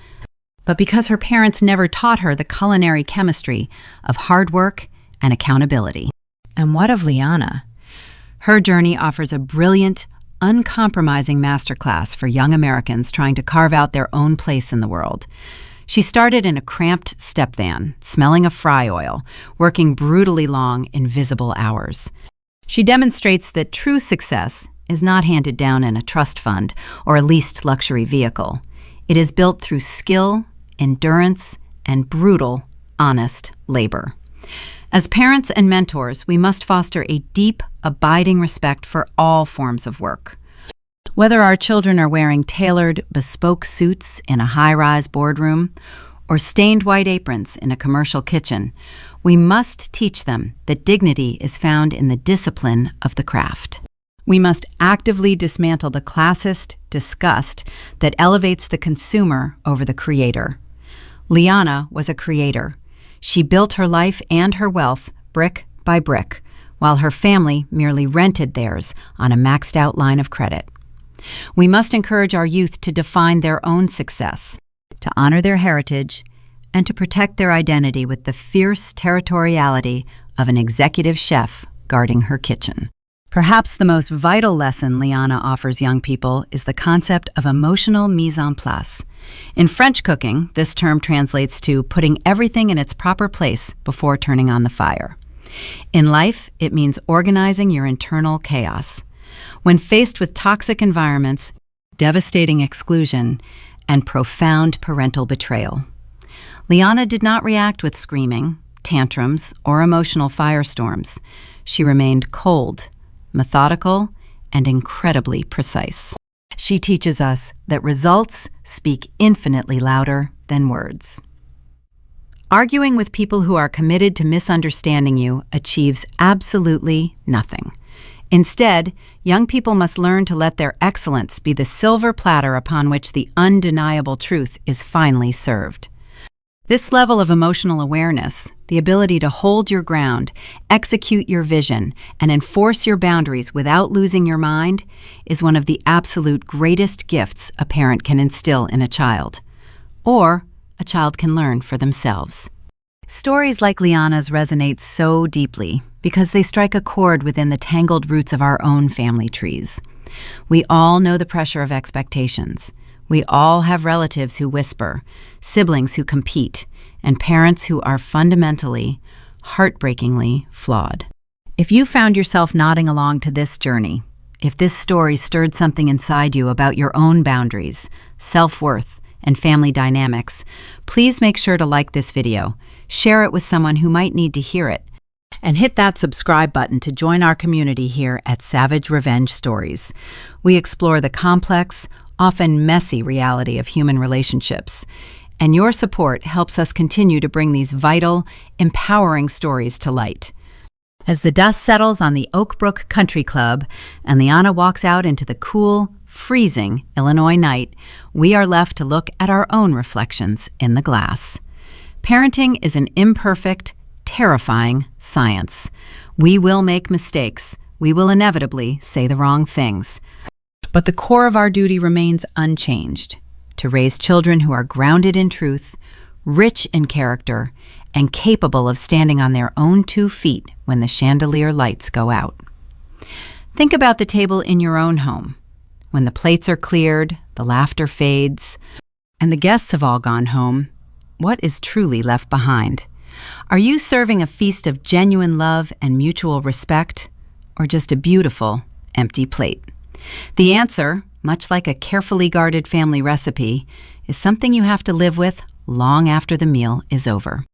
but because her parents never taught her the culinary chemistry of hard work and accountability. And what of Liana? Her journey offers a brilliant, uncompromising masterclass for young Americans trying to carve out their own place in the world. She started in a cramped step van, smelling of fry oil, working brutally long, invisible hours. She demonstrates that true success is not handed down in a trust fund or a leased luxury vehicle. It is built through skill, endurance, and brutal, honest labor. As parents and mentors, we must foster a deep, abiding respect for all forms of work. Whether our children are wearing tailored, bespoke suits in a high-rise boardroom or stained white aprons in a commercial kitchen, we must teach them that dignity is found in the discipline of the craft. We must actively dismantle the classist disgust that elevates the consumer over the creator. Liana was a creator. She built her life and her wealth brick by brick, while her family merely rented theirs on a maxed-out line of credit. We must encourage our youth to define their own success, to honor their heritage, and to protect their identity with the fierce territoriality of an executive chef guarding her kitchen. Perhaps the most vital lesson Liana offers young people is the concept of emotional mise en place. In French cooking, this term translates to putting everything in its proper place before turning on the fire. In life, it means organizing your internal chaos. When faced with toxic environments, devastating exclusion, and profound parental betrayal, Liana did not react with screaming, tantrums, or emotional firestorms. She remained cold, methodical, and incredibly precise. She teaches us that results speak infinitely louder than words. Arguing with people who are committed to misunderstanding you achieves absolutely nothing. Instead, young people must learn to let their excellence be the silver platter upon which the undeniable truth is finally served. This level of emotional awareness, the ability to hold your ground, execute your vision, and enforce your boundaries without losing your mind, is one of the absolute greatest gifts a parent can instill in a child, or a child can learn for themselves. Stories like Liana's resonate so deeply because they strike a chord within the tangled roots of our own family trees. We all know the pressure of expectations. We all have relatives who whisper, siblings who compete, and parents who are fundamentally, heartbreakingly flawed. If you found yourself nodding along to this journey, if this story stirred something inside you about your own boundaries, self-worth, and family dynamics, please make sure to like this video, share it with someone who might need to hear it, And hit that subscribe button to join our community here at Savage Revenge Stories. We explore the complex, often messy reality of human relationships. And your support helps us continue to bring these vital, empowering stories to light. As the dust settles on the Oak Brook Country Club and Liana walks out into the cool, freezing Illinois night, we are left to look at our own reflections in the glass. Parenting is an imperfect, terrifying science. We will make mistakes. We will inevitably say the wrong things. But the core of our duty remains unchanged: to raise children who are grounded in truth, rich in character, and capable of standing on their own 2 feet when the chandelier lights go out. Think about the table in your own home. When the plates are cleared, the laughter fades, and the guests have all gone home, what is truly left behind? Are you serving a feast of genuine love and mutual respect, or just a beautiful, empty plate? The answer, much like a carefully guarded family recipe, is something you have to live with long after the meal is over.